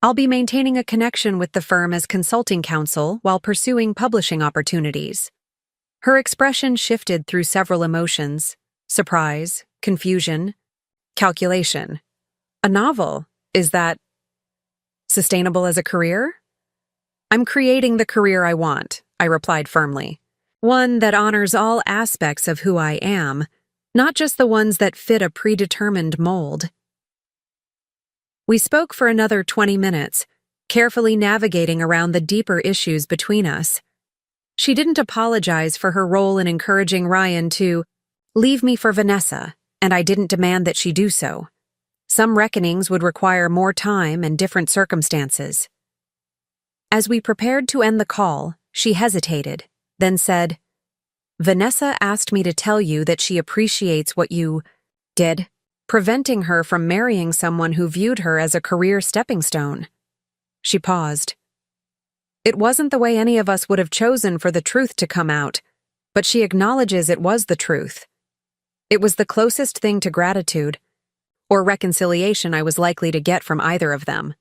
A: I'll be maintaining a connection with the firm as consulting counsel while pursuing publishing opportunities. Her expression shifted through several emotions: surprise, confusion, calculation. A novel, is that sustainable as a career? I'm creating the career I want, I replied firmly. One that honors all aspects of who I am, not just the ones that fit a predetermined mold. We spoke for another 20 minutes, carefully navigating around the deeper issues between us. She didn't apologize for her role in encouraging Ryan to leave me for Vanessa, and I didn't demand that she do so. Some reckonings would require more time and different circumstances. As we prepared to end the call, she hesitated, then said, Vanessa asked me to tell you that she appreciates what you did, preventing her from marrying someone who viewed her as a career stepping stone. She paused. It wasn't the way any of us would have chosen for the truth to come out, but she acknowledges it was the truth. It was the closest thing to gratitude, or reconciliation I was likely to get from either of them.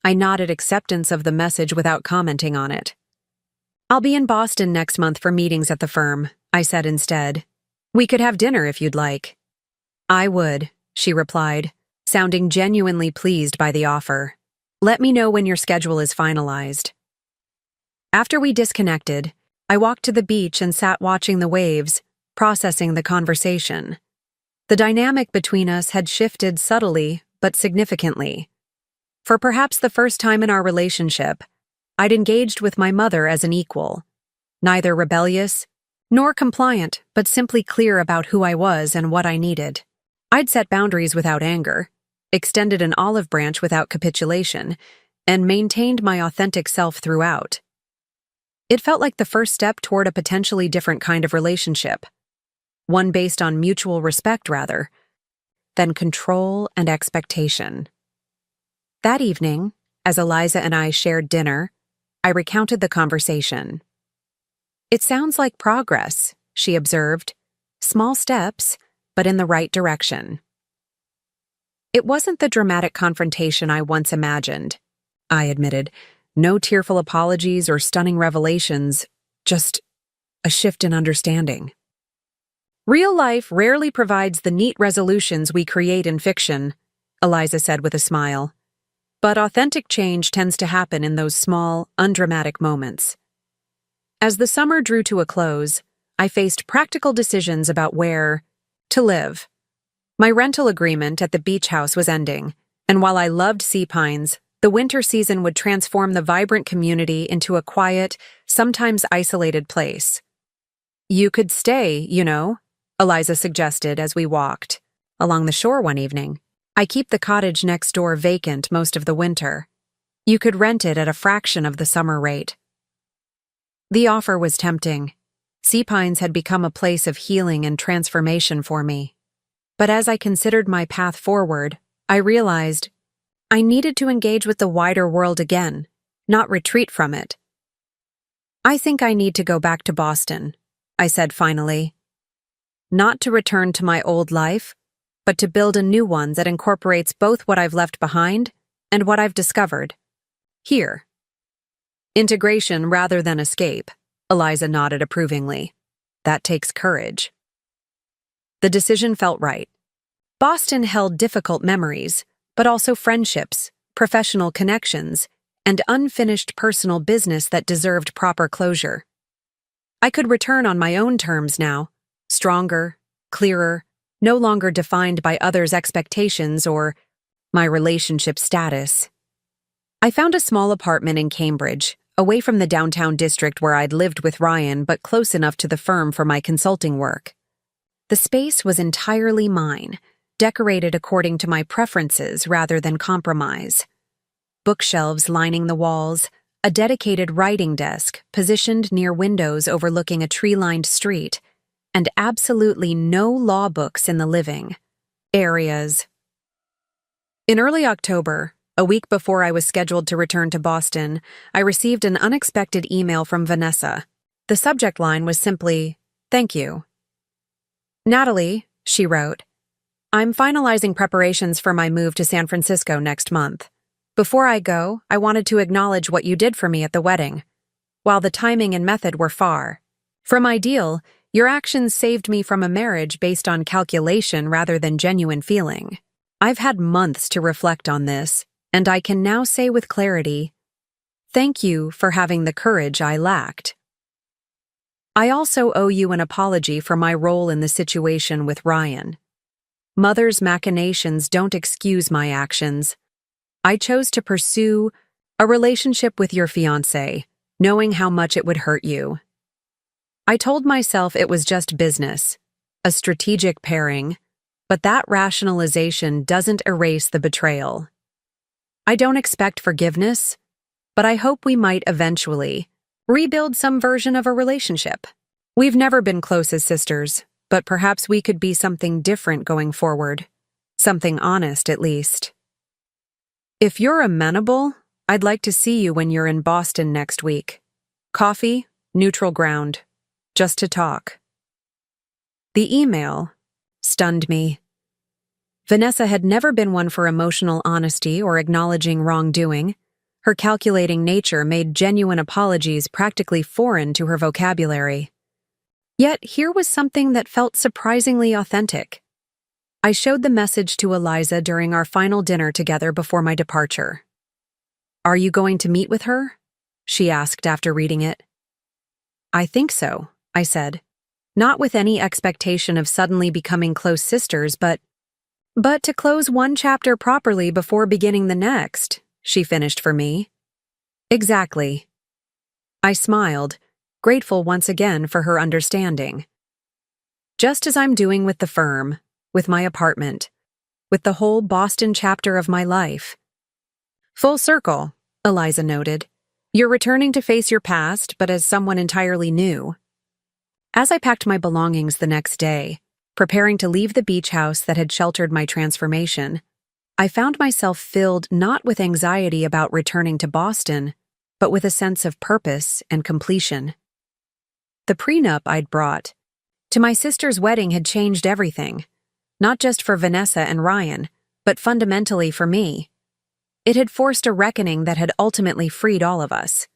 A: I nodded acceptance of the message without commenting on it. I'll be in Boston next month for meetings at the firm, I said instead. We could have dinner if you'd like. I would, she replied, sounding genuinely pleased by the offer. Let me know when your schedule is finalized. After we disconnected, I walked to the beach and sat watching the waves, processing the conversation. The dynamic between us had shifted subtly but significantly. For perhaps the first time in our relationship, I'd engaged with my mother as an equal, neither rebellious nor compliant, but simply clear about who I was and what I needed. I'd set boundaries without anger, extended an olive branch without capitulation, and maintained my authentic self throughout. It felt like the first step toward a potentially different kind of relationship, one based on mutual respect rather than control and expectation. That evening, as Eliza and I shared dinner, I recounted the conversation. It sounds like progress, she observed. Small steps, but in the right direction. It wasn't the dramatic confrontation I once imagined, I admitted. No tearful apologies or stunning revelations, just a shift in understanding. Real life rarely provides the neat resolutions we create in fiction, Eliza said with a smile. But authentic change tends to happen in those small, undramatic moments. As the summer drew to a close, I faced practical decisions about where to live. My rental agreement at the beach house was ending, and while I loved Sea Pines, the winter season would transform the vibrant community into a quiet, sometimes isolated place. You could stay, you know, Eliza suggested as we walked along the shore one evening. I keep the cottage next door vacant most of the winter. You could rent it at a fraction of the summer rate. The offer was tempting. Sea Pines had become a place of healing and transformation for me. But as I considered my path forward, I realized I needed to engage with the wider world again, not retreat from it. I think I need to go back to Boston, I said finally. Not to return to my old life, but to build a new one that incorporates both what I've left behind and what I've discovered. Here. Integration rather than escape, Eliza nodded approvingly. That takes courage. The decision felt right. Boston held difficult memories, but also friendships, professional connections, and unfinished personal business that deserved proper closure. I could return on my own terms now, stronger, clearer, no longer defined by others' expectations or my relationship status. I found a small apartment in Cambridge, away from the downtown district where I'd lived with Ryan but close enough to the firm for my consulting work. The space was entirely mine, decorated according to my preferences rather than compromise. Bookshelves lining the walls, a dedicated writing desk positioned near windows overlooking a tree-lined street, and absolutely no law books in the living areas. In early October, a week before I was scheduled to return to Boston, I received an unexpected email from Vanessa. The subject line was simply, "Thank you." "Natalie," she wrote, "I'm finalizing preparations for my move to San Francisco next month. Before I go, I wanted to acknowledge what you did for me at the wedding. While the timing and method were far from ideal, your actions saved me from a marriage based on calculation rather than genuine feeling. I've had months to reflect on this, and I can now say with clarity, thank you for having the courage I lacked. I also owe you an apology for my role in the situation with Ryan. Mother's machinations don't excuse my actions. I chose to pursue a relationship with your fiancé, knowing how much it would hurt you. I told myself it was just business, a strategic pairing, but that rationalization doesn't erase the betrayal. I don't expect forgiveness, but I hope we might eventually rebuild some version of a relationship. We've never been close as sisters, but perhaps we could be something different going forward. Something honest, at least. If you're amenable, I'd like to see you when you're in Boston next week. Coffee, neutral ground, just to talk." The email stunned me. Vanessa had never been one for emotional honesty or acknowledging wrongdoing. Her calculating nature made genuine apologies practically foreign to her vocabulary. Yet here was something that felt surprisingly authentic. I showed the message to Eliza during our final dinner together before my departure. "Are you going to meet with her?" she asked after reading it. "I think so," I said, not with any expectation of suddenly becoming close sisters, but to close one chapter properly before beginning the next, she finished for me. "Exactly." I smiled, grateful once again for her understanding. Just as I'm doing with the firm, with my apartment, with the whole Boston chapter of my life. "Full circle," Eliza noted. "You're returning to face your past, but as someone entirely new." As I packed my belongings the next day, preparing to leave the beach house that had sheltered my transformation, I found myself filled not with anxiety about returning to Boston, but with a sense of purpose and completion. The prenup I'd brought to my sister's wedding had changed everything, not just for Vanessa and Ryan, but fundamentally for me. It had forced a reckoning that had ultimately freed all of us.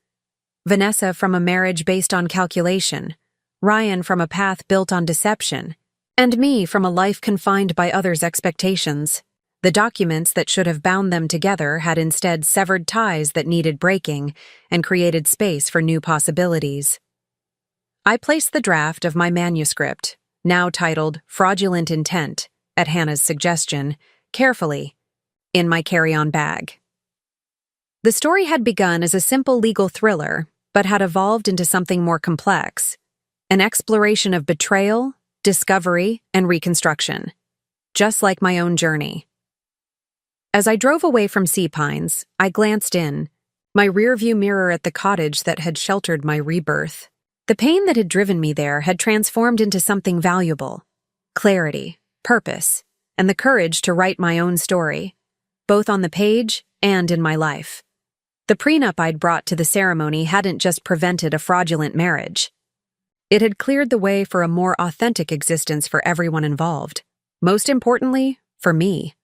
A: Vanessa from a marriage based on calculation, Ryan from a path built on deception, and me from a life confined by others' expectations. The documents that should have bound them together had instead severed ties that needed breaking and created space for new possibilities. I placed the draft of my manuscript, now titled Fraudulent Intent, at Hannah's suggestion, carefully, in my carry-on bag. The story had begun as a simple legal thriller, but had evolved into something more complex, an exploration of betrayal, discovery, and reconstruction, just like my own journey. As I drove away from Sea Pines, I glanced in, my rearview mirror at the cottage that had sheltered my rebirth. The pain that had driven me there had transformed into something valuable: clarity, purpose, and the courage to write my own story, both on the page and in my life. The prenup I'd brought to the ceremony hadn't just prevented a fraudulent marriage. It had cleared the way for a more authentic existence for everyone involved. Most importantly, for me.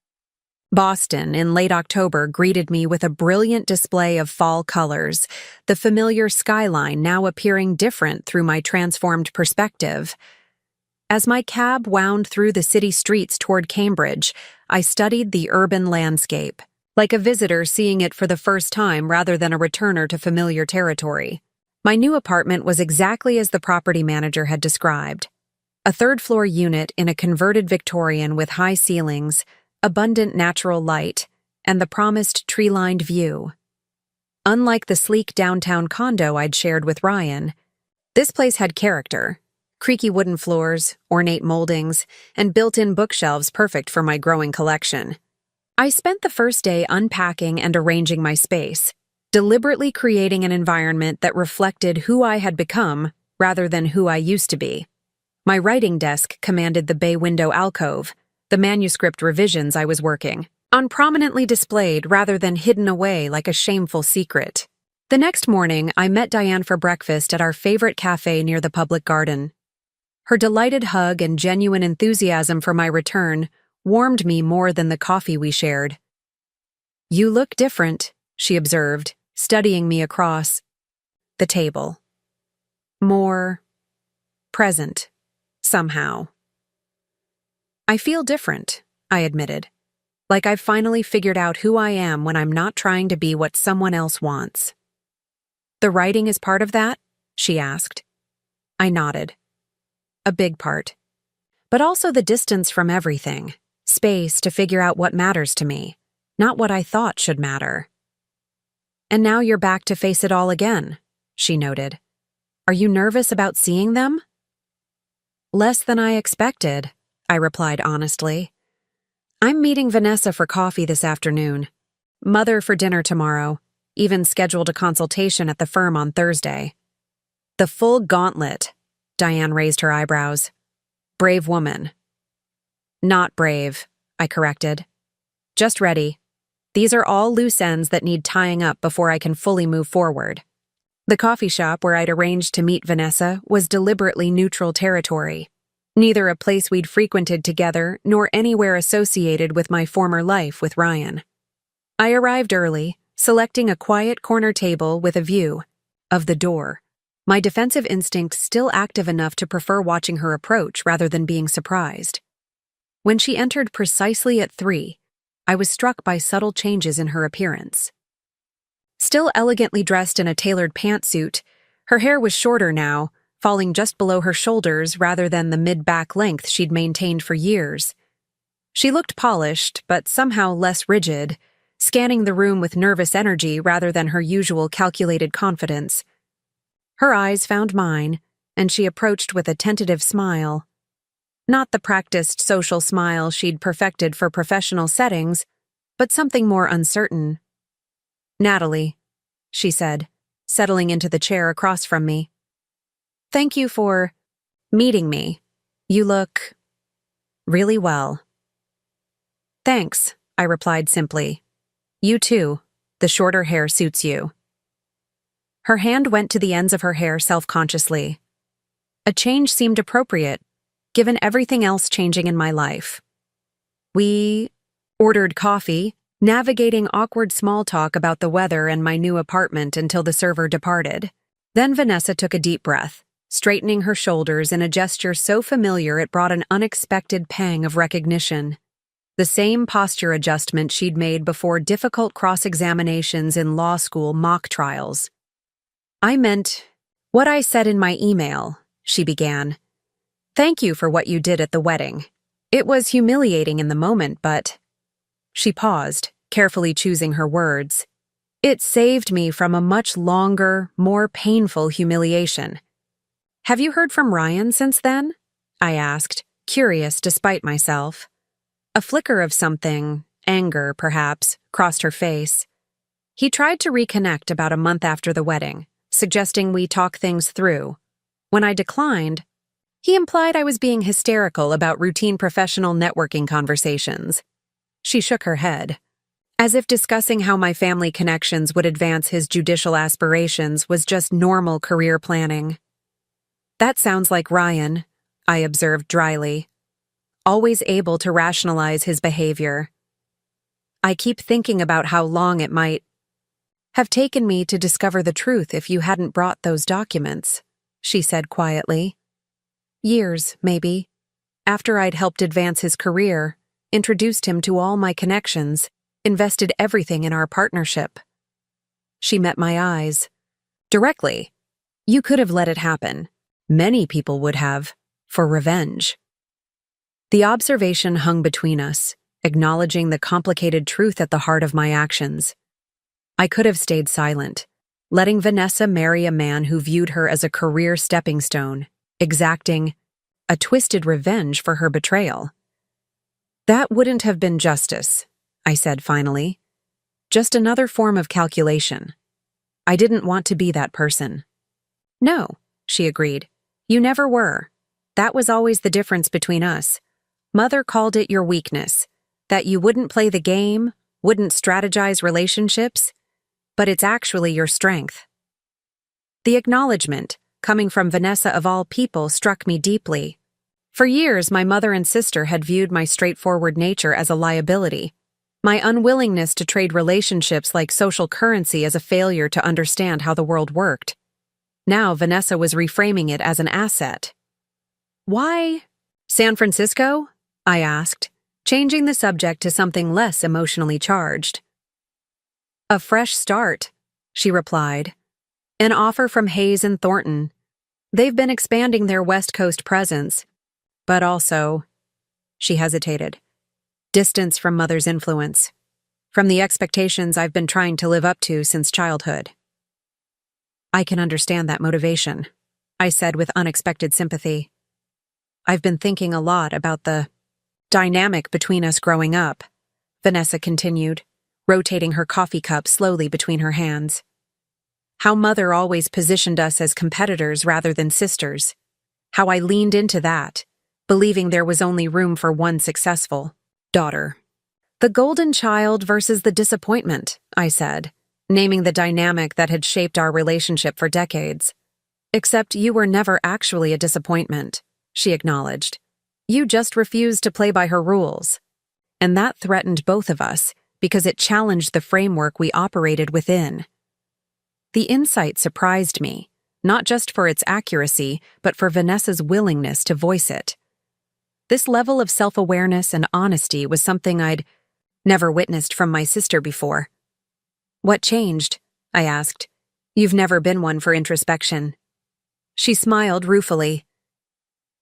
A: Boston, in late October, greeted me with a brilliant display of fall colors, the familiar skyline now appearing different through my transformed perspective. As my cab wound through the city streets toward Cambridge, I studied the urban landscape, like a visitor seeing it for the first time rather than a returner to familiar territory. My new apartment was exactly as the property manager had described. A third-floor unit in a converted Victorian with high ceilings, abundant natural light, and the promised tree-lined view. Unlike the sleek downtown condo I'd shared with Ryan, this place had character. Creaky wooden floors, ornate moldings, and built-in bookshelves perfect for my growing collection. I spent the first day unpacking and arranging my space, deliberately creating an environment that reflected who I had become rather than who I used to be. My writing desk commanded the bay window alcove, the manuscript revisions I was working on prominently displayed rather than hidden away like a shameful secret. The next morning, I met Diane for breakfast at our favorite cafe near the public garden. Her delighted hug and genuine enthusiasm for my return warmed me more than the coffee we shared. "You look different," she observed, studying me across the table. "More present, somehow." "I feel different," I admitted. "Like I've finally figured out who I am when I'm not trying to be what someone else wants." "The writing is part of that?" she asked. I nodded. "A big part. But also the distance from everything. Space to figure out what matters to me, not what I thought should matter." "And now you're back to face it all again," she noted. "Are you nervous about seeing them?" "Less than I expected," I replied honestly. "I'm meeting Vanessa for coffee this afternoon. Mother for dinner tomorrow. Even scheduled a consultation at the firm on Thursday." "The full gauntlet," Diane raised her eyebrows. "Brave woman." "Not brave," I corrected. "Just ready. These are all loose ends that need tying up before I can fully move forward." The coffee shop where I'd arranged to meet Vanessa was deliberately neutral territory. Neither a place we'd frequented together nor anywhere associated with my former life with Ryan. I arrived early, selecting a quiet corner table with a view of the door, my defensive instinct still active enough to prefer watching her approach rather than being surprised. When she entered precisely at 3, I was struck by subtle changes in her appearance. Still elegantly dressed in a tailored pantsuit, her hair was shorter now, falling just below her shoulders rather than the mid-back length she'd maintained for years. She looked polished, but somehow less rigid, scanning the room with nervous energy rather than her usual calculated confidence. Her eyes found mine, and she approached with a tentative smile. Not the practiced social smile she'd perfected for professional settings, but something more uncertain. "Natalie," she said, settling into the chair across from me. "Thank you for meeting me. You look really well." "Thanks," I replied simply. "You too. The shorter hair suits you." Her hand went to the ends of her hair self-consciously. A change seemed appropriate, given everything else changing in my life. We ordered coffee, navigating awkward small talk about the weather and my new apartment until the server departed. Then Vanessa took a deep breath, straightening her shoulders in a gesture so familiar it brought an unexpected pang of recognition. The same posture adjustment she'd made before difficult cross-examinations in law school mock trials. "I meant what I said in my email," she began. "Thank you for what you did at the wedding. It was humiliating in the moment, but—" She paused, carefully choosing her words. "It saved me from a much longer, more painful humiliation." "Have you heard from Ryan since then?" I asked, curious despite myself. A flicker of something, anger perhaps, crossed her face. "He tried to reconnect about a month after the wedding, suggesting we talk things through. When I declined, he implied I was being hysterical about routine professional networking conversations." She shook her head, as if discussing how my family connections would advance his judicial aspirations was just normal career planning. "That sounds like Ryan," I observed dryly, always able to rationalize his behavior. "I keep thinking about how long it might have taken me to discover the truth if you hadn't brought those documents," she said quietly. "Years, maybe. After I'd helped advance his career, introduced him to all my connections, invested everything in our partnership." She met my eyes. "Directly. You could have let it happen. Many people would have, for revenge." The observation hung between us, acknowledging the complicated truth at the heart of my actions. I could have stayed silent, letting Vanessa marry a man who viewed her as a career stepping stone, exacting a twisted revenge for her betrayal. That wouldn't have been justice, I said finally. Just another form of calculation. I didn't want to be that person. No, she agreed. You never were. That was always the difference between us. Mother called it your weakness, that you wouldn't play the game, wouldn't strategize relationships, but it's actually your strength. The acknowledgement, coming from Vanessa of all people, struck me deeply. For years, my mother and sister had viewed my straightforward nature as a liability, my unwillingness to trade relationships like social currency as a failure to understand how the world worked. Now Vanessa was reframing it as an asset. Why San Francisco? I asked, changing the subject to something less emotionally charged. A fresh start, she replied. An offer from Hayes and Thornton. They've been expanding their West Coast presence, but also, she hesitated, distance from Mother's influence, from the expectations I've been trying to live up to since childhood. I can understand that motivation, I said with unexpected sympathy. I've been thinking a lot about the dynamic between us growing up, Vanessa continued, rotating her coffee cup slowly between her hands. How Mother always positioned us as competitors rather than sisters. How I leaned into that, believing there was only room for one successful daughter. The golden child versus the disappointment, I said, naming the dynamic that had shaped our relationship for decades. Except you were never actually a disappointment, she acknowledged. You just refused to play by her rules. And that threatened both of us because it challenged the framework we operated within. The insight surprised me, not just for its accuracy, but for Vanessa's willingness to voice it. This level of self-awareness and honesty was something I'd never witnessed from my sister before. What changed? I asked. You've never been one for introspection. She smiled ruefully.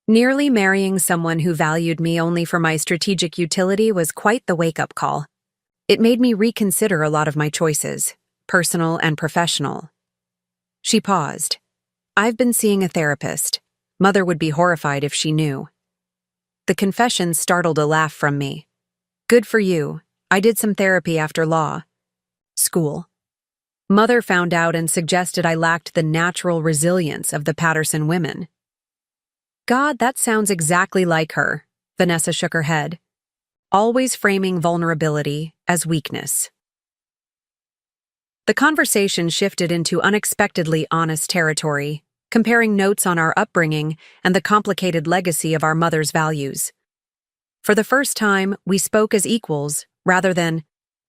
A: Nearly marrying someone who valued me only for my strategic utility was quite the wake-up call. It made me reconsider a lot of my choices, personal and professional. She paused. I've been seeing a therapist. Mother would be horrified if she knew. The confession startled a laugh from me. Good for you. I did some therapy after law school. Mother found out and suggested I lacked the natural resilience of the Patterson women. God, that sounds exactly like her, Vanessa shook her head, always framing vulnerability as weakness. The conversation shifted into unexpectedly honest territory, comparing notes on our upbringing and the complicated legacy of our mother's values. For the first time, we spoke as equals rather than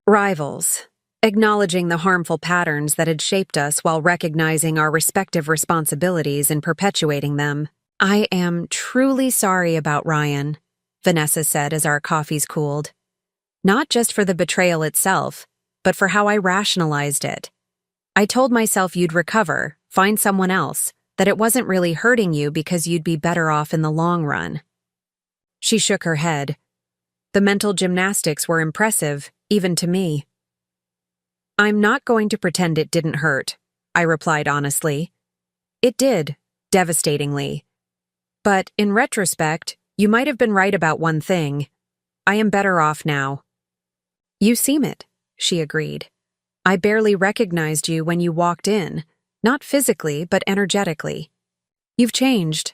A: rivals, acknowledging the harmful patterns that had shaped us while recognizing our respective responsibilities in perpetuating them. I am truly sorry about Ryan, Vanessa said as our coffees cooled. Not just for the betrayal itself, but for how I rationalized it. I told myself you'd recover, find someone else, that it wasn't really hurting you because you'd be better off in the long run. She shook her head. The mental gymnastics were impressive, even to me. I'm not going to pretend it didn't hurt, I replied honestly. It did, devastatingly. But in retrospect, you might have been right about one thing. I am better off now. You seem it, she agreed. I barely recognized you when you walked in, not physically, but energetically. You've changed.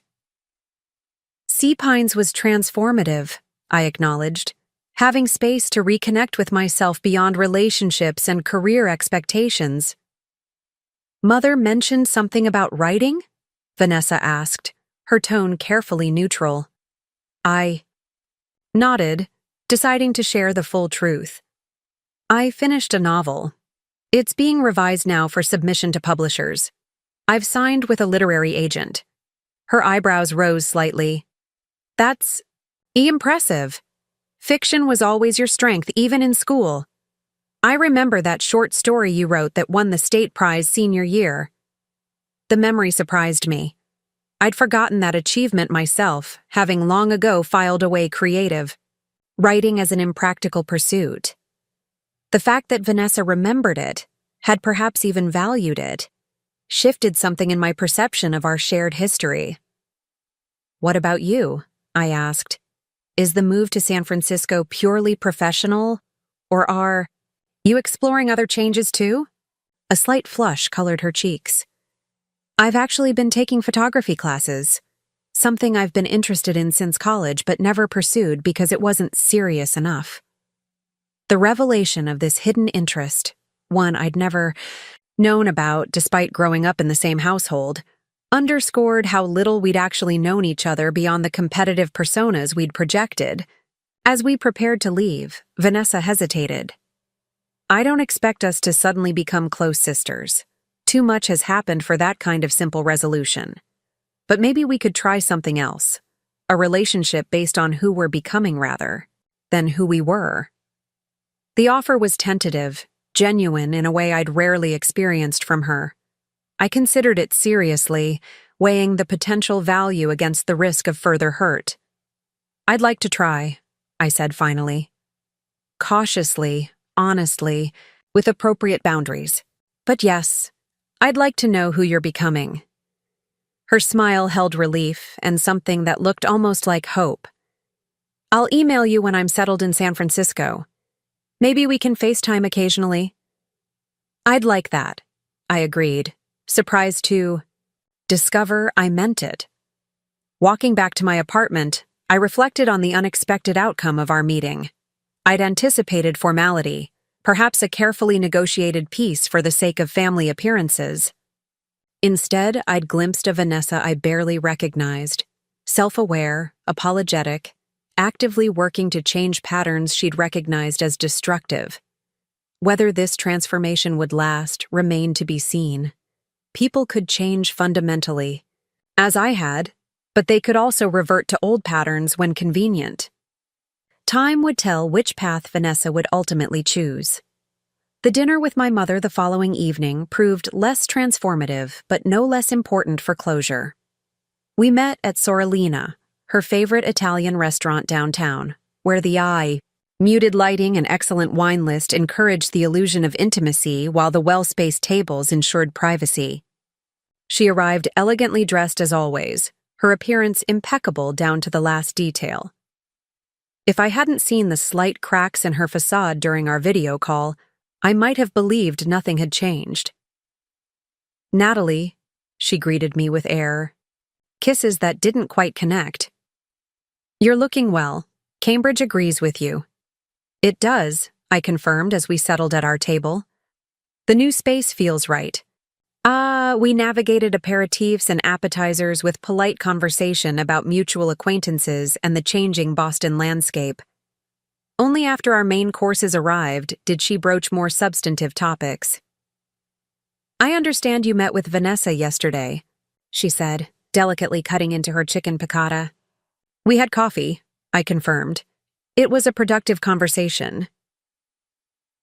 A: Sea Pines was transformative, I acknowledged, having space to reconnect with myself beyond relationships and career expectations. Mother mentioned something about writing? Vanessa asked, her tone carefully neutral. I nodded, deciding to share the full truth. I finished a novel. It's being revised now for submission to publishers. I've signed with a literary agent. Her eyebrows rose slightly. That's impressive. Fiction was always your strength, even in school. I remember that short story you wrote that won the state prize senior year. The memory surprised me. I'd forgotten that achievement myself, having long ago filed away creative, writing as an impractical pursuit. The fact that Vanessa remembered it, had perhaps even valued it, shifted something in my perception of our shared history. "What about you?" I asked. "Is the move to San Francisco purely professional, or are you exploring other changes too?" A slight flush colored her cheeks. "I've actually been taking photography classes, something I've been interested in since college but never pursued because it wasn't serious enough." The revelation of this hidden interest, one I'd never known about despite growing up in the same household, underscored how little we'd actually known each other beyond the competitive personas we'd projected. As we prepared to leave, Vanessa hesitated. "I don't expect us to suddenly become close sisters. Too much has happened for that kind of simple resolution. But maybe we could try something else. A relationship based on who we're becoming rather than who we were." The offer was tentative, genuine in a way I'd rarely experienced from her. I considered it seriously, weighing the potential value against the risk of further hurt. "I'd like to try," I said finally. Cautiously, honestly, with appropriate boundaries. "But yes, I'd like to know who you're becoming." Her smile held relief and something that looked almost like hope. "I'll email you when I'm settled in San Francisco. Maybe we can FaceTime occasionally." "I'd like that," I agreed, surprised to discover I meant it. Walking back to my apartment, I reflected on the unexpected outcome of our meeting. I'd anticipated formality, perhaps a carefully negotiated peace for the sake of family appearances. Instead, I'd glimpsed a Vanessa I barely recognized, self-aware, apologetic, actively working to change patterns she'd recognized as destructive. Whether this transformation would last remained to be seen. People could change fundamentally, as I had, but they could also revert to old patterns when convenient. Time would tell which path Vanessa would ultimately choose. The dinner with my mother the following evening proved less transformative but no less important for closure. We met at Sorellina, her favorite Italian restaurant downtown, where the muted lighting and excellent wine list encouraged the illusion of intimacy while the well-spaced tables ensured privacy. She arrived elegantly dressed as always, her appearance impeccable down to the last detail. If I hadn't seen the slight cracks in her facade during our video call, I might have believed nothing had changed. "Natalie," she greeted me with air. Kisses that didn't quite connect. "You're looking well. Cambridge agrees with you." "It does," I confirmed as we settled at our table. "The new space feels right." We navigated aperitifs and appetizers with polite conversation about mutual acquaintances and the changing Boston landscape. Only after our main courses arrived did she broach more substantive topics. "I understand you met with Vanessa yesterday," she said, delicately cutting into her chicken piccata. "We had coffee," I confirmed. "It was a productive conversation."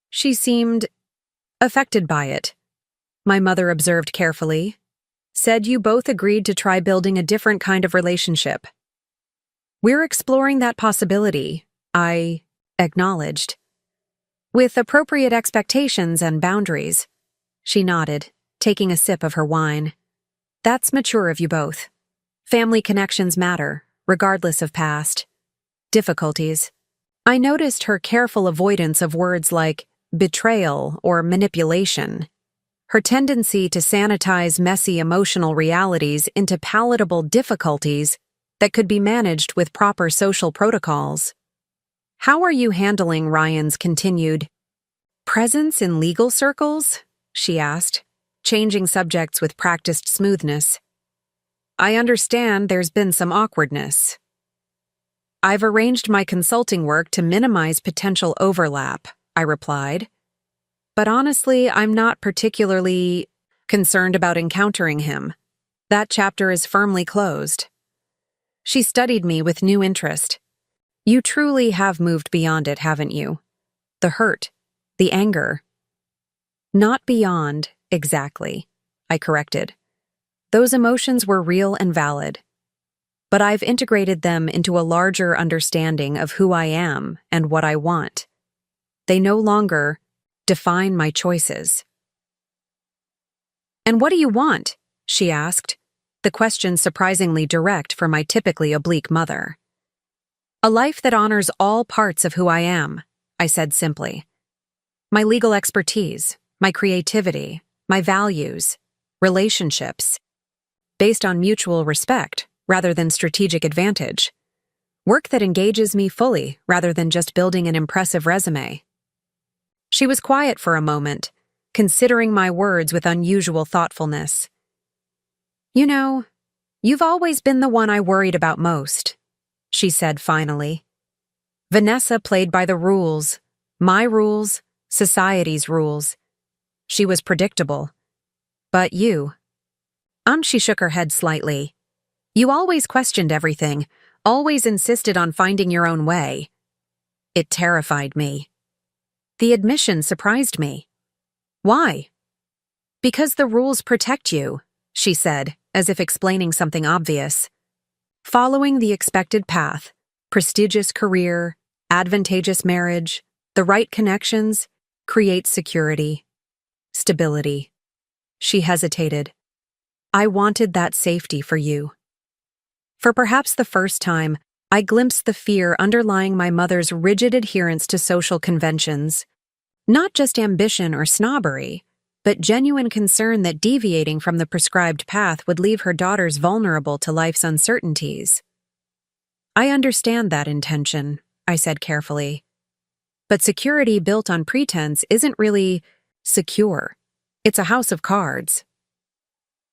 A: "She seemed affected by it," my mother observed carefully. "Said you both agreed to try building a different kind of relationship." "We're exploring that possibility," I acknowledged. "With appropriate expectations and boundaries." She nodded, taking a sip of her wine. "That's mature of you both. Family connections matter, regardless of past difficulties." I noticed her careful avoidance of words like betrayal or manipulation. Her tendency to sanitize messy emotional realities into palatable difficulties that could be managed with proper social protocols. "How are you handling Ryan's continued presence in legal circles?" she asked, changing subjects with practiced smoothness. "I understand there's been some awkwardness." "I've arranged my consulting work to minimize potential overlap," I replied. "But honestly, I'm not particularly concerned about encountering him. That chapter is firmly closed." She studied me with new interest. "You truly have moved beyond it, haven't you? The hurt, the anger." "Not beyond, exactly," I corrected. "Those emotions were real and valid. But I've integrated them into a larger understanding of who I am and what I want. They no longer define my choices." "And what do you want?" she asked, the question surprisingly direct for my typically oblique mother. "A life that honors all parts of who I am," I said simply. "My legal expertise, my creativity, my values, relationships, based on mutual respect rather than strategic advantage. Work that engages me fully rather than just building an impressive resume." She was quiet for a moment, considering my words with unusual thoughtfulness. "You know, you've always been the one I worried about most," she said finally. "Vanessa played by the rules, my rules, society's rules. She was predictable. But you—" She shook her head slightly. "You always questioned everything, always insisted on finding your own way." It terrified me. The admission surprised me. "Why?" "Because the rules protect you," she said, as if explaining something obvious. "Following the expected path, prestigious career, advantageous marriage, the right connections, creates security, stability." She hesitated. "I wanted that safety for you." For perhaps the first time, I glimpsed the fear underlying my mother's rigid adherence to social conventions. Not just ambition or snobbery, but genuine concern that deviating from the prescribed path would leave her daughters vulnerable to life's uncertainties. "I understand that intention," I said carefully. "But security built on pretense isn't really secure. It's a house of cards."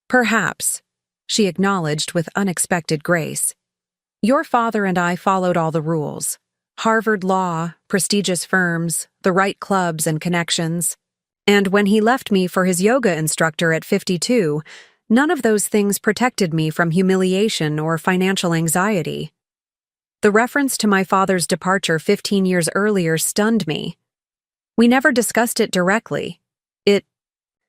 A: "Perhaps," she acknowledged with unexpected grace. "Your father and I followed all the rules. Harvard Law, prestigious firms, the right clubs and connections. And when he left me for his yoga instructor at 52, none of those things protected me from humiliation or financial anxiety." The reference to my father's departure 15 years earlier stunned me. We never discussed it directly. It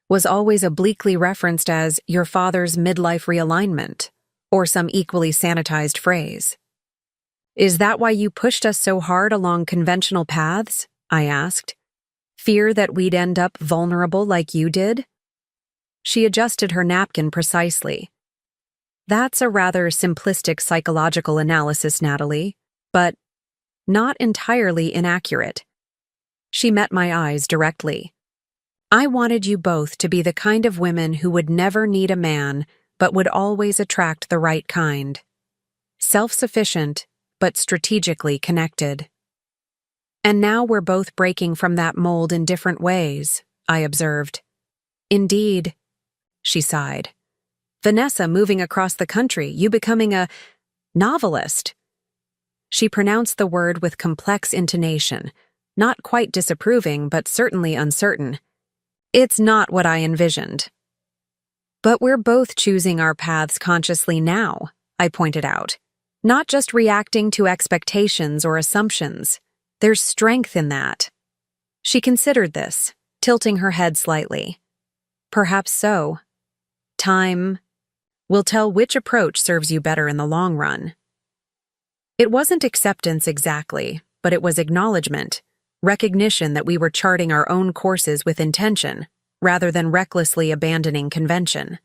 A: was always obliquely referenced as "your father's midlife realignment," or some equally sanitized phrase. "Is that why you pushed us so hard along conventional paths?" I asked. "Fear that we'd end up vulnerable like you did?" She adjusted her napkin precisely. "That's a rather simplistic psychological analysis, Natalie, but not entirely inaccurate." She met my eyes directly. "I wanted you both to be the kind of women who would never need a man, but would always attract the right kind. Self-sufficient, but strategically connected. And now we're both breaking from that mold in different ways," I observed. "Indeed," she sighed. "Vanessa moving across the country, you becoming a novelist." She pronounced the word with complex intonation, not quite disapproving, but certainly uncertain. "It's not what I envisioned." "But we're both choosing our paths consciously now," I pointed out. "Not just reacting to expectations or assumptions. There's strength in that." She considered this, tilting her head slightly. "Perhaps so. Time will tell which approach serves you better in the long run." It wasn't acceptance exactly, but it was acknowledgement, recognition that we were charting our own courses with intention, rather than recklessly abandoning convention.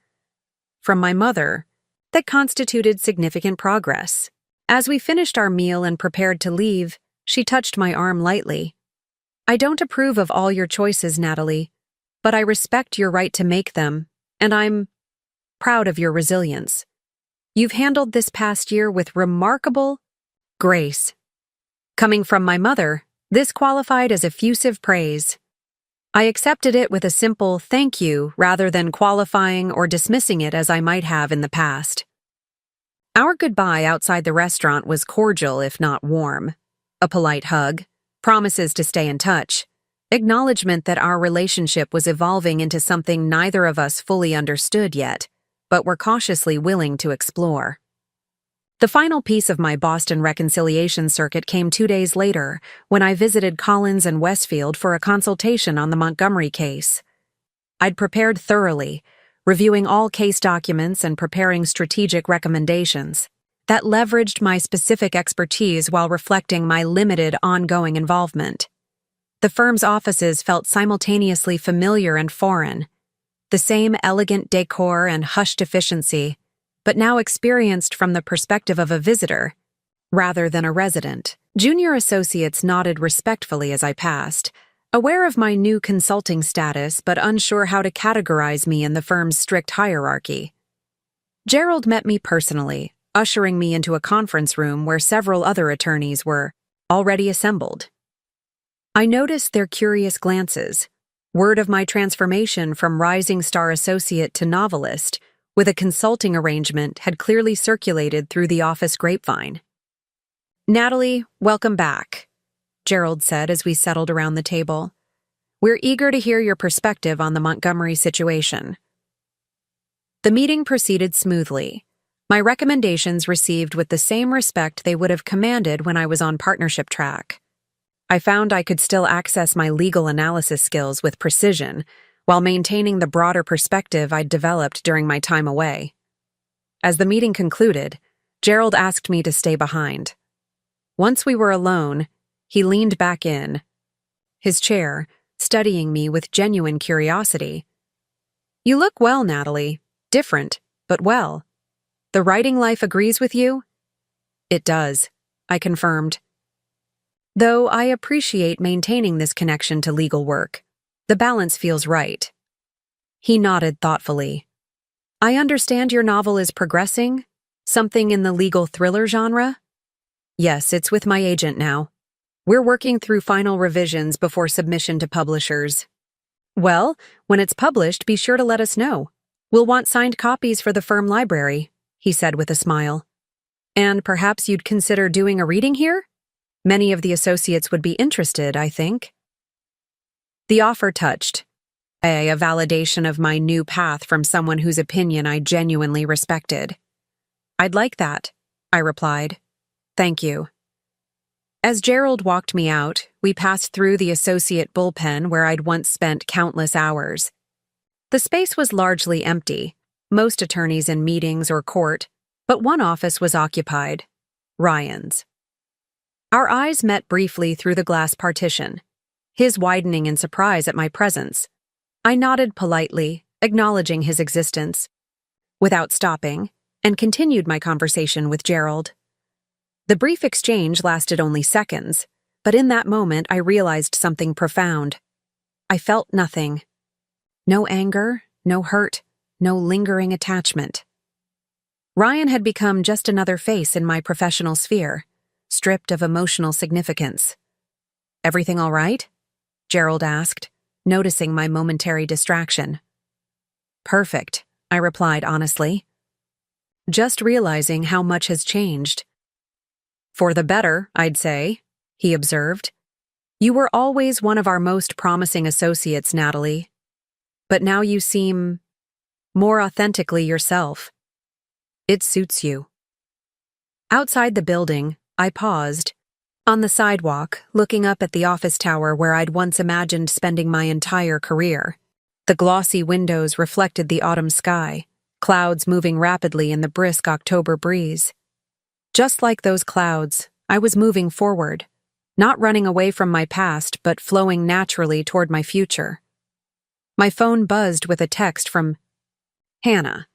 A: From my mother, that constituted significant progress. As we finished our meal and prepared to leave, she touched my arm lightly. "I don't approve of all your choices, Natalie, but I respect your right to make them, and I'm proud of your resilience. You've handled this past year with remarkable grace." Coming from my mother, this qualified as effusive praise. I accepted it with a simple thank you rather than qualifying or dismissing it as I might have in the past. Our goodbye outside the restaurant was cordial if not warm. A polite hug, promises to stay in touch, acknowledgement that our relationship was evolving into something neither of us fully understood yet, but were cautiously willing to explore. The final piece of my Boston reconciliation circuit came 2 days later, when I visited Collins and Westfield for a consultation on the Montgomery case. I'd prepared thoroughly, reviewing all case documents and preparing strategic recommendations that leveraged my specific expertise while reflecting my limited ongoing involvement. The firm's offices felt simultaneously familiar and foreign. The same elegant decor and hushed efficiency, but now experienced from the perspective of a visitor rather than a resident. Junior associates nodded respectfully as I passed, aware of my new consulting status but unsure how to categorize me in the firm's strict hierarchy. Gerald met me personally, ushering me into a conference room where several other attorneys were already assembled. I noticed their curious glances. Word of my transformation from rising star associate to novelist, with a consulting arrangement, had clearly circulated through the office grapevine. "Natalie, welcome back," Gerald said as we settled around the table. "We're eager to hear your perspective on the Montgomery situation." The meeting proceeded smoothly. My recommendations received with the same respect they would have commanded when I was on partnership track. I found I could still access my legal analysis skills with precision while maintaining the broader perspective I'd developed during my time away. As the meeting concluded, Gerald asked me to stay behind. Once we were alone, he leaned back in his chair, studying me with genuine curiosity. "You look well, Natalie. Different, but well. The writing life agrees with you?" "It does," I confirmed. "Though I appreciate maintaining this connection to legal work. The balance feels right." He nodded thoughtfully. "I understand your novel is progressing? Something in the legal thriller genre?" "Yes, it's with my agent now. We're working through final revisions before submission to publishers." "Well, when it's published, be sure to let us know. We'll want signed copies for the firm library," he said with a smile. "And perhaps you'd consider doing a reading here? Many of the associates would be interested, I think." The offer touched a validation of my new path from someone whose opinion I genuinely respected. "I'd like that," I replied. "Thank you." As Gerald walked me out, we passed through the associate bullpen where I'd once spent countless hours. The space was largely empty, most attorneys in meetings or court, but one office was occupied, Ryan's. Our eyes met briefly through the glass partition, his widening in surprise at my presence. I nodded politely, acknowledging his existence, without stopping, and continued my conversation with Gerald. The brief exchange lasted only seconds, but in that moment I realized something profound. I felt nothing. No anger, no hurt, no lingering attachment. Ryan had become just another face in my professional sphere, stripped of emotional significance. "Everything all right?" Gerald asked, noticing my momentary distraction. "Perfect," I replied honestly. "Just realizing how much has changed." "For the better, I'd say," he observed. "You were always one of our most promising associates, Natalie. But now you seem more authentically yourself. It suits you." Outside the building, I paused, on the sidewalk, looking up at the office tower where I'd once imagined spending my entire career. The glossy windows reflected the autumn sky, clouds moving rapidly in the brisk October breeze. Just like those clouds, I was moving forward, not running away from my past but flowing naturally toward my future. My phone buzzed with a text from Hannah.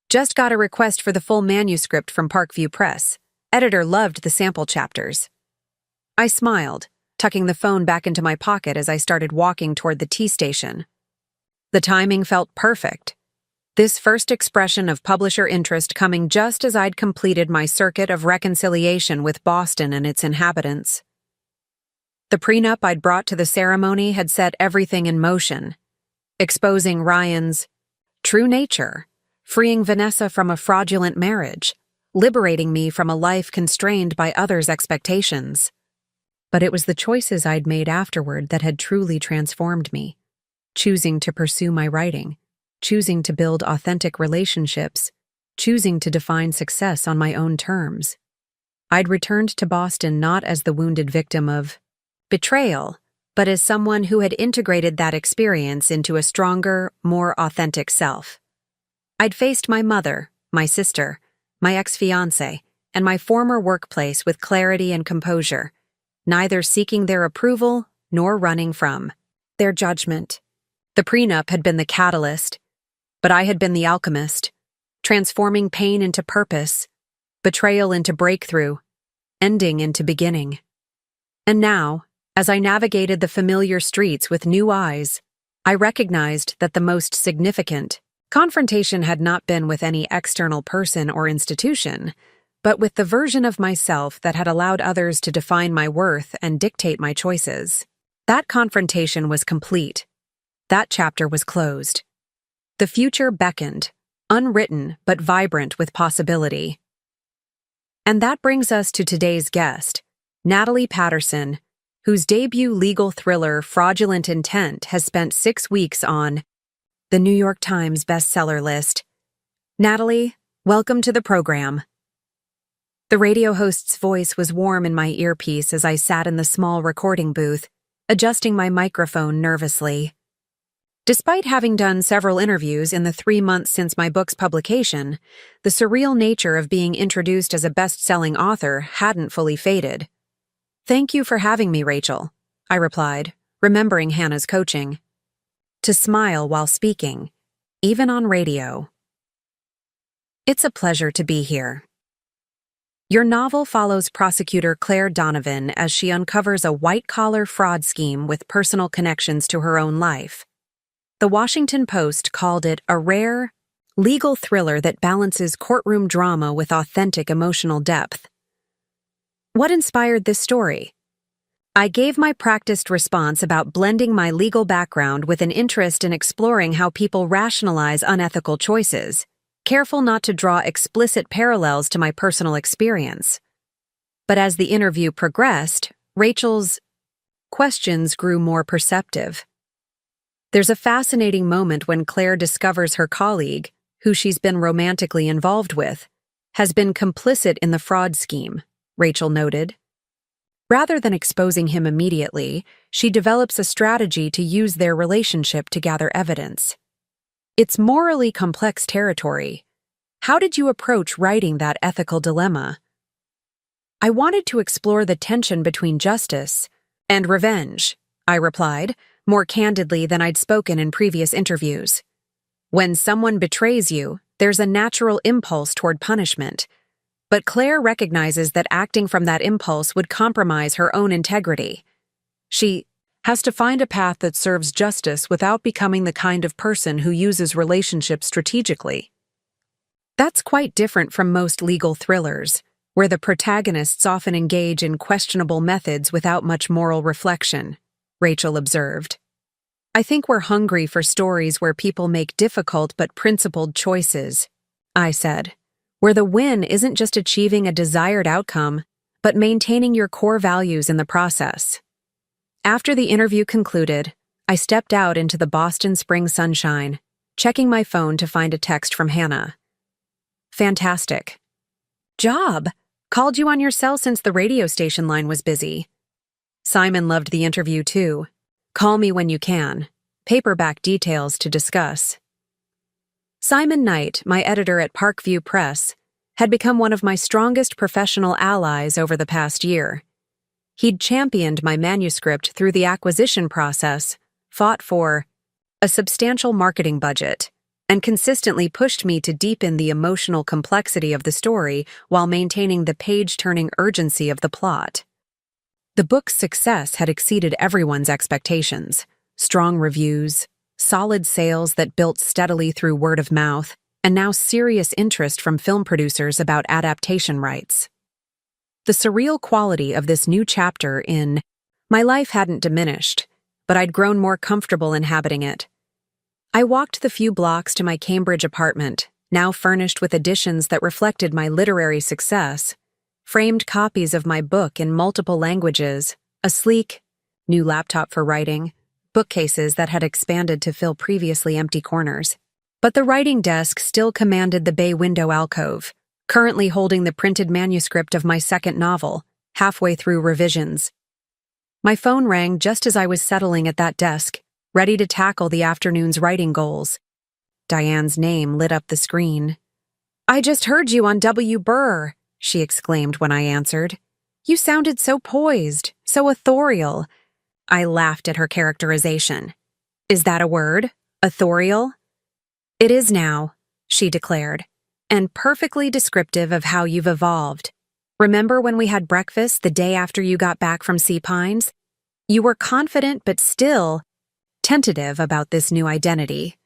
A: "Just got a request for the full manuscript from Parkview Press. Editor loved the sample chapters." I smiled, tucking the phone back into my pocket as I started walking toward the T station. The timing felt perfect. This first expression of publisher interest coming just as I'd completed my circuit of reconciliation with Boston and its inhabitants. The prenup I'd brought to the ceremony had set everything in motion, exposing Ryan's true nature, freeing Vanessa from a fraudulent marriage, liberating me from a life constrained by others' expectations. But it was the choices I'd made afterward that had truly transformed me. Choosing to pursue my writing, choosing to build authentic relationships, choosing to define success on my own terms. I'd returned to Boston not as the wounded victim of betrayal, but as someone who had integrated that experience into a stronger, more authentic self. I'd faced my mother, my sister, my ex-fiancé, and my former workplace with clarity and composure, neither seeking their approval nor running from their judgment. The prenup had been the catalyst, but I had been the alchemist, transforming pain into purpose, betrayal into breakthrough, ending into beginning. And now, as I navigated the familiar streets with new eyes, I recognized that the most significant confrontation had not been with any external person or institution, but with the version of myself that had allowed others to define my worth and dictate my choices. That confrontation was complete. That chapter was closed. The future beckoned, unwritten but vibrant with possibility. And that brings us to today's guest, Natalie Patterson, whose debut legal thriller Fraudulent Intent has spent 6 weeks on the New York Times bestseller list. Natalie, welcome to the program. The radio host's voice was warm in my earpiece as I sat in the small recording booth, adjusting my microphone nervously. Despite having done several interviews in the 3 months since my book's publication, the surreal nature of being introduced as a best-selling author hadn't fully faded. "Thank you for having me, Rachel," I replied, remembering Hannah's coaching. To smile while speaking, even on radio. "It's a pleasure to be here." Your novel follows prosecutor Claire Donovan as she uncovers a white-collar fraud scheme with personal connections to her own life. The Washington Post called it a rare, legal thriller that balances courtroom drama with authentic emotional depth. What inspired this story? I gave my practiced response about blending my legal background with an interest in exploring how people rationalize unethical choices, careful not to draw explicit parallels to my personal experience. But as the interview progressed, Rachel's questions grew more perceptive. There's a fascinating moment when Claire discovers her colleague, who she's been romantically involved with, has been complicit in the fraud scheme, Rachel noted. Rather than exposing him immediately, she develops a strategy to use their relationship to gather evidence. It's morally complex territory. How did you approach writing that ethical dilemma? I wanted to explore the tension between justice and revenge, I replied, more candidly than I'd spoken in previous interviews. When someone betrays you, there's a natural impulse toward punishment. But Claire recognizes that acting from that impulse would compromise her own integrity. She has to find a path that serves justice without becoming the kind of person who uses relationships strategically. That's quite different from most legal thrillers, where the protagonists often engage in questionable methods without much moral reflection, Rachel observed. I think we're hungry for stories where people make difficult but principled choices, I said, where the win isn't just achieving a desired outcome, but maintaining your core values in the process. After the interview concluded, I stepped out into the Boston spring sunshine, checking my phone to find a text from Hannah. "Fantastic. Job. Called you on your cell since the radio station line was busy." Simon loved the interview too. "Call me when you can. Paperback details to discuss." Simon Knight, my editor at Parkview Press, had become one of my strongest professional allies over the past year. He'd championed my manuscript through the acquisition process, fought for a substantial marketing budget, and consistently pushed me to deepen the emotional complexity of the story while maintaining the page-turning urgency of the plot. The book's success had exceeded everyone's expectations. Strong reviews, solid sales that built steadily through word of mouth, and now serious interest from film producers about adaptation rights. The surreal quality of this new chapter in my life hadn't diminished, but I'd grown more comfortable inhabiting it. I walked the few blocks to my Cambridge apartment, now furnished with additions that reflected my literary success, framed copies of my book in multiple languages, a sleek, new laptop for writing, bookcases that had expanded to fill previously empty corners. But the writing desk still commanded the bay window alcove, currently holding the printed manuscript of my second novel, halfway through revisions. My phone rang just as I was settling at that desk, ready to tackle the afternoon's writing goals. Diane's name lit up the screen. "I just heard you on W. Burr," she exclaimed when I answered. "You sounded so poised, so authorial." I laughed at her characterization. Is that a word? Authorial? It is now, she declared, and perfectly descriptive of how you've evolved. Remember when we had breakfast the day after you got back from Sea Pines? You were confident but still tentative about this new identity.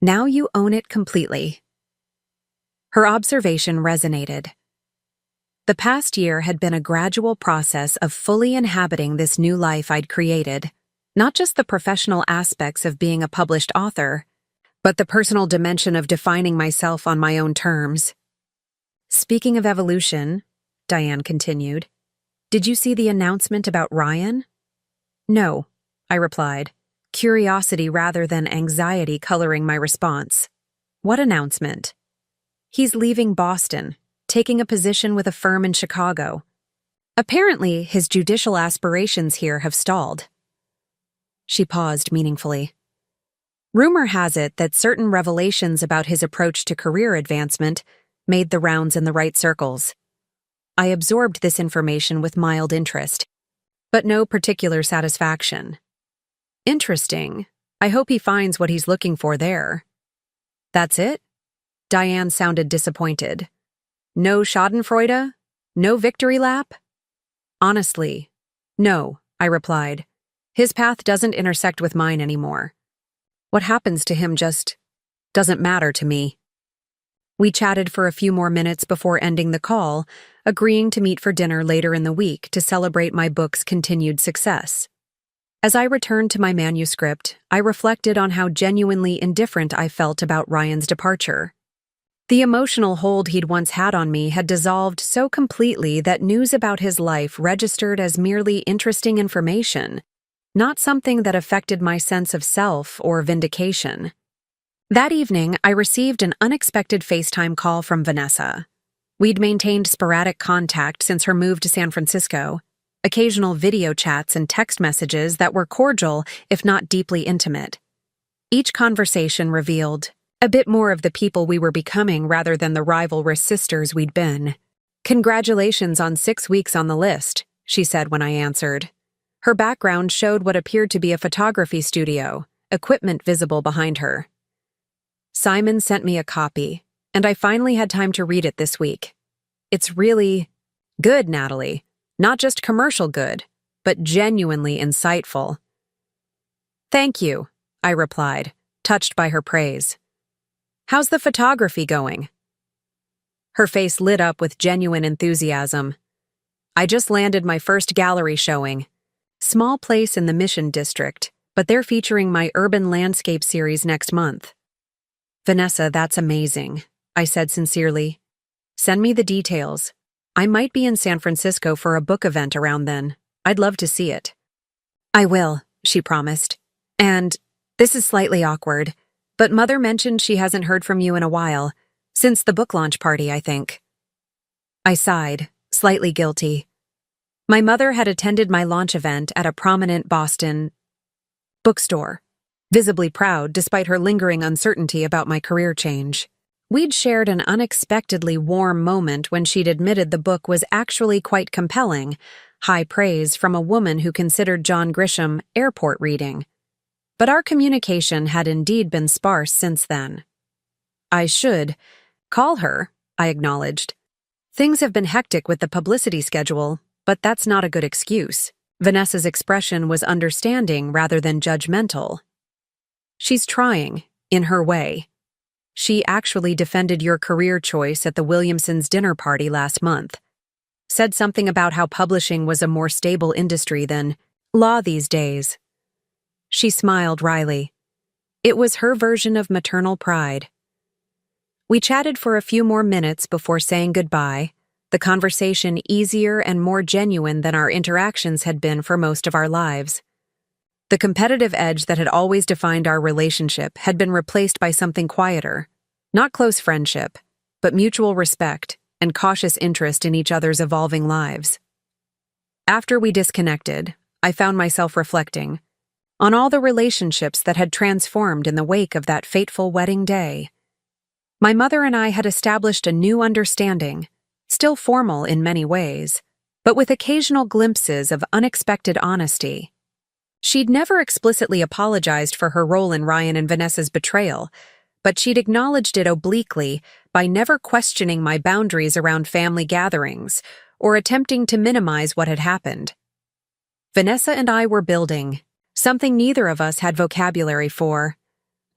A: Now you own it completely. Her observation resonated. The past year had been a gradual process of fully inhabiting this new life I'd created, not just the professional aspects of being a published author, but the personal dimension of defining myself on my own terms. Speaking of evolution, Diane continued, did you see the announcement about Ryan? No, I replied, curiosity rather than anxiety coloring my response. What announcement? He's leaving Boston, taking a position with a firm in Chicago. Apparently, his judicial aspirations here have stalled. She paused meaningfully. Rumor has it that certain revelations about his approach to career advancement made the rounds in the right circles. I absorbed this information with mild interest, but no particular satisfaction. Interesting. I hope he finds what he's looking for there. That's it? Diane sounded disappointed. No schadenfreude? No victory lap? Honestly, no, I replied. His path doesn't intersect with mine anymore. What happens to him just doesn't matter to me. We chatted for a few more minutes before ending the call, agreeing to meet for dinner later in the week to celebrate my book's continued success. As I returned to my manuscript, I reflected on how genuinely indifferent I felt about Ryan's departure. The emotional hold he'd once had on me had dissolved so completely that news about his life registered as merely interesting information, not something that affected my sense of self or vindication. That evening, I received an unexpected FaceTime call from Vanessa. We'd maintained sporadic contact since her move to San Francisco, occasional video chats and text messages that were cordial, if not deeply intimate. Each conversation revealed a bit more of the people we were becoming rather than the rivalrous sisters we'd been. Congratulations on 6 weeks on the list, she said when I answered. Her background showed what appeared to be a photography studio, equipment visible behind her. Simon sent me a copy, and I finally had time to read it this week. It's really good, Natalie. Not just commercial good, but genuinely insightful. Thank you, I replied, touched by her praise. How's the photography going? Her face lit up with genuine enthusiasm. I just landed my first gallery showing. Small place in the Mission District, but they're featuring my urban landscape series next month. Vanessa, that's amazing, I said sincerely. Send me the details. I might be in San Francisco for a book event around then. I'd love to see it. I will, she promised. And this is slightly awkward, but Mother mentioned she hasn't heard from you in a while, since the book launch party, I think. I sighed, slightly guilty. My mother had attended my launch event at a prominent Boston bookstore, visibly proud despite her lingering uncertainty about my career change. We'd shared an unexpectedly warm moment when she'd admitted the book was actually quite compelling, high praise from a woman who considered John Grisham airport reading. But our communication had indeed been sparse since then. I should call her, I acknowledged. Things have been hectic with the publicity schedule, but that's not a good excuse. Vanessa's expression was understanding rather than judgmental. She's trying, in her way. She actually defended your career choice at the Williamsons' dinner party last month. Said something about how publishing was a more stable industry than law these days. She smiled wryly. It was her version of maternal pride. We chatted for a few more minutes before saying goodbye, the conversation easier and more genuine than our interactions had been for most of our lives. The competitive edge that had always defined our relationship had been replaced by something quieter, not close friendship, but mutual respect and cautious interest in each other's evolving lives. After we disconnected, I found myself reflecting on all the relationships that had transformed in the wake of that fateful wedding day. My mother and I had established a new understanding, still formal in many ways, but with occasional glimpses of unexpected honesty. She'd never explicitly apologized for her role in Ryan and Vanessa's betrayal, but she'd acknowledged it obliquely by never questioning my boundaries around family gatherings or attempting to minimize what had happened. Vanessa and I were building, something neither of us had vocabulary for.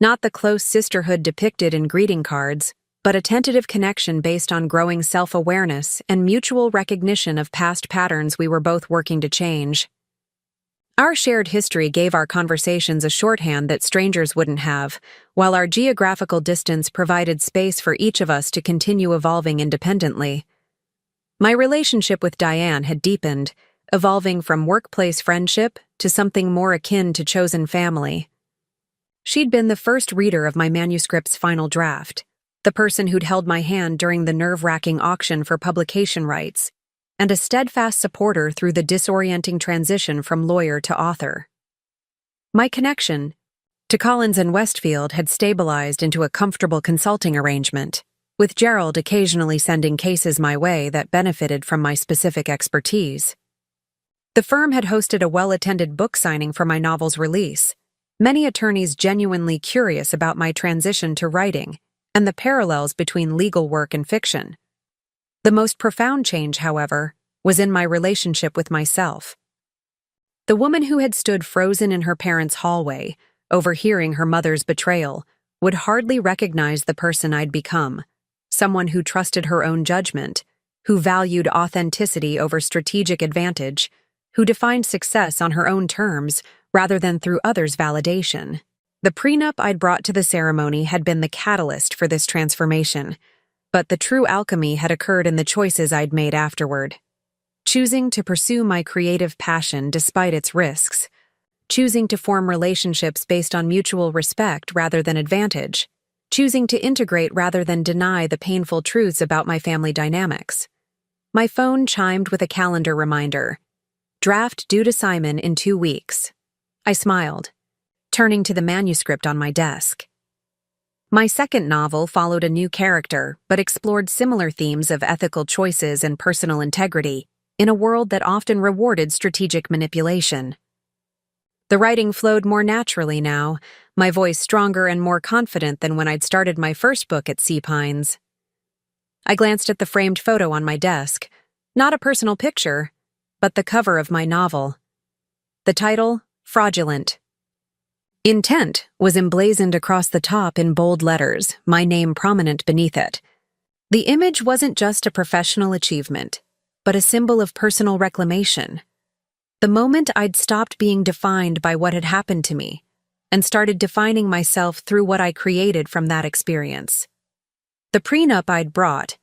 A: Not the close sisterhood depicted in greeting cards, but a tentative connection based on growing self-awareness and mutual recognition of past patterns we were both working to change. Our shared history gave our conversations a shorthand that strangers wouldn't have, while our geographical distance provided space for each of us to continue evolving independently. My relationship with Diane had deepened, evolving from workplace friendship to something more akin to chosen family. She'd been the first reader of my manuscript's final draft, the person who'd held my hand during the nerve-wracking auction for publication rights, and a steadfast supporter through the disorienting transition from lawyer to author. My connection to Collins and Westfield had stabilized into a comfortable consulting arrangement, with Gerald occasionally sending cases my way that benefited from my specific expertise. The firm had hosted a well-attended book signing for my novel's release, many attorneys genuinely curious about my transition to writing and the parallels between legal work and fiction. The most profound change, however, was in my relationship with myself. The woman who had stood frozen in her parents' hallway, overhearing her mother's betrayal, would hardly recognize the person I'd become, someone who trusted her own judgment, who valued authenticity over strategic advantage, who defined success on her own terms rather than through others' validation. The prenup I'd brought to the ceremony had been the catalyst for this transformation, but the true alchemy had occurred in the choices I'd made afterward. Choosing to pursue my creative passion despite its risks, choosing to form relationships based on mutual respect rather than advantage, choosing to integrate rather than deny the painful truths about my family dynamics. My phone chimed with a calendar reminder. Draft due to Simon in 2 weeks. I smiled, turning to the manuscript on my desk. My second novel followed a new character, but explored similar themes of ethical choices and personal integrity in a world that often rewarded strategic manipulation. The writing flowed more naturally now, my voice stronger and more confident than when I'd started my first book at Sea Pines. I glanced at the framed photo on my desk, not a personal picture, but the cover of my novel. The title, Fraudulent. Intent was emblazoned across the top in bold letters, my name prominent beneath it. The image wasn't just a professional achievement, but a symbol of personal reclamation. The moment I'd stopped being defined by what had happened to me and started defining myself through what I created from that experience. The prenup I'd brought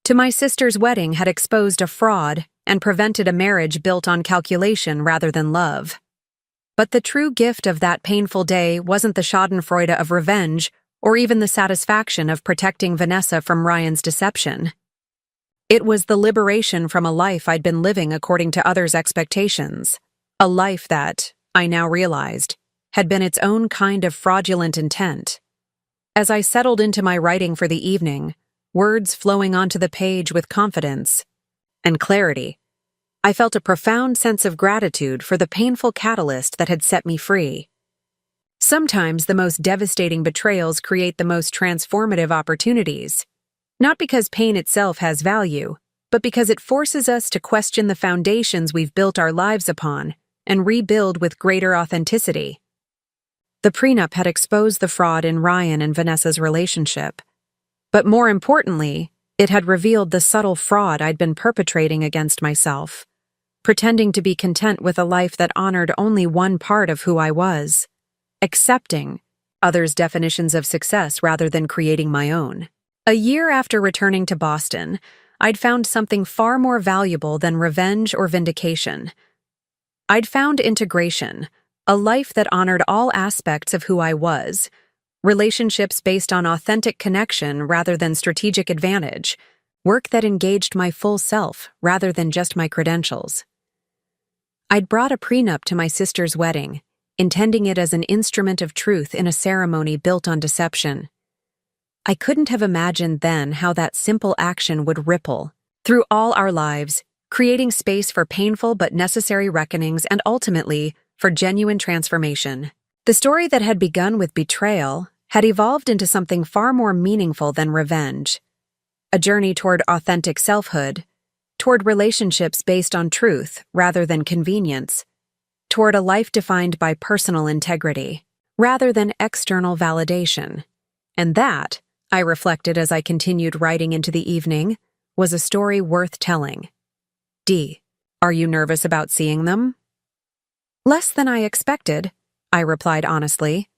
A: to my sister's wedding had exposed a fraud and prevented a marriage built on calculation rather than love. But the true gift of that painful day wasn't the schadenfreude of revenge or even the satisfaction of protecting Vanessa from Ryan's deception. It was the liberation from a life I'd been living according to others' expectations, a life that, I now realized, had been its own kind of fraudulent intent. As I settled into my writing for the evening, words flowing onto the page with confidence and clarity, I felt a profound sense of gratitude for the painful catalyst that had set me free. Sometimes the most devastating betrayals create the most transformative opportunities, not because pain itself has value, but because it forces us to question the foundations we've built our lives upon and rebuild with greater authenticity. The prenup had exposed the fraud in Ryan and Vanessa's relationship, but more importantly, it had revealed the subtle fraud I'd been perpetrating against myself, pretending to be content with a life that honored only one part of who I was, accepting others' definitions of success rather than creating my own. A year after returning to Boston, I'd found something far more valuable than revenge or vindication. I'd found integration, a life that honored all aspects of who I was, relationships based on authentic connection rather than strategic advantage, work that engaged my full self rather than just my credentials. I'd brought a prenup to my sister's wedding, intending it as an instrument of truth in a ceremony built on deception. I couldn't have imagined then how that simple action would ripple through all our lives, creating space for painful but necessary reckonings and ultimately for genuine transformation. The story that had begun with betrayal had evolved into something far more meaningful than revenge. A journey toward authentic selfhood, toward relationships based on truth rather than convenience, toward a life defined by personal integrity rather than external validation. And that, I reflected as I continued writing into the evening, was a story worth telling. D. Are you nervous about seeing them? Less than I expected, I replied honestly.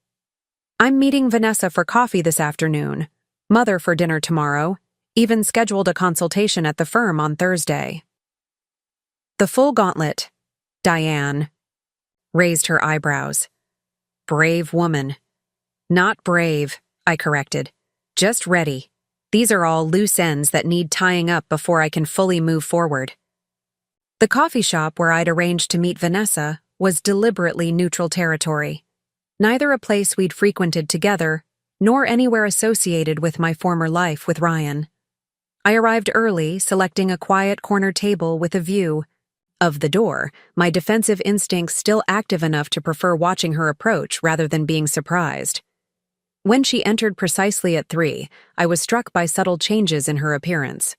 A: I'm meeting Vanessa for coffee this afternoon, Mother for dinner tomorrow, even scheduled a consultation at the firm on Thursday. The full gauntlet. Diane raised her eyebrows. Brave woman. Not brave, I corrected. Just ready. These are all loose ends that need tying up before I can fully move forward. The coffee shop where I'd arranged to meet Vanessa was deliberately neutral territory. Neither a place we'd frequented together, nor anywhere associated with my former life with Ryan. I arrived early, selecting a quiet corner table with a view of the door, my defensive instincts still active enough to prefer watching her approach rather than being surprised. When she entered precisely at 3, I was struck by subtle changes in her appearance.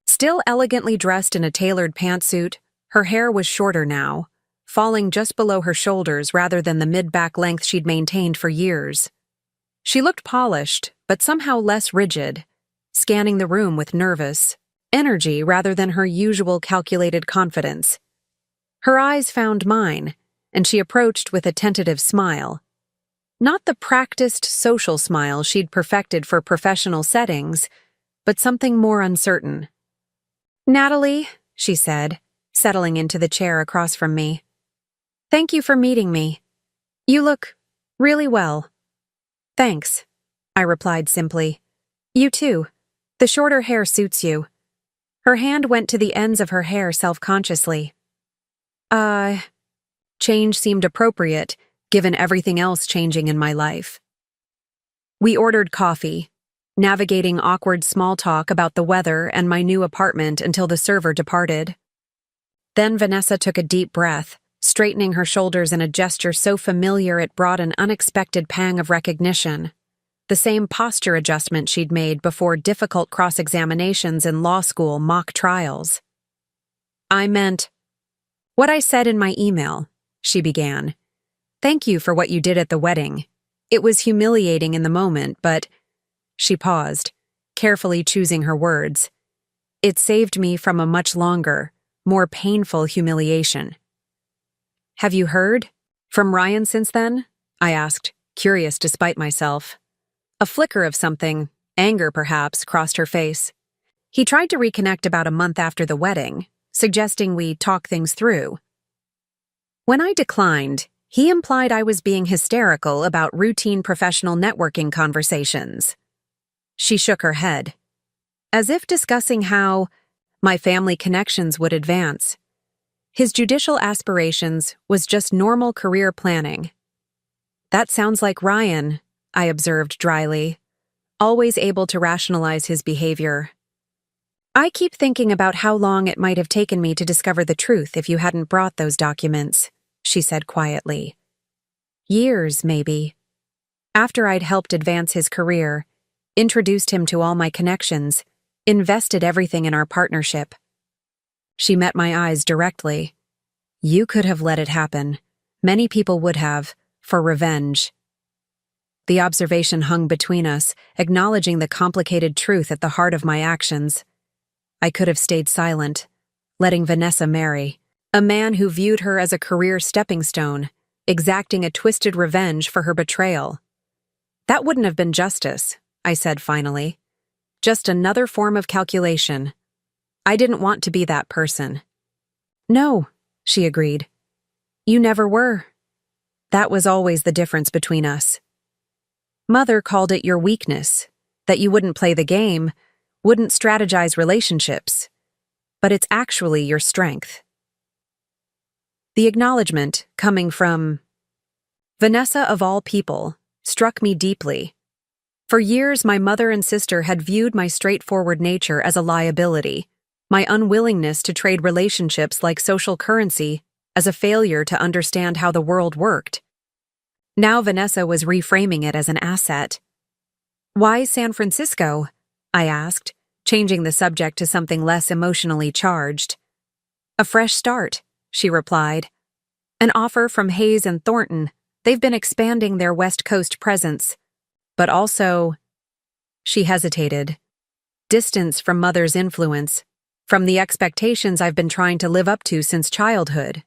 A: Still elegantly dressed in a tailored pantsuit, her hair was shorter now, falling just below her shoulders rather than the mid-back length she'd maintained for years. She looked polished, but somehow less rigid, scanning the room with nervous energy rather than her usual calculated confidence. Her eyes found mine, and she approached with a tentative smile. Not the practiced social smile she'd perfected for professional settings, but something more uncertain. "Natalie," she said, settling into the chair across from me. "Thank you for meeting me. You look really well." "Thanks," I replied simply. "You too. The shorter hair suits you." Her hand went to the ends of her hair self-consciously. Change seemed appropriate, given everything else changing in my life. We ordered coffee, navigating awkward small talk about the weather and my new apartment until the server departed. Then Vanessa took a deep breath, straightening her shoulders in a gesture so familiar it brought an unexpected pang of recognition. The same posture adjustment she'd made before difficult cross-examinations in law school mock trials. "I meant what I said in my email," she began. "Thank you for what you did at the wedding. It was humiliating in the moment, but—" She paused, carefully choosing her words. "It saved me from a much longer, more painful humiliation." "Have you heard from Ryan since then?" I asked, curious despite myself. A flicker of something, anger perhaps, crossed her face. "He tried to reconnect about a month after the wedding, suggesting we talk things through. When I declined, he implied I was being hysterical about routine professional networking conversations." She shook her head, as if discussing how my family connections would advance. His judicial aspirations was just normal career planning. "That sounds like Ryan," I observed dryly, always able to rationalize his behavior. "I keep thinking about how long it might have taken me to discover the truth if you hadn't brought those documents," she said quietly. "Years, maybe. After I'd helped advance his career, introduced him to all my connections, invested everything in our partnership." She met my eyes directly. "You could have let it happen. Many people would have, for revenge." The observation hung between us, acknowledging the complicated truth at the heart of my actions. I could have stayed silent, letting Vanessa marry a man who viewed her as a career stepping stone, exacting a twisted revenge for her betrayal. "That wouldn't have been justice," I said finally. "Just another form of calculation. I didn't want to be that person." "No," she agreed. "You never were. That was always the difference between us. Mother called it your weakness, that you wouldn't play the game, wouldn't strategize relationships. But it's actually your strength." The acknowledgement, coming from Vanessa of all people, struck me deeply. For years, my mother and sister had viewed my straightforward nature as a liability, my unwillingness to trade relationships like social currency as a failure to understand how the world worked. Now Vanessa was reframing it as an asset. "Why San Francisco?" I asked, changing the subject to something less emotionally charged. "A fresh start," she replied. "An offer from Hayes and Thornton. They've been expanding their West Coast presence. But also—" She hesitated. "Distance from mother's influence, from the expectations I've been trying to live up to since childhood."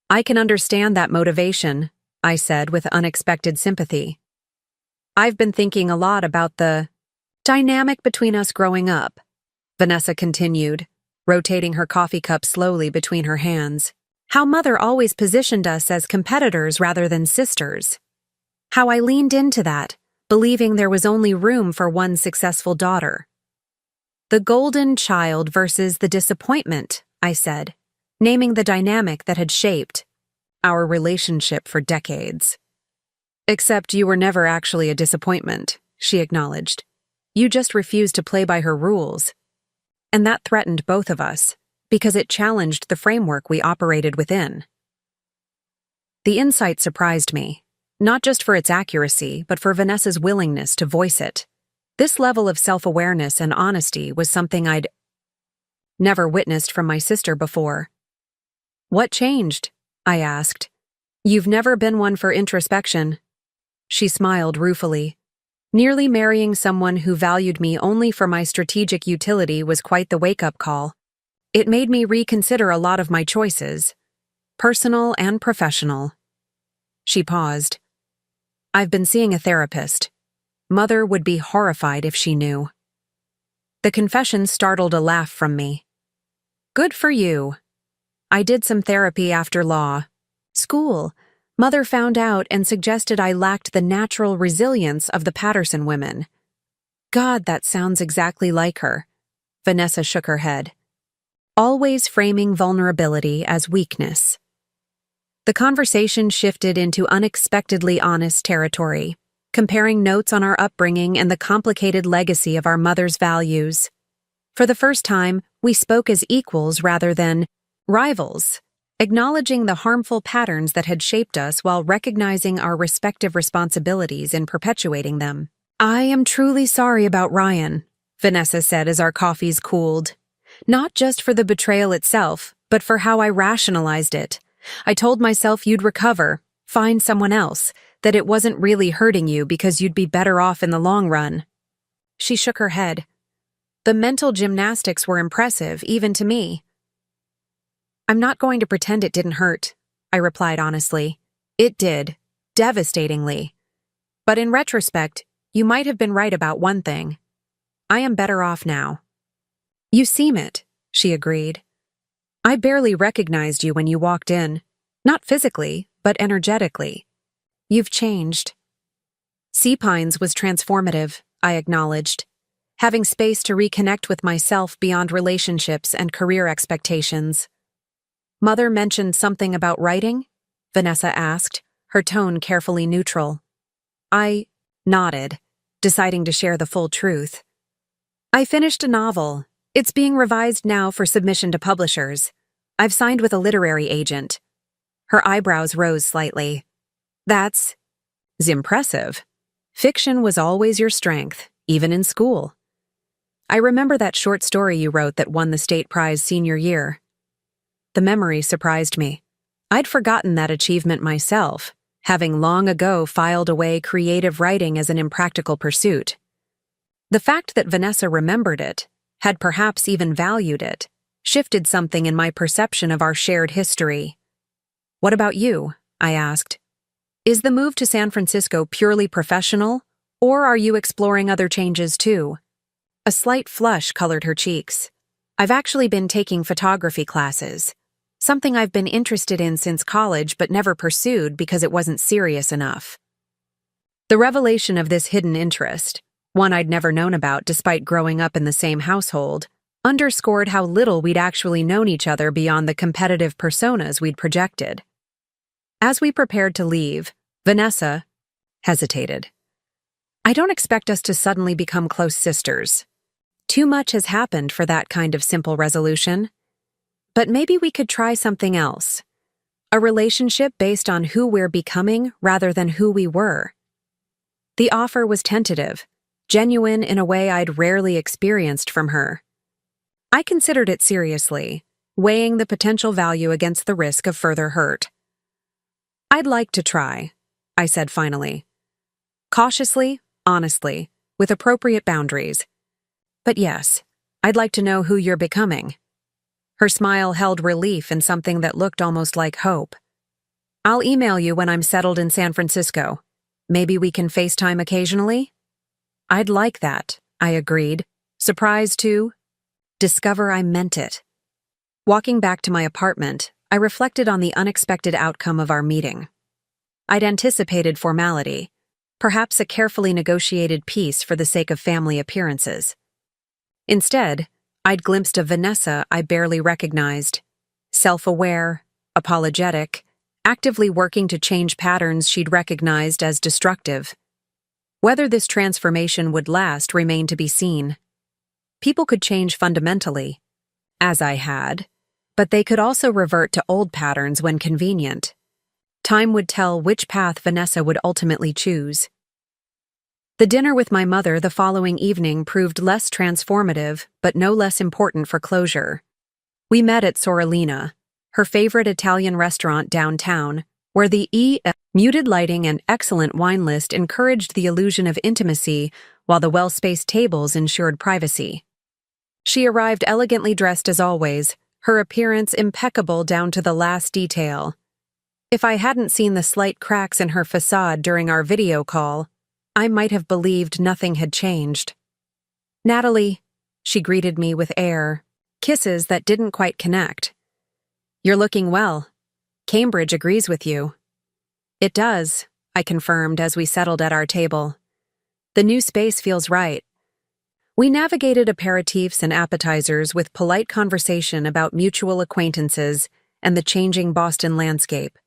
A: "I can understand that motivation," I said with unexpected sympathy. "I've been thinking a lot about the dynamic between us growing up," Vanessa continued, rotating her coffee cup slowly between her hands. "How mother always positioned us as competitors rather than sisters. How I leaned into that, believing there was only room for one successful daughter." "The golden child versus the disappointment," I said, naming the dynamic that had shaped our relationship for decades. "Except you were never actually a disappointment," she acknowledged. "You just refused to play by her rules. And that threatened both of us, because it challenged the framework we operated within." The insight surprised me, not just for its accuracy, but for Vanessa's willingness to voice it. This level of self-awareness and honesty was something I'd never witnessed from my sister before. "What changed?" I asked. "You've never been one for introspection." She smiled ruefully. "Nearly marrying someone who valued me only for my strategic utility was quite the wake-up call. It made me reconsider a lot of my choices, personal and professional." She paused. "I've been seeing a therapist. Mother would be horrified if she knew." The confession startled a laugh from me. "Good for you." "I did some therapy after law school. Mother found out and suggested I lacked the natural resilience of the Patterson women." "God, that sounds exactly like her." Vanessa shook her head. "Always framing vulnerability as weakness." The conversation shifted into unexpectedly honest territory, comparing notes on our upbringing and the complicated legacy of our mother's values. For the first time, we spoke as equals rather than rivals, acknowledging the harmful patterns that had shaped us while recognizing our respective responsibilities in perpetuating them. "I am truly sorry about Ryan," Vanessa said as our coffees cooled. "Not just for the betrayal itself, but for how I rationalized it. I told myself you'd recover, find someone else, that it wasn't really hurting you because you'd be better off in the long run." She shook her head. The mental gymnastics were impressive, even to me. "I'm not going to pretend it didn't hurt," I replied honestly. "It did, devastatingly. But in retrospect, you might have been right about one thing. I am better off now." "You seem it," she agreed. "I barely recognized you when you walked in. Not physically, but energetically. You've changed." "Sea Pines was transformative," I acknowledged. Having space to reconnect with myself beyond relationships and career expectations. "Mother mentioned something about writing?" Vanessa asked, her tone carefully neutral. I nodded, deciding to share the full truth. "I finished a novel. It's being revised now for submission to publishers. I've signed with a literary agent." Her eyebrows rose slightly. "That's impressive. Fiction was always your strength, even in school." "I remember that short story you wrote that won the state prize senior year." The memory surprised me. I'd forgotten that achievement myself, having long ago filed away creative writing as an impractical pursuit. The fact that Vanessa remembered it, had perhaps even valued it, shifted something in my perception of our shared history. "What about you?" I asked. "Is the move to San Francisco purely professional, or are you exploring other changes too?" A slight flush colored her cheeks. "I've actually been taking photography classes, something I've been interested in since college but never pursued because it wasn't serious enough." The revelation of this hidden interest, one I'd never known about despite growing up in the same household, underscored how little we'd actually known each other beyond the competitive personas we'd projected. As we prepared to leave, Vanessa hesitated. "I don't expect us to suddenly become close sisters. Too much has happened for that kind of simple resolution. But maybe we could try something else. A relationship based on who we're becoming rather than who we were. The offer was tentative, genuine in a way I'd rarely experienced from her. I considered it seriously, weighing the potential value against the risk of further hurt. "I'd like to try," I said finally. Cautiously, honestly, with appropriate boundaries. "But yes, I'd like to know who you're becoming." Her smile held relief in something that looked almost like hope. "I'll email you when I'm settled in San Francisco. Maybe we can FaceTime occasionally?" "I'd like that," I agreed, surprised to discover I meant it. Walking back to my apartment, I reflected on the unexpected outcome of our meeting. I'd anticipated formality, perhaps a carefully negotiated peace for the sake of family appearances. Instead, I'd glimpsed a Vanessa I barely recognized, self-aware, apologetic, actively working to change patterns she'd recognized as destructive. Whether this transformation would last remained to be seen. People could change fundamentally, as I had, but they could also revert to old patterns when convenient. Time would tell which path Vanessa would ultimately choose. The dinner with my mother the following evening proved less transformative, but no less important for closure. We met at Sorellina, her favorite Italian restaurant downtown, where the muted lighting and excellent wine list encouraged the illusion of intimacy, while the well-spaced tables ensured privacy. She arrived elegantly dressed as always, her appearance impeccable down to the last detail. If I hadn't seen the slight cracks in her facade during our video call, I might have believed nothing had changed. "Natalie," she greeted me with air, kisses that didn't quite connect. "You're looking well. Cambridge agrees with you." "It does," I confirmed as we settled at our table. "The new space feels right." We navigated aperitifs and appetizers with polite conversation about mutual acquaintances and the changing Boston landscape.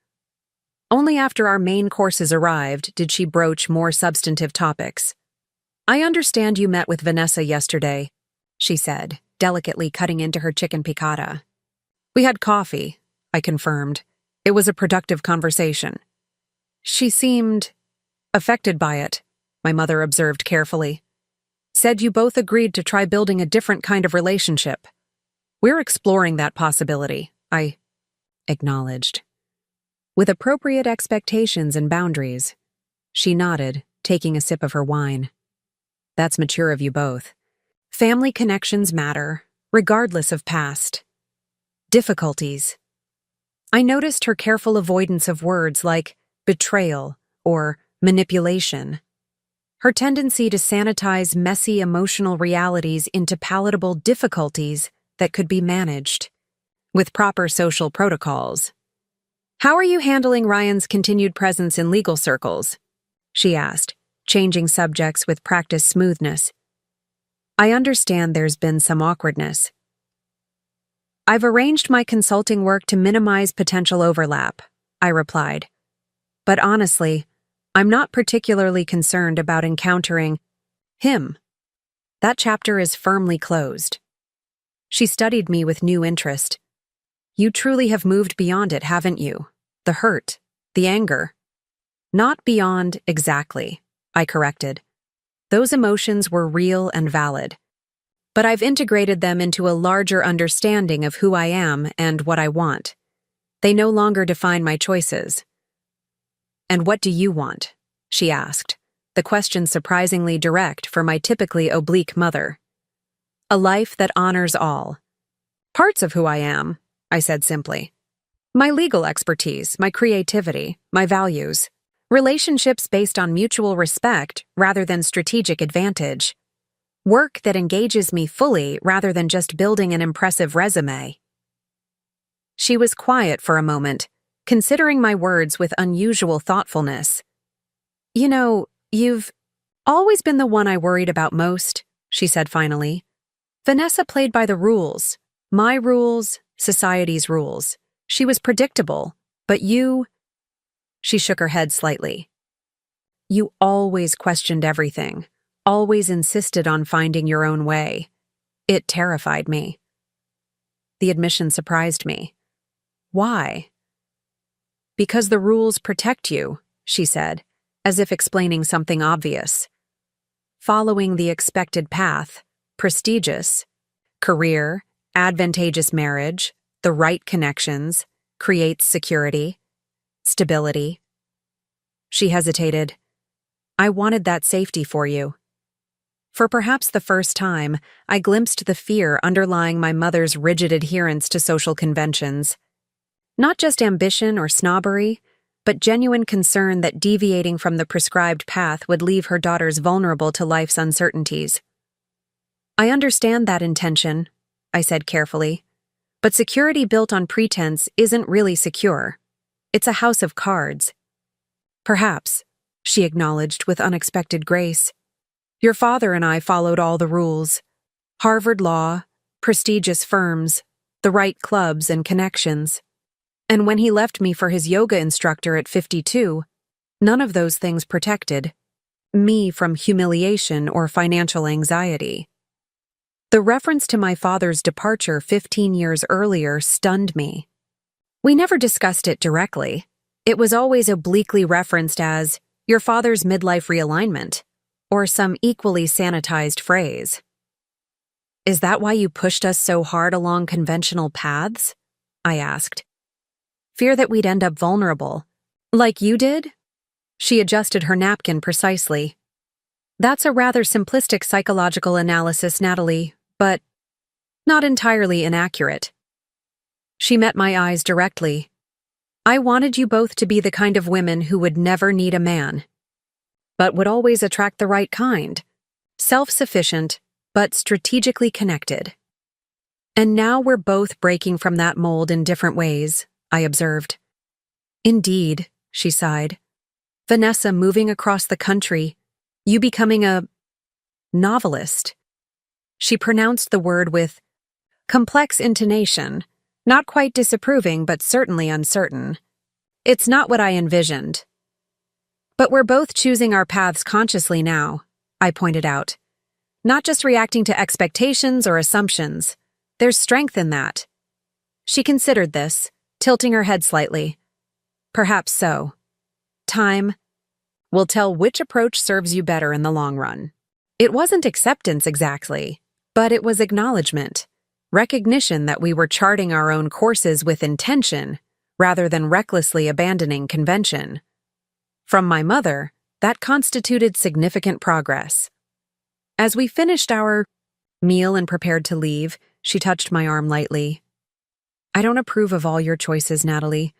A: Only after our main courses arrived did she broach more substantive topics. "I understand you met with Vanessa yesterday," she said, delicately cutting into her chicken piccata. "We had coffee," I confirmed. "It was a productive conversation." "She seemed affected by it," my mother observed carefully. "Said you both agreed to try building a different kind of relationship." "We're exploring that possibility," I acknowledged. "With appropriate expectations and boundaries." She nodded, taking a sip of her wine. "That's mature of you both. Family connections matter, regardless of past difficulties." I noticed her careful avoidance of words like betrayal or manipulation. Her tendency to sanitize messy emotional realities into palatable difficulties that could be managed with proper social protocols. "How are you handling Ryan's continued presence in legal circles?" she asked, changing subjects with practiced smoothness. "I understand there's been some awkwardness." "I've arranged my consulting work to minimize potential overlap," I replied. "But honestly, I'm not particularly concerned about encountering him. That chapter is firmly closed." She studied me with new interest. "You truly have moved beyond it, haven't you? The hurt, the anger." "Not beyond exactly," I corrected. "Those emotions were real and valid. But I've integrated them into a larger understanding of who I am and what I want. They no longer define my choices." "And what do you want?" she asked, the question surprisingly direct for my typically oblique mother. "A life that honors all." "Parts of who I am," I said simply. "My legal expertise, my creativity, my values. Relationships based on mutual respect rather than strategic advantage. Work that engages me fully rather than just building an impressive resume." She was quiet for a moment, considering my words with unusual thoughtfulness. "You know, you've always been the one I worried about most," she said finally. "Vanessa played by the rules. My rules, society's rules. She was predictable, but you—" She shook her head slightly. "You always questioned everything, always insisted on finding your own way. It terrified me." The admission surprised me. Why? Because the rules protect you, she said, as if explaining something obvious. Following the expected path, prestigious, career, advantageous marriage, the right connections, creates security, stability. She hesitated. I wanted that safety for you. For perhaps the first time, I glimpsed the fear underlying my mother's rigid adherence to social conventions. Not just ambition or snobbery, but genuine concern that deviating from the prescribed path would leave her daughters vulnerable to life's uncertainties. I understand that intention, I said carefully, but security built on pretense isn't really secure. It's a house of cards. Perhaps, she acknowledged with unexpected grace. Your father and I followed all the rules. Harvard law, prestigious firms, the right clubs and connections. And when he left me for his yoga instructor at 52, none of those things protected me from humiliation or financial anxiety. The reference to my father's departure 15 years earlier stunned me. We never discussed it directly. It was always obliquely referenced as your father's midlife realignment, or some equally sanitized phrase. Is that why you pushed us so hard along conventional paths? I asked. Fear that we'd end up vulnerable. Like you did? She adjusted her napkin precisely. That's a rather simplistic psychological analysis, Natalie, but not entirely inaccurate. She met my eyes directly. I wanted you both to be the kind of women who would never need a man, but would always attract the right kind. Self-sufficient, but strategically connected. And now we're both breaking from that mold in different ways, I observed. Indeed, she sighed. Vanessa moving across the country, you becoming a novelist. She pronounced the word with complex intonation, not quite disapproving but certainly uncertain. It's not what I envisioned. But we're both choosing our paths consciously now, I pointed out. Not just reacting to expectations or assumptions. There's strength in that. She considered this, tilting her head slightly. Perhaps so. Time will tell which approach serves you better in the long run. It wasn't acceptance exactly, but it was acknowledgement, recognition that we were charting our own courses with intention, rather than recklessly abandoning convention. From my mother, that constituted significant progress. As we finished our meal and prepared to leave, she touched my arm lightly. I don't approve of all your choices, Natalie,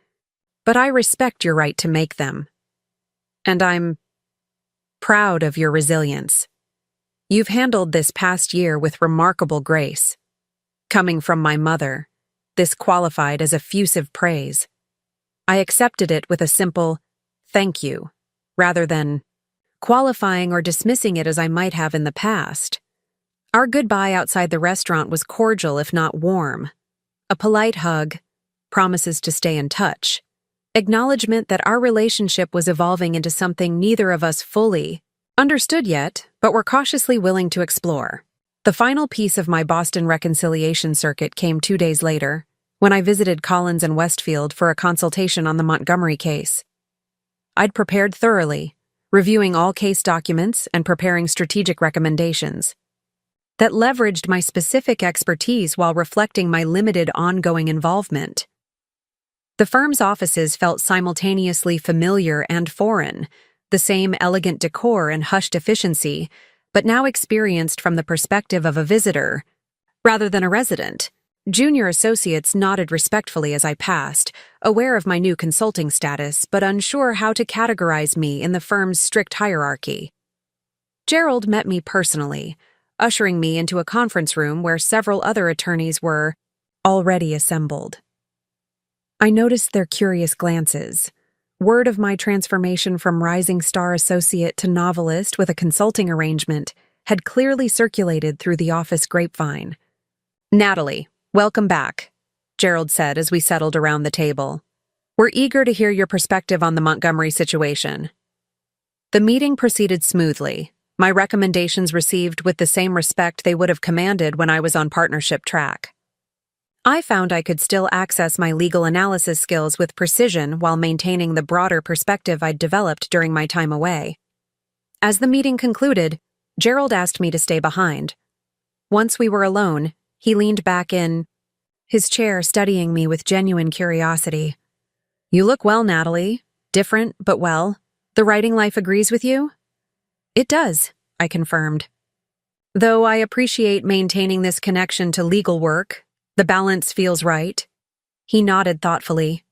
A: but I respect your right to make them. And I'm proud of your resilience. You've handled this past year with remarkable grace. Coming from my mother, this qualified as effusive praise. I accepted it with a simple thank you, rather than qualifying or dismissing it as I might have in the past. Our goodbye outside the restaurant was cordial if not warm. A polite hug, promises to stay in touch, acknowledgement that our relationship was evolving into something neither of us fully understood yet, but were cautiously willing to explore. The final piece of my Boston reconciliation circuit came 2 days later, when I visited Collins and Westfield for a consultation on the Montgomery case. I'd prepared thoroughly, reviewing all case documents and preparing strategic recommendations that leveraged my specific expertise while reflecting my limited ongoing involvement. The firm's offices felt simultaneously familiar and foreign, the same elegant decor and hushed efficiency, but now experienced from the perspective of a visitor, rather than a resident. Junior associates nodded respectfully as I passed, aware of my new consulting status, but unsure how to categorize me in the firm's strict hierarchy. Gerald met me personally, ushering me into a conference room where several other attorneys were already assembled. I noticed their curious glances. Word of my transformation from rising star associate to novelist with a consulting arrangement had clearly circulated through the office grapevine. Natalie, welcome back, Gerald said as we settled around the table. We're eager to hear your perspective on the Montgomery situation. The meeting proceeded smoothly, my recommendations received with the same respect they would have commanded when I was on partnership track. I found I could still access my legal analysis skills with precision while maintaining the broader perspective I'd developed during my time away. As the meeting concluded, Gerald asked me to stay behind. Once we were alone, he leaned back in his chair, studying me with genuine curiosity. "You look well, Natalie. Different, but well. The writing life agrees with you?" "It does," I confirmed. "Though I appreciate maintaining this connection to legal work, the balance feels right." He nodded thoughtfully.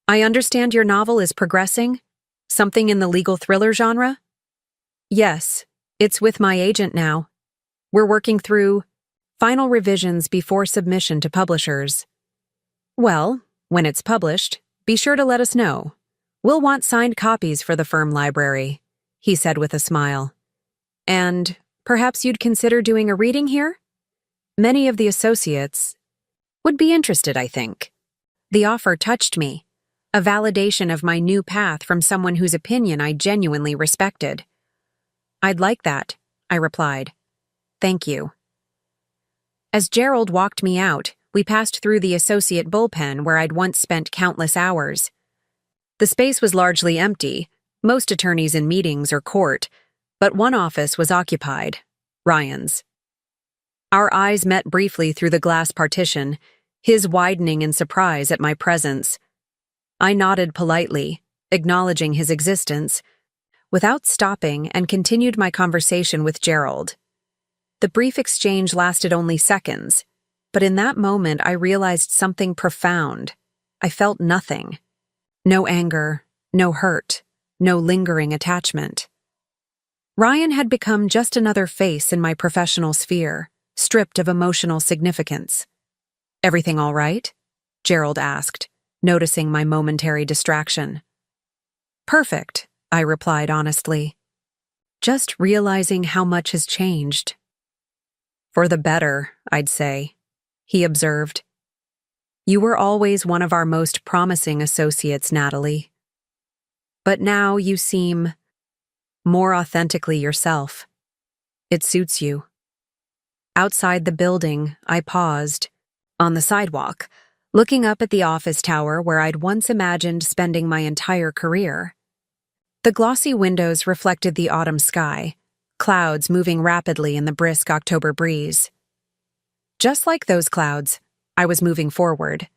A: "I understand your novel is progressing? Something in the legal thriller genre?" "Yes, it's with my agent now. We're working through final revisions before submission to publishers." "Well, when it's published, be sure to let us know. We'll want signed copies for the firm library," he said with a smile. "And perhaps you'd consider doing a reading here? Many of the associates would be interested, I think." The offer touched me, a validation of my new path from someone whose opinion I genuinely respected. "I'd like that," I replied. "Thank you." As Gerald walked me out, we passed through the associate bullpen where I'd once spent countless hours. The space was largely empty, most attorneys in meetings or court, but one office was occupied, Ryan's. Our eyes met briefly through the glass partition, his widening in surprise at my presence. I nodded politely, acknowledging his existence, without stopping, and continued my conversation with Gerald. The brief exchange lasted only seconds, but in that moment I realized something profound. I felt nothing. No anger, no hurt, no lingering attachment. Ryan had become just another face in my professional sphere, stripped of emotional significance. "Everything all right?" Gerald asked, noticing my momentary distraction. "Perfect," I replied honestly. "Just realizing how much has changed." "For the better, I'd say," he observed. "You were always one of our most promising associates, Natalie. But now you seem more authentically yourself. It suits you." Outside the building, I paused, on the sidewalk, looking up at the office tower where I'd once imagined spending my entire career. The glossy windows reflected the autumn sky, clouds moving rapidly in the brisk October breeze. Just like those clouds, I was moving forward,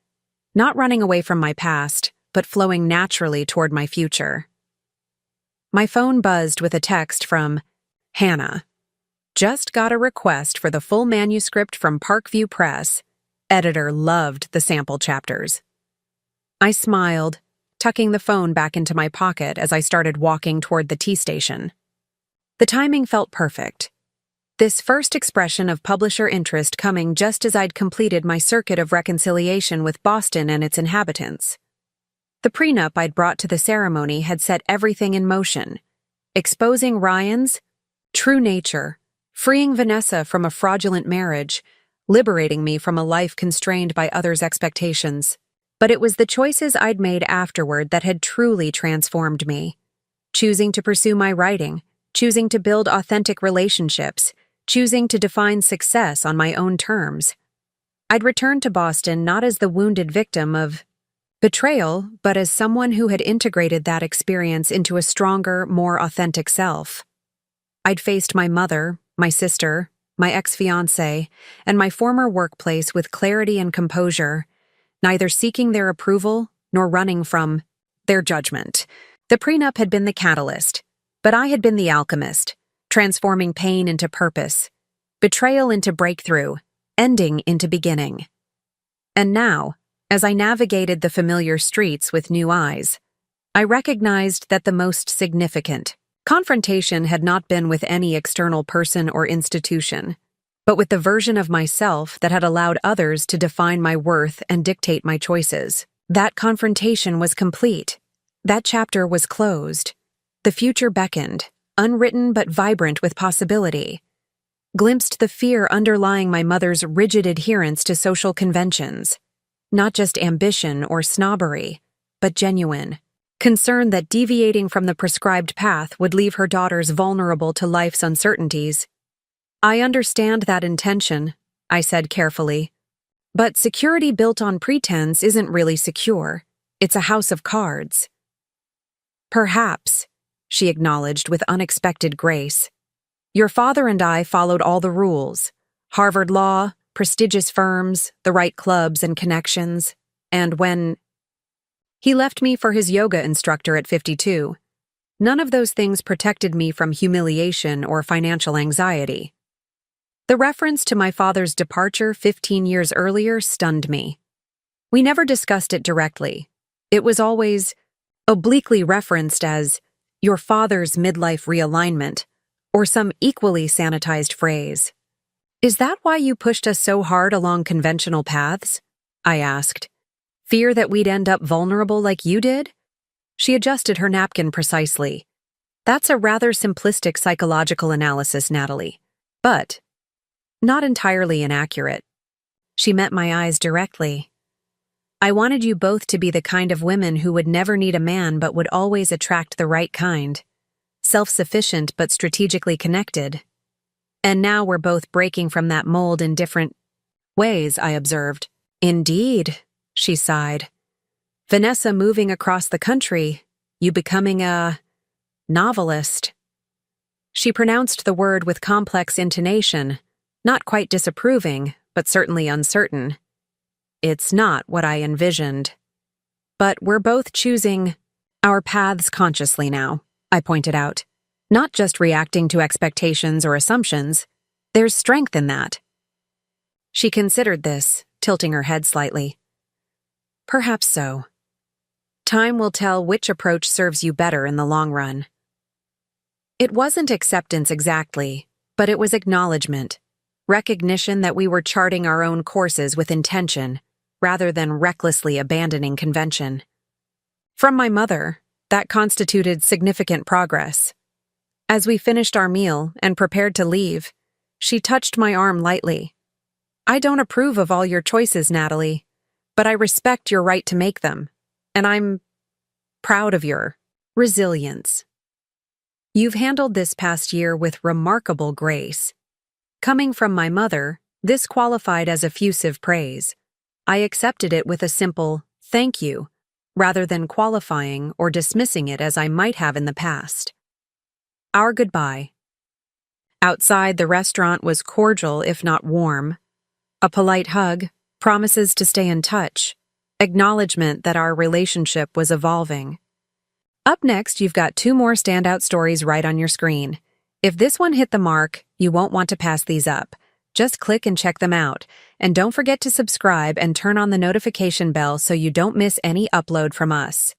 A: not running away from my past, but flowing naturally toward my future. My phone buzzed with a text from Hannah. "Just got a request for the full manuscript from Parkview Press. Editor loved the sample chapters." I smiled, tucking the phone back into my pocket as I started walking toward the T-station. The timing felt perfect. This first expression of publisher interest coming just as I'd completed my circuit of reconciliation with Boston and its inhabitants. The prenup I'd brought to the ceremony had set everything in motion, exposing Ryan's true nature, freeing Vanessa from a fraudulent marriage, liberating me from a life constrained by others' expectations. But it was the choices I'd made afterward that had truly transformed me. Choosing to pursue my writing, choosing to build authentic relationships, choosing to define success on my own terms. I'd returned to Boston not as the wounded victim of betrayal, but as someone who had integrated that experience into a stronger, more authentic self. I'd faced my mother, my sister, my ex-fiancé, and my former workplace with clarity and composure, neither seeking their approval nor running from their judgment. The prenup had been the catalyst, but I had been the alchemist, transforming pain into purpose, betrayal into breakthrough, ending into beginning. And now, as I navigated the familiar streets with new eyes, I recognized that the most significant confrontation had not been with any external person or institution, but with the version of myself that had allowed others to define my worth and dictate my choices. That confrontation was complete. That chapter was closed. The future beckoned, unwritten but vibrant with possibility. Glimpsed the fear underlying my mother's rigid adherence to social conventions. Not just ambition or snobbery, but genuine concern that deviating from the prescribed path would leave her daughters vulnerable to life's uncertainties. "I understand that intention," I said carefully, But security built on pretense isn't really secure. It's a house of cards. Perhaps, she acknowledged with unexpected grace. Your father and I followed all the rules. Harvard Law, prestigious firms, the right clubs and connections. And when he left me for his yoga instructor at 52, none of those things protected me from humiliation or financial anxiety. The reference to my father's departure 15 years earlier stunned me. We never discussed it directly. It was always obliquely referenced as your father's midlife realignment, or some equally sanitized phrase. Is that why you pushed us so hard along conventional paths? I asked. Fear that we'd end up vulnerable like you did? She adjusted her napkin precisely. That's a rather simplistic psychological analysis, Natalie. But not entirely inaccurate. She met my eyes directly. I wanted you both to be the kind of women who would never need a man but would always attract the right kind. Self-sufficient but strategically connected. And now we're both breaking from that mold in different ways, I observed. Indeed, she sighed. Vanessa moving across the country, you becoming a novelist. She pronounced the word with complex intonation, not quite disapproving, but certainly uncertain. It's not what I envisioned. But we're both choosing our paths consciously now, I pointed out. Not just reacting to expectations or assumptions. There's strength in that. She considered this, tilting her head slightly. Perhaps so. Time will tell which approach serves you better in the long run. It wasn't acceptance exactly, but it was acknowledgement. Recognition that we were charting our own courses with intention, rather than recklessly abandoning convention. From my mother, that constituted significant progress. As we finished our meal and prepared to leave, she touched my arm lightly. I don't approve of all your choices, Natalie, but I respect your right to make them, and I'm proud of your resilience. You've handled this past year with remarkable grace. Coming from my mother, this qualified as effusive praise. I accepted it with a simple, thank you, rather than qualifying or dismissing it as I might have in the past. Our goodbye. Outside, the restaurant was cordial if not warm. A polite hug, promises to stay in touch, acknowledgement that our relationship was evolving. Up next, you've got 2 more standout stories right on your screen. If this one hit the mark, you won't want to pass these up. Just click and check them out. And don't forget to subscribe and turn on the notification bell so you don't miss any upload from us.